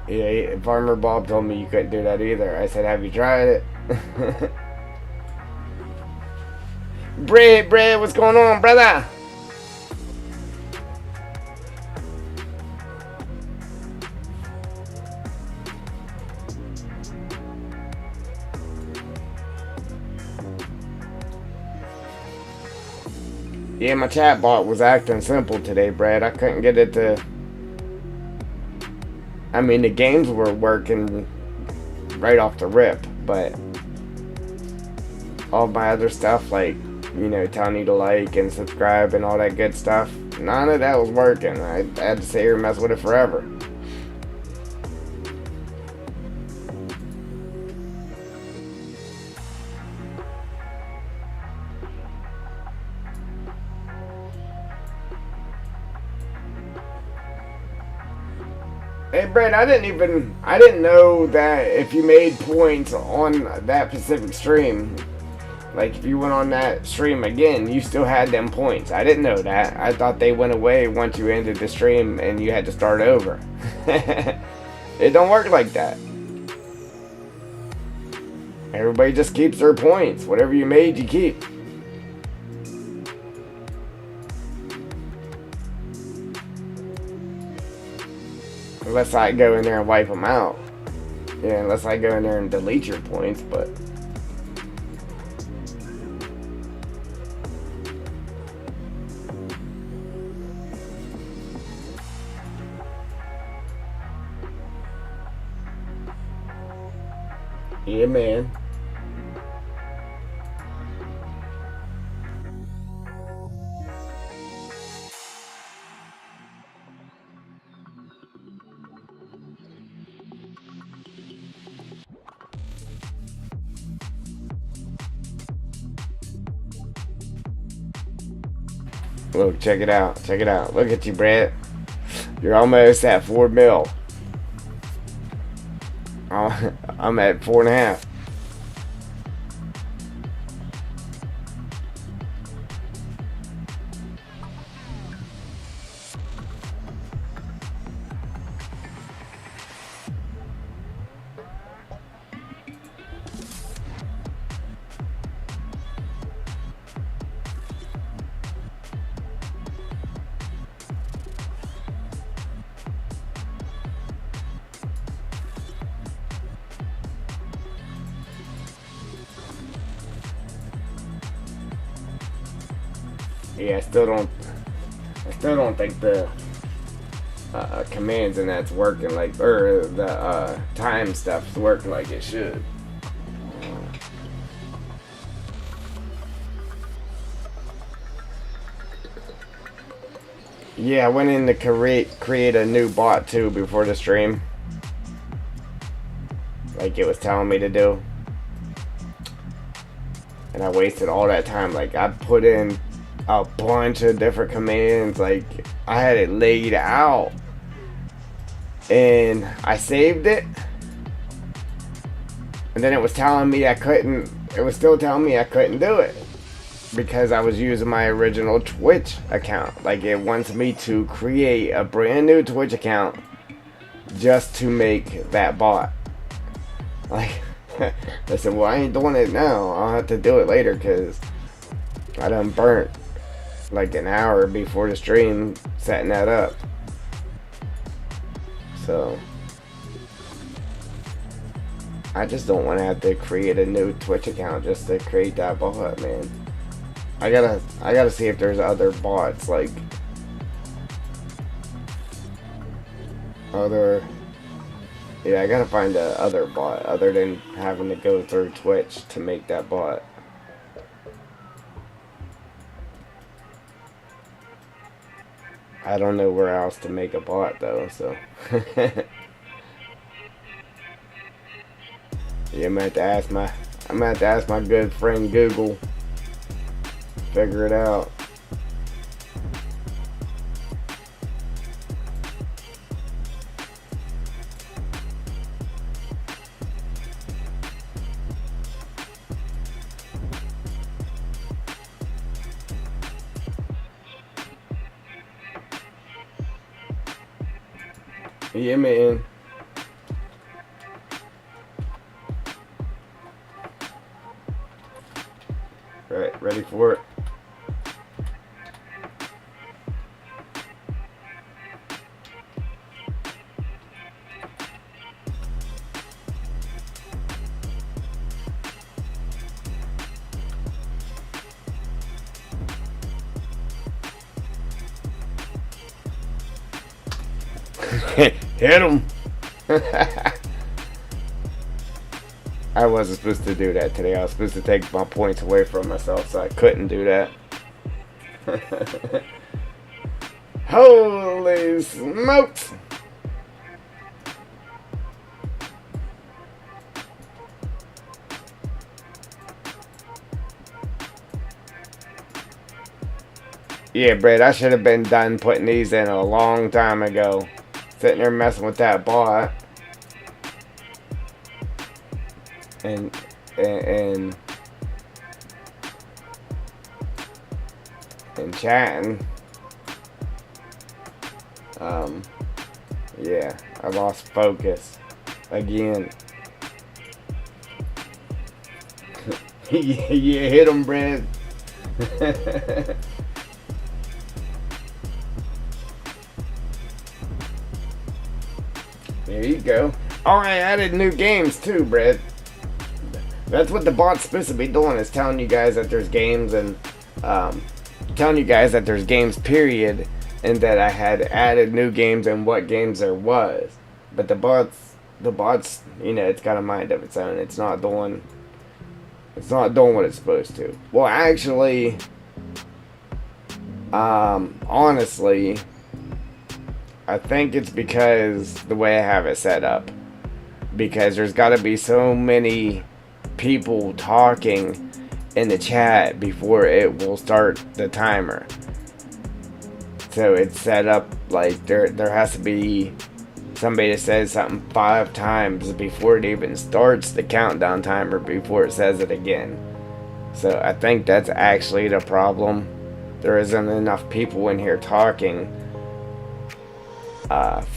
A: Yeah, Farmer Bob told me you couldn't do that either. I said, have you tried it? Bread, what's going on, brother? Yeah, my chat bot was acting simple today, Brad. I couldn't get it to... I mean, the games were working right off the rip, but all my other stuff, like, you know, telling you to like and subscribe and all that good stuff, none of that was working. I had to sit here and mess with it forever. Hey, Brett, I didn't know that if you made points on that Pacific stream, like if you went on that stream again, you still had them points. I didn't know that. I thought they went away once you ended the stream and you had to start over. It don't work like that. Everybody just keeps their points. Whatever you made, you keep. Unless I go in there and wipe them out. Yeah, unless I go in there and delete your points, but... yeah, man. Look, check it out. Check it out. Look at you, Brett. You're almost at 4 mil. I'm at 4.5. Yeah, I still don't think the commands and that's working like, or the time stuff's working like it should. Yeah, I went in to create a new bot too before the stream, like it was telling me to do, and I wasted all that time. Like I put in a bunch of different commands, like I had it laid out, and I saved it, and then it was telling me I couldn't. It was still telling me I couldn't do it because I was using my original Twitch account. Like it wants me to create a brand new Twitch account just to make that bot. Like I said, well, I ain't doing it now. I'll have to do it later because I done burnt like an hour before the stream setting that up. So I just don't want to have to create a new Twitch account just to create that bot, man. I gotta see if there's other bots, like yeah, I gotta find a other bot other than having to go through Twitch to make that bot. I don't know where else to make a bot though, so yeah, I'm gonna have to ask my good friend Google. Figure it out. Yeah, man. Right, ready for it. Hit him. I wasn't supposed to do that today. I was supposed to take my points away from myself, so I couldn't do that. Holy smokes! Yeah, Brett, I should have been done putting these in a long time ago. Sitting there messing with that bot. And chatting. Yeah, I lost focus again. Yeah, hit him, Brad. There you go. Oh, I added new games too, Brad. That's what the bot's supposed to be doing, is telling you guys that there's games, and telling you guys that there's games, period, and that I had added new games and what games there was. But the bot's, you know, it's got a mind of its own. It's not doing what it's supposed to. Well, actually, honestly, I think it's because the way I have it set up. Because there's got to be so many people talking in the chat before it will start the timer. So it's set up like there has to be somebody that says something 5 times before it even starts the countdown timer, before it says it again. So I think that's actually the problem. There isn't enough people in here talking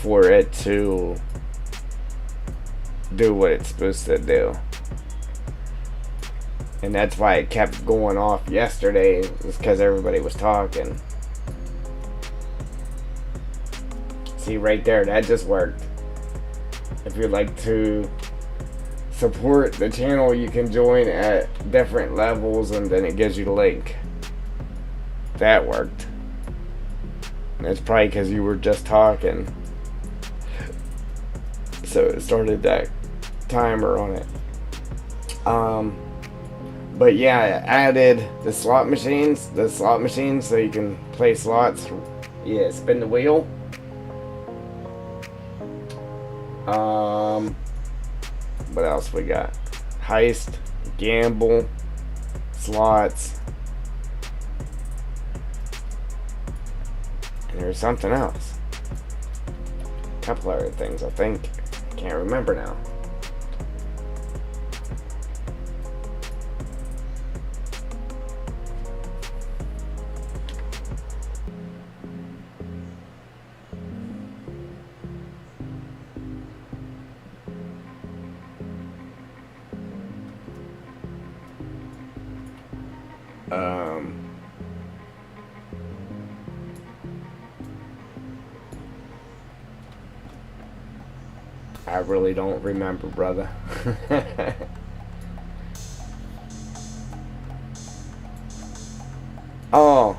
A: for it to do what it's supposed to do. And that's why it kept going off yesterday, is because everybody was talking. See right there, that just worked. If you'd like to support the channel, you can join at different levels, and then it gives you the link. that worked. And it's probably because you were just talking. So it started that timer on it. But yeah, I added the slot machines so you can play slots. Yeah, spin the wheel. What else we got? Heist, gamble, slots, and there's something else. A couple other things, I think. Can't remember now. I really don't remember, brother. Oh,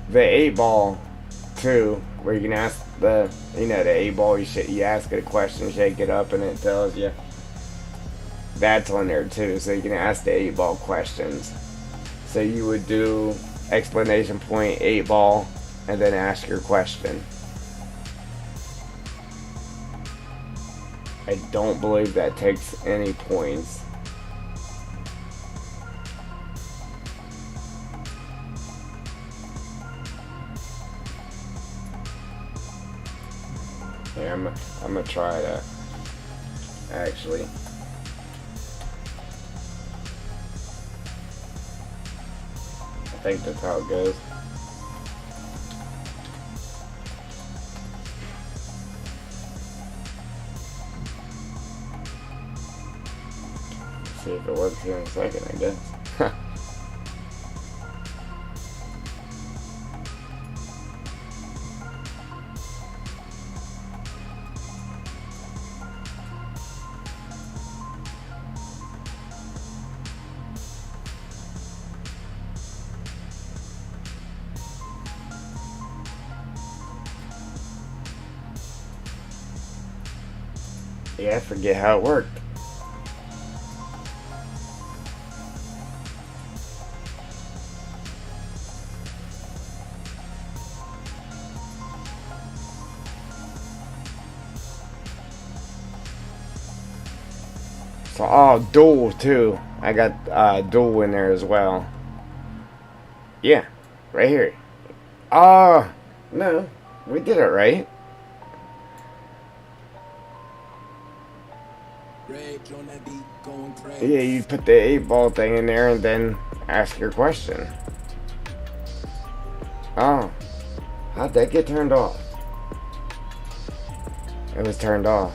A: the 8-ball too, where you can ask the 8-ball. You ask it a question, shake it up, and it tells you. That's on there too, so you can ask the 8-ball questions. So you would do exclamation point 8-ball, and then ask your question. I don't believe that takes any points. Yeah, I'm gonna try to actually. I think that's how it goes. See if it works here in a second, I guess. Yeah, I forget how it worked. So, oh, dual too. I got dual in there as well. Yeah, right here. Oh, no, we did it right. Yeah, you put the 8-ball thing in there and then ask your question. Oh, how'd that get turned off? It was turned off.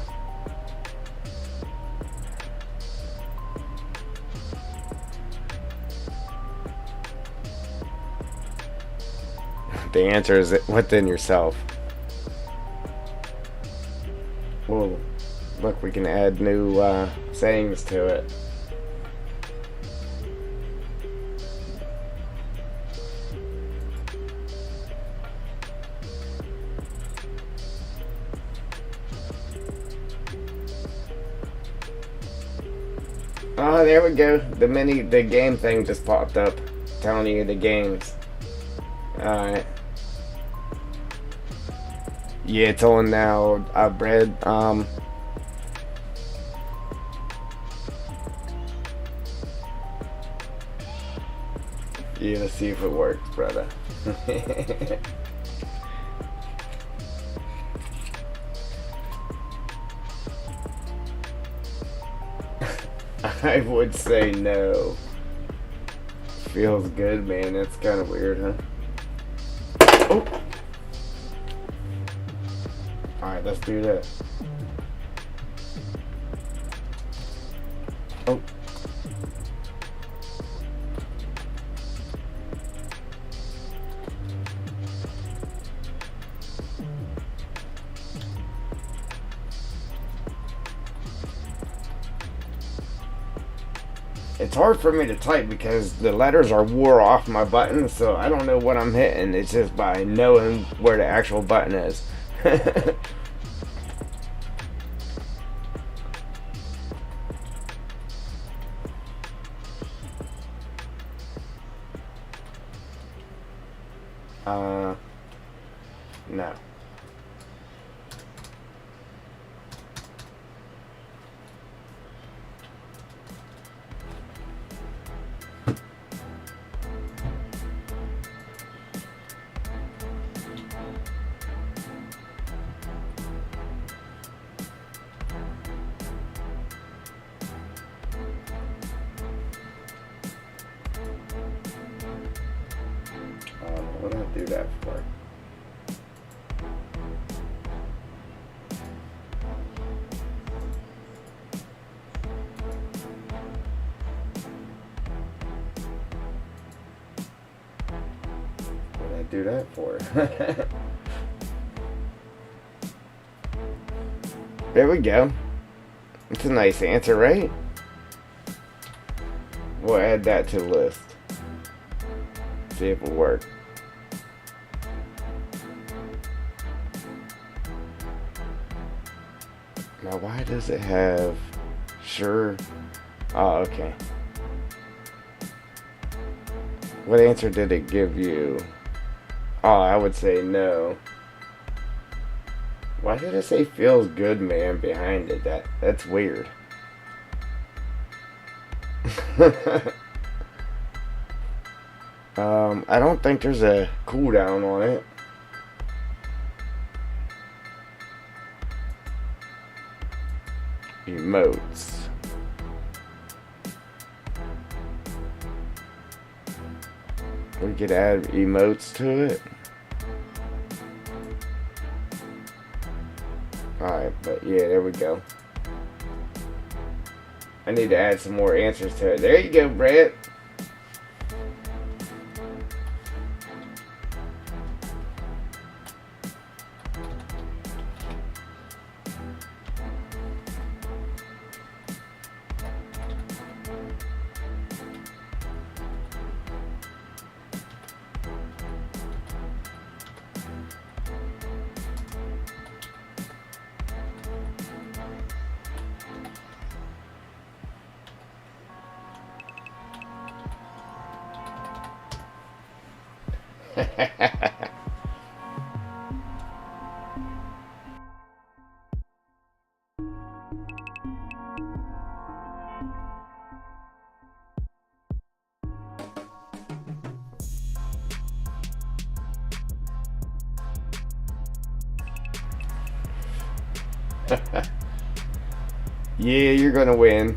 A: The answer is within yourself. Whoa. Look, we can add new sayings to it. Oh, there we go. The game thing just popped up, telling you the games. Alright. Yeah, it's on now. I've read, yeah, let's see if it works, brother. I would say no. Feels good, man. That's kind of weird, huh? Oh. Alright, let's do that. Oh. It's hard for me to type because the letters are wore off my buttons, so I don't know what I'm hitting. It's just by knowing where the actual button is. No. What did I do that for? What did I do that for? There we go. It's a nice answer, right? We'll add that to the list. See if it'll work. Now, why does it have sure? Oh, okay. What answer did it give you? Oh, I would say no. Why did it say feels good, man, behind it? That's weird. I don't think there's a cooldown on it. Emotes. We could add emotes to it. Alright, but yeah, there we go. I need to add some more answers to it. There you go, Brett. Yeah, you're gonna win.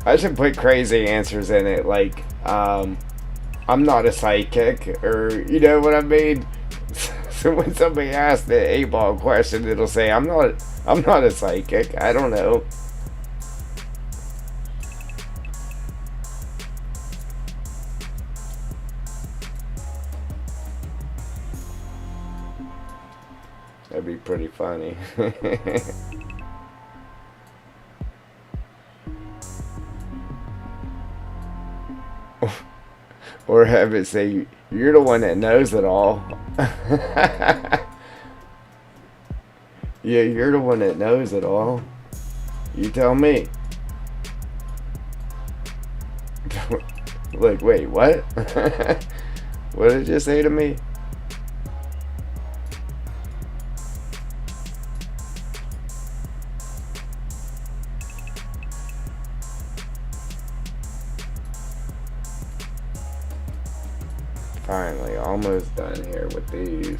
A: I should put crazy answers in it, like, I'm not a psychic, or, you know what I mean? So when somebody asks the 8-ball question, it'll say, I'm not a psychic, I don't know. That'd be pretty funny. Or have it say, you're the one that knows it all. Yeah, you're the one that knows it all. You tell me. Like, wait, what? What did it just say to me? Finally, almost done here with these.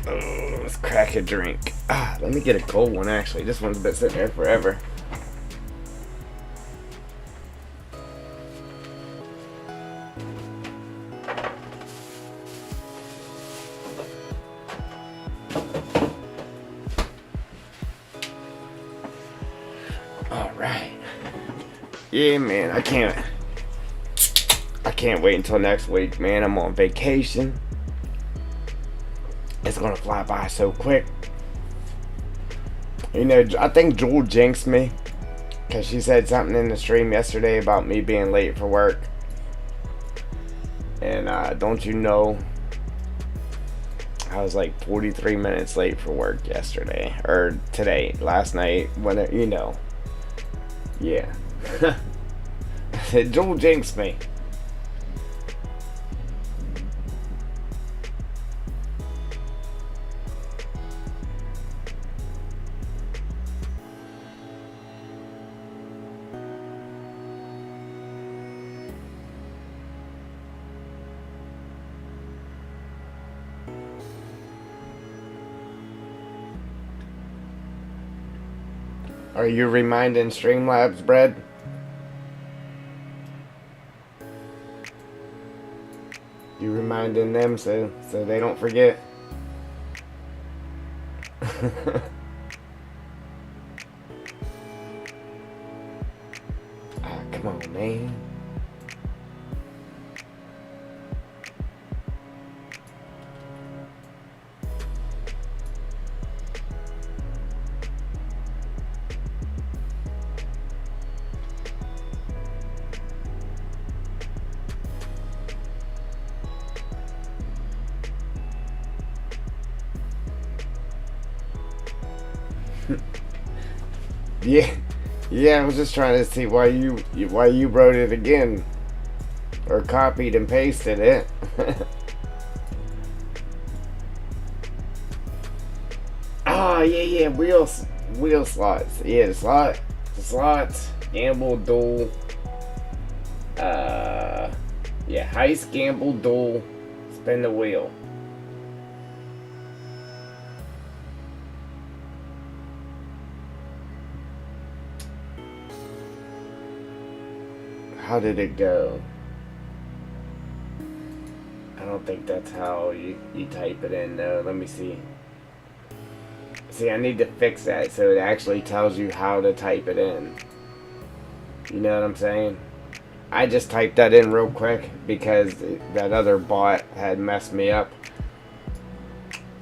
A: Oh, let's crack a drink. Let me get a cold one, actually. This one's been sitting there forever. Yeah, man, I can't wait until next week, man. I'm on vacation. It's gonna fly by so quick. You know, I think Jewel jinxed me because she said something in the stream yesterday about me being late for work. And don't you know, I was like 43 minutes late for work yesterday. Or today, last night, whenever, you know. Yeah. Jewel jinxed me. Are you reminding Streamlabs, Bread? You reminding them so they don't forget? Come on, man. Yeah, I was just trying to see why you wrote it again, or copied and pasted it. Oh yeah, wheel slots. Yeah, the slots, gamble, duel. Yeah, heist, gamble, duel, spin the wheel. How did it go? I don't think that's how you type it in though. Let me see. See, I need to fix that so it actually tells you how to type it in. You know what I'm saying? I just typed that in real quick because that other bot had messed me up.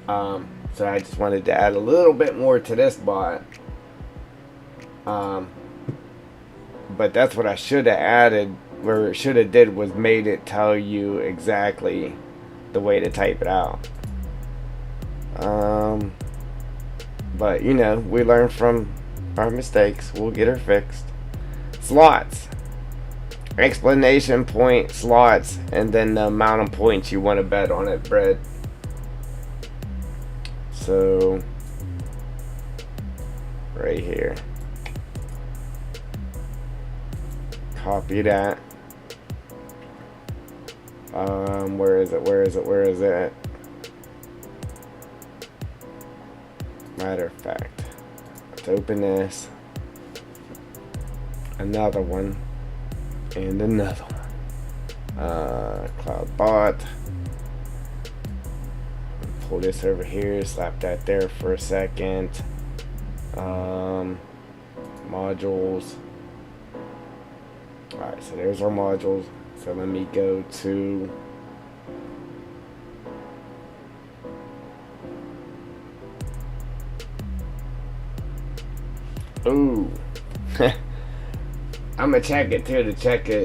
A: So I just wanted to add a little bit more to this bot. But that's what I should have added, or should have did, was made it tell you exactly the way to type it out. But you know, we learn from our mistakes. We'll get her fixed. Slots. Explanation point, slots, and then the amount of points you want to bet on it, Bread. So, right here. Copy that. Where is it? Matter of fact, let's open this. Another one. And another one. Cloud bot. Pull this over here, slap that there for a second. Modules. Alright, so there's our modules. So let me go to ooh. I'm gonna check it too,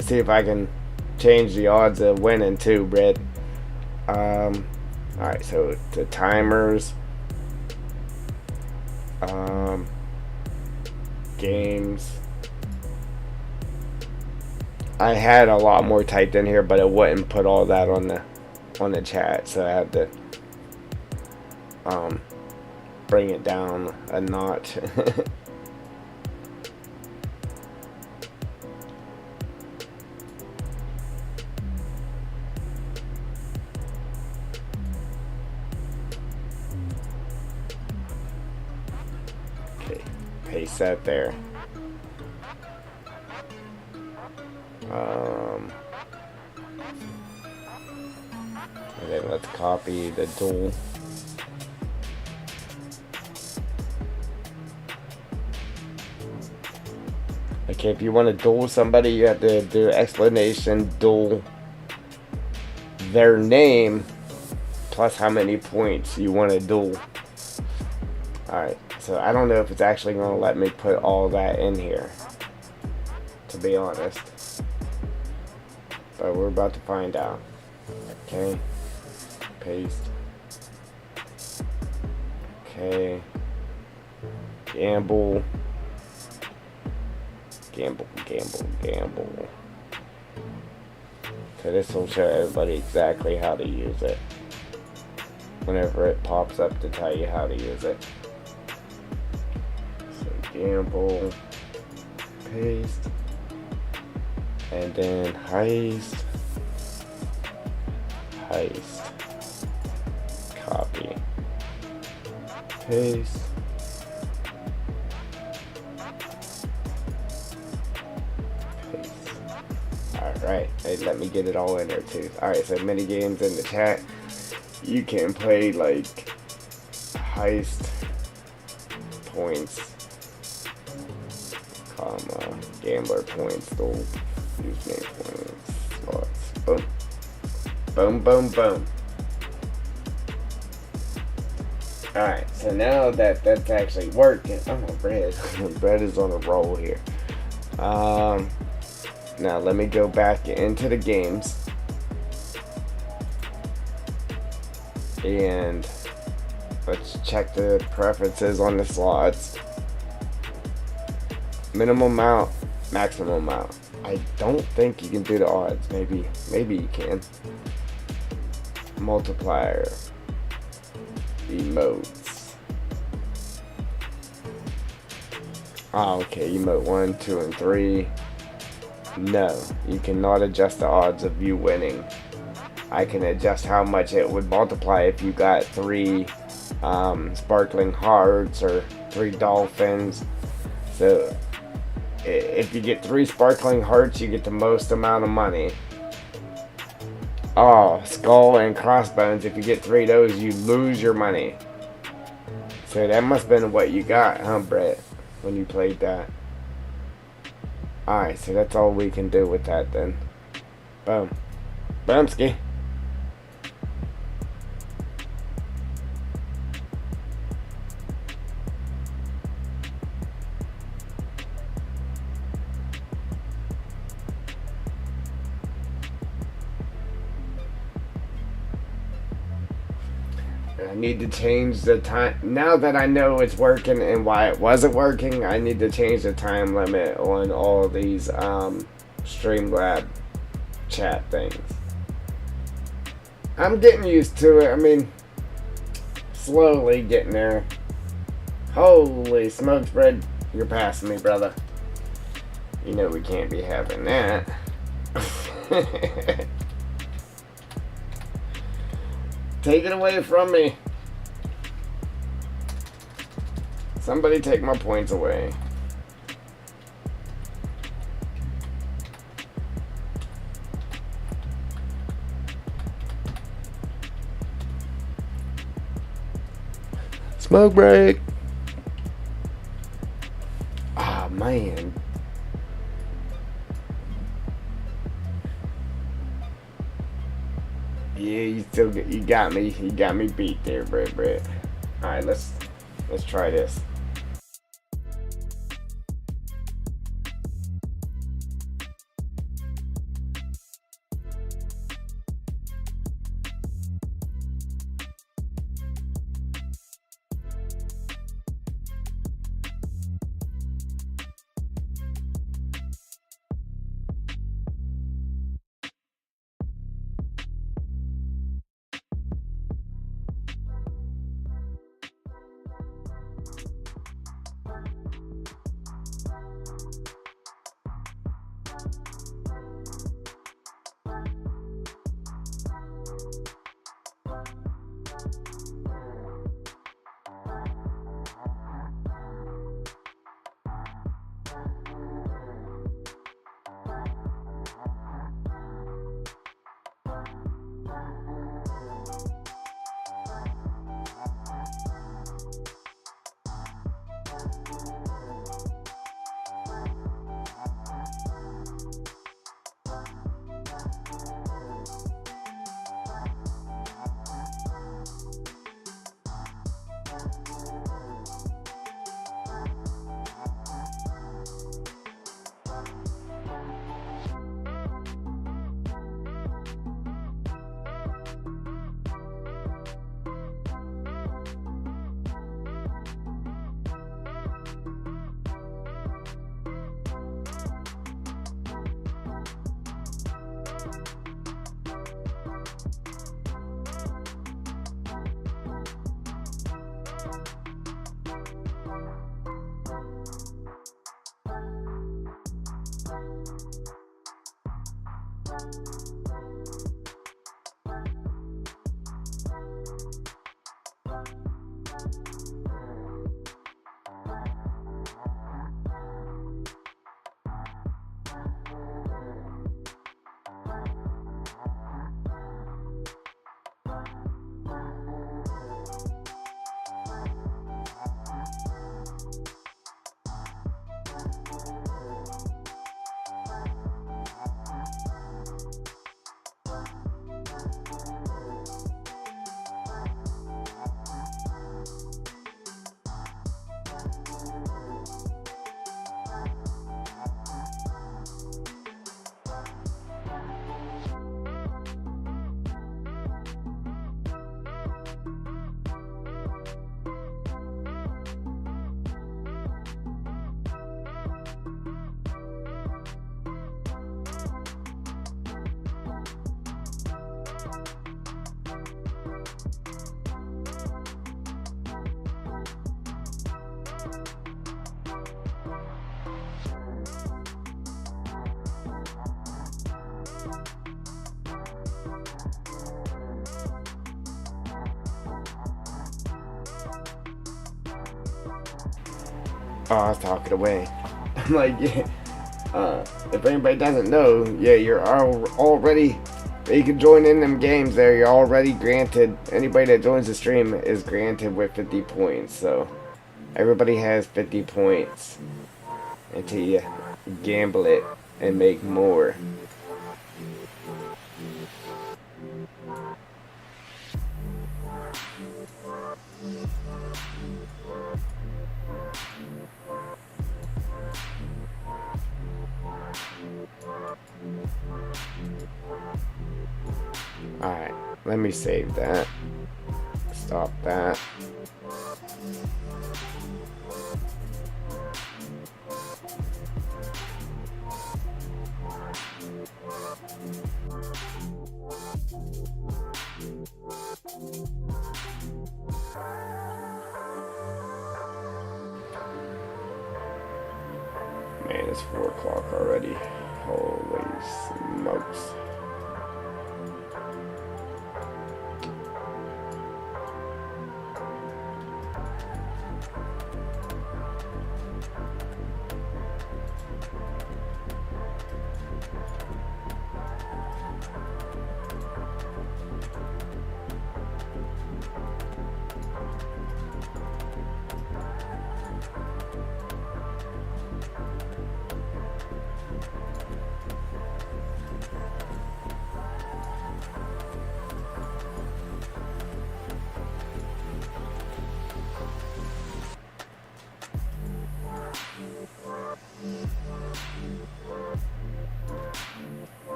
A: see if I can change the odds of winning too, Brett. Alright, so the timers, games. I had a lot more typed in here, but it wouldn't put all that on the chat, so I had to bring it down a notch. Okay, paste that there. And then let's copy the dual. Like if you want to duel somebody, you have to do explanation, duel their name, plus how many points you want to duel. Alright, so I don't know if it's actually going to let me put all that in here, to be honest. But we're about to find out. Okay. Paste. Okay. Gamble. Gamble. So this will show everybody exactly how to use it whenever it pops up to tell you how to use it. So gamble, paste, and then heist, copy, paste. Alright, they let me get it all in there too. Alright, so mini games in the chat. You can play like heist points, comma, gambler points, dual username points, slots. Boom. Boom, boom, boom. Alright, so now that that's actually working. Oh, bread. Bread is on a roll here. Now let me go back into the games. And let's check the preferences on the slots. Minimum amount, maximum amount. I don't think you can do the odds. Maybe you can. Multiplier. Emotes. Oh, okay. Emote 1, 2, and 3. No, you cannot adjust the odds of you winning. I can adjust how much it would multiply if you got 3 sparkling hearts or 3 dolphins. So if you get 3 sparkling hearts, you get the most amount of money. Oh, skull and crossbones. If you get 3 of those, you lose your money. So that must have been what you got, huh, Brett, when you played that. Alright, so that's all we can do with that then. Boom. Boomski. I need to change the time. Now that I know it's working and why it wasn't working, I need to change the time limit on all these Streamlab chat things. I'm getting used to it. I mean, slowly getting there. Holy smokes, Bread. You're passing me, brother. You know we can't be having that. Take it away from me. Somebody take my points away. Smoke break. Ah, man. Yeah, you got me. You got me beat there, Brett. All right, let's try this. Oh, I was talking away. I'm like, yeah. If anybody doesn't know, yeah, you're already. You can join in them games there. You're already granted. Anybody that joins the stream is granted with 50 points. So everybody has 50 points until you gamble it and make more. Alright, let me save that. Stop that. Man, it's 4 o'clock already. Holy smokes.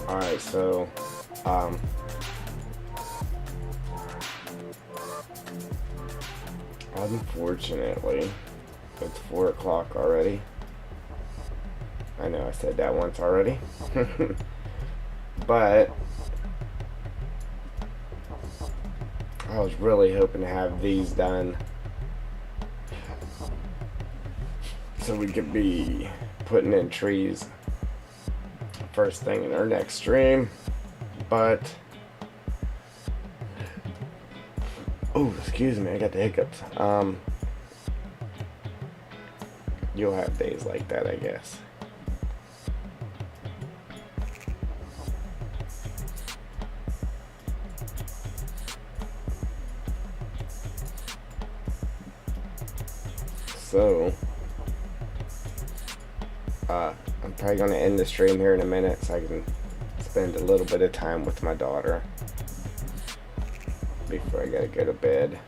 A: Alright, so, unfortunately, it's 4 o'clock already. I know I said that once already. But I was really hoping to have these done so we could be putting in trees first thing in our next stream. But oh, excuse me, I got the hiccups. You'll have days like that, I guess. So, I'm probably going to end the stream here in a minute so I can spend a little bit of time with my daughter before I gotta go to bed.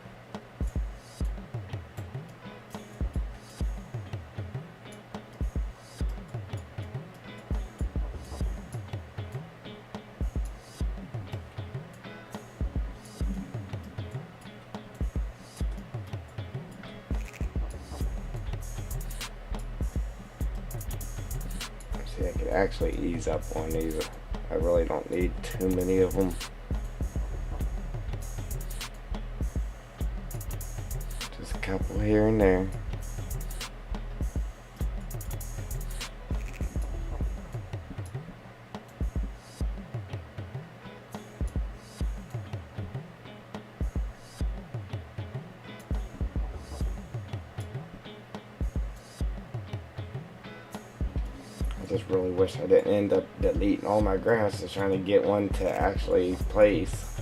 A: See, I could actually ease up on these. I really don't need too many of them. Just a couple here and there. I just really wish I didn't end up deleting all my grasses trying to get one to actually place.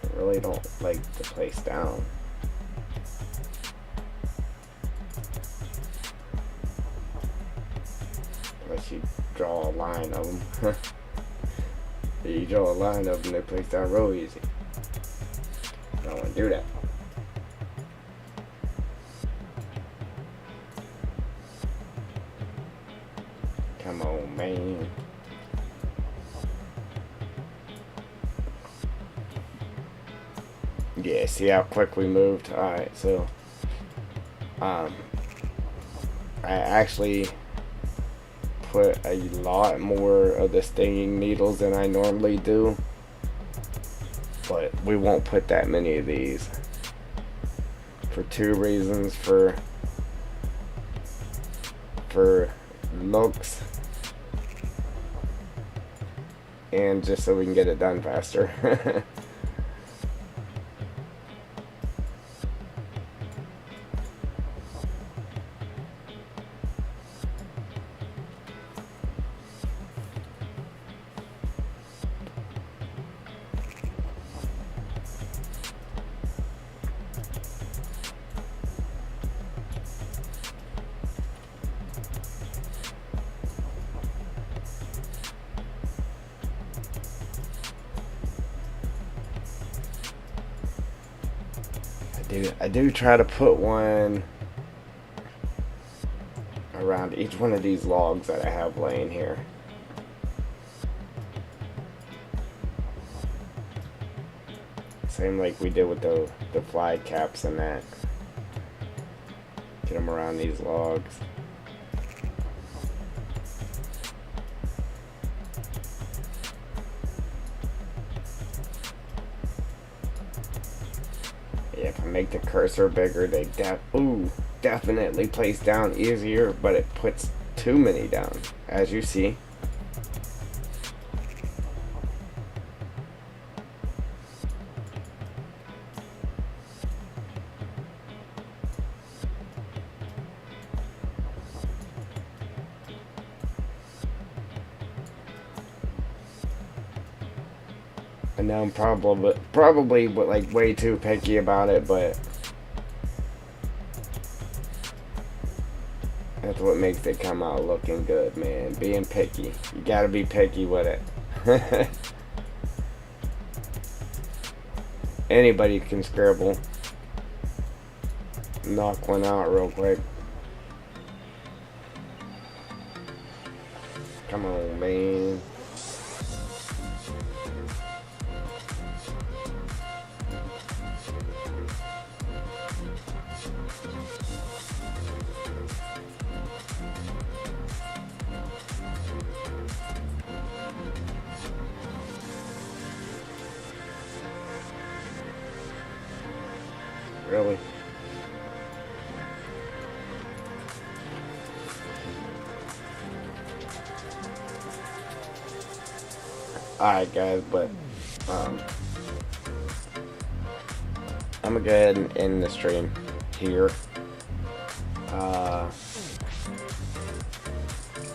A: I really don't like to place down. Unless you draw a line of them. You draw a line of them, they place down real easy. I don't want to do that. Come on, man. Yeah, see how quick we moved? Alright, so I actually put a lot more of the stinging needles than I normally do, but we won't put that many of these for two reasons: for looks, and just so we can get it done faster. I do try to put one around each one of these logs that I have laying here. Same like we did with the fly caps and that. Get them around these logs. If I make the cursor bigger, they definitely place down easier, but it puts too many down, as you see. I know I'm probably like way too picky about it, but that's what makes it come out looking good, man. Being picky. You gotta be picky with it. Anybody can scribble. Knock one out real quick. Come on, man. Really? Alright guys, but I'm gonna go ahead and end the stream here.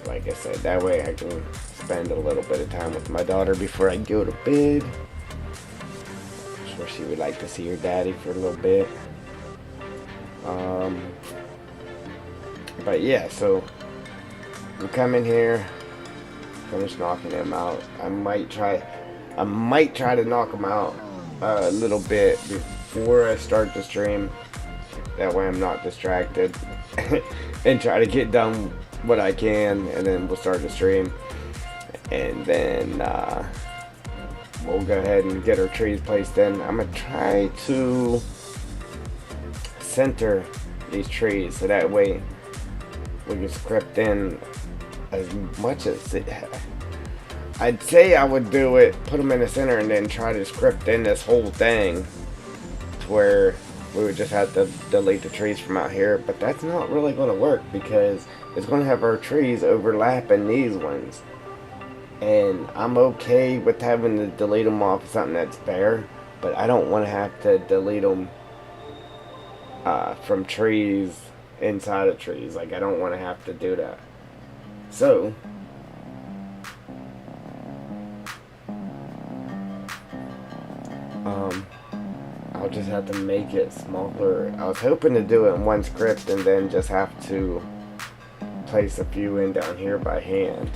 A: Like I said, that way I can spend a little bit of time with my daughter before I go to bed. I'm sure she would like to see her daddy for a little bit. But yeah, so we'll come in here, finish knocking him out. I might try to knock him out a little bit before I start the stream. That way I'm not distracted, and try to get done what I can, and then we'll start the stream, and then we'll go ahead and get our trees placed in. I'm gonna try to center these trees so that way we can script in as much as I'd say I would do it, put them in the center, and then try to script in this whole thing to where we would just have to delete the trees from out here. But that's not really going to work because it's going to have our trees overlapping these ones. And I'm okay with having to delete them off of something that's bare, but I don't want to have to delete them from trees inside of trees. Like, I don't want to have to do that. So I'll just have to make it smaller. I was hoping to do it in one script and then just have to place a few in down here by hand.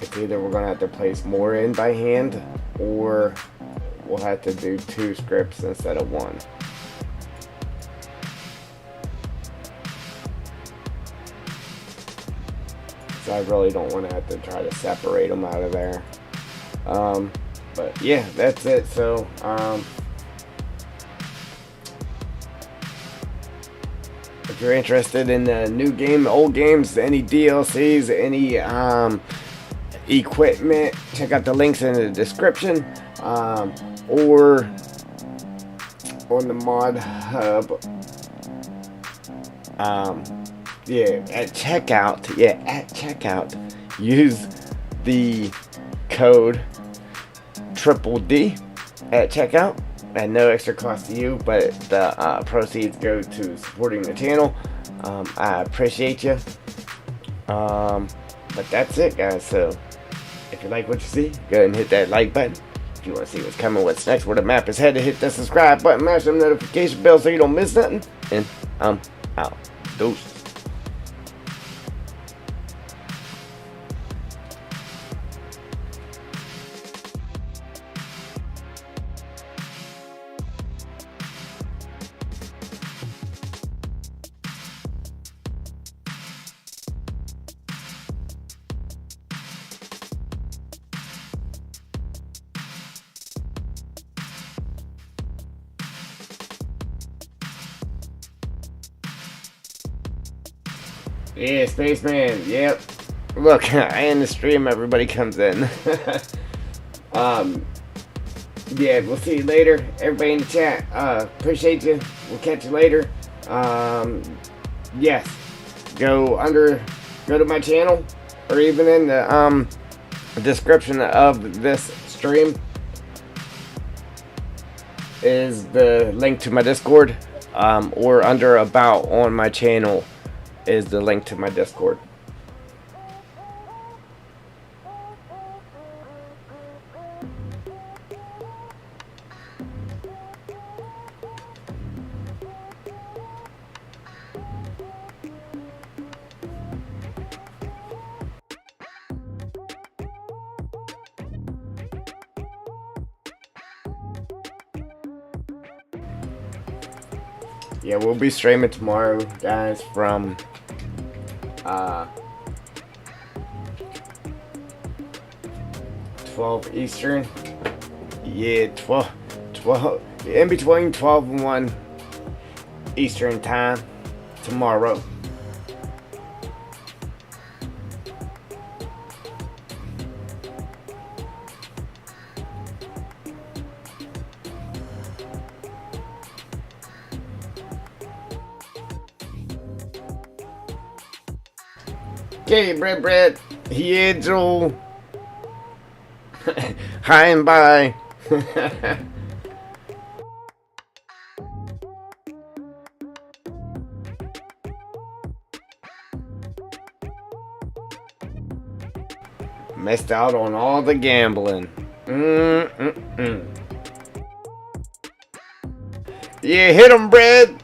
A: It's either we're going to have to place more in by hand, or we'll have to do 2 scripts instead of 1. So I really don't want to have to try to separate them out of there. But yeah, that's it. So if you're interested in the new game, old games, any DLCs, any equipment, check out the links in the description, or on the mod hub. At checkout, use the code Triple D at checkout at no extra cost to you, but the proceeds go to supporting the channel. I appreciate you. But that's it, guys. So if you like what you see, go ahead and hit that like button. If you want to see what's coming, what's next, where the map is headed, hit the subscribe button, mash the notification bell so you don't miss nothing. And I'm out. Deuces. Yeah, Spaceman, yep. Look, I end the stream, everybody comes in. Yeah, we'll see you later. Everybody in the chat, appreciate you. We'll catch you later. Yes, go to my channel, or even in the description of this stream is the link to my Discord, or under About on my channel is the link to my Discord. Yeah, we'll be streaming tomorrow, guys, from 12 Eastern. Yeah, 12 in between 12 and 1 Eastern time tomorrow. Okay, bread. Yeah, Joel. Hi and bye. Missed out on all the gambling. Yeah, hit 'em, bread.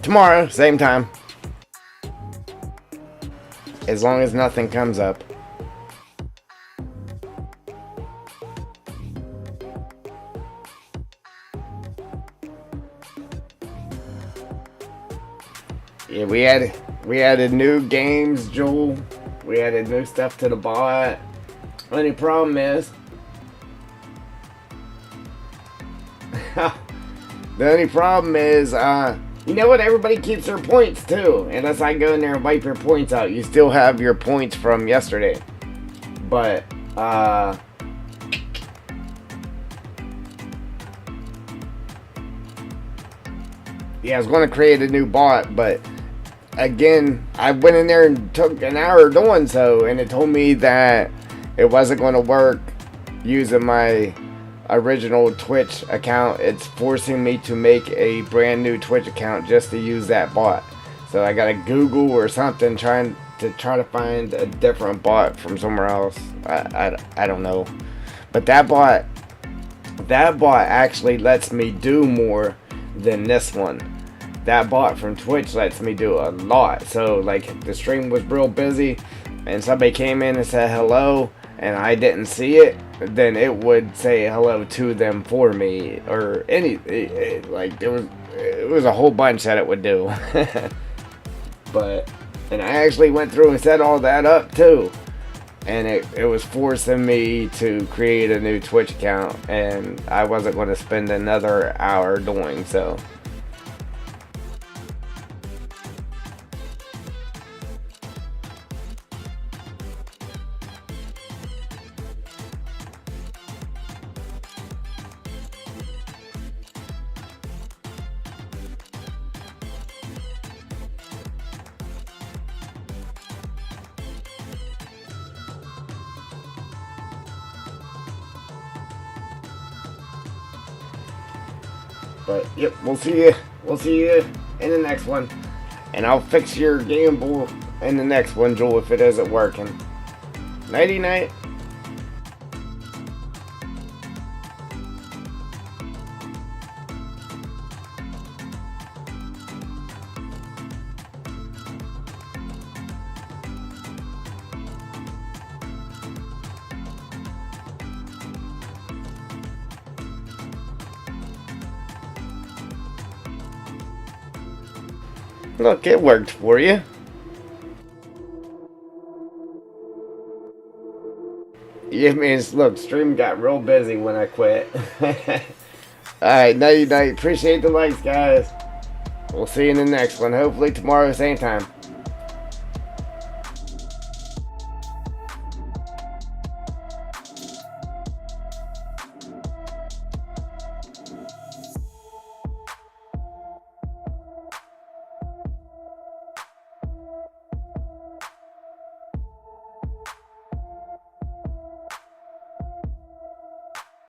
A: Tomorrow, same time. As long as nothing comes up. Yeah, we added new games, Joel. We added new stuff to the bot. Only problem is, the only problem is, you know what? Everybody keeps their points too. Unless I go in there and wipe your points out, you still have your points from yesterday. But yeah, I was going to create a new bot, but again, I went in there and took an hour doing so, and it told me that it wasn't going to work using my original Twitch account. It's forcing me to make a brand new Twitch account just to use that bot. So I got to Google or something trying to find a different bot from somewhere else. I don't know. But that bot actually lets me do more than this one. That bot from Twitch lets me do a lot. So like the stream was real busy and somebody came in and said hello and I didn't see it, then it would say hello to them for me, or like it was a whole bunch that it would do. And I actually went through and set all that up too, and it was forcing me to create a new Twitch account, and I wasn't going to spend another hour doing so. But yep, we'll see you. We'll see you in the next one, and I'll fix your gamble in the next one, Joel, if it isn't working. Nighty night. Look, it worked for you. Yeah, man, look, stream got real busy when I quit. Alright, night night. Appreciate the likes, guys. We'll see you in the next one. Hopefully tomorrow, same time.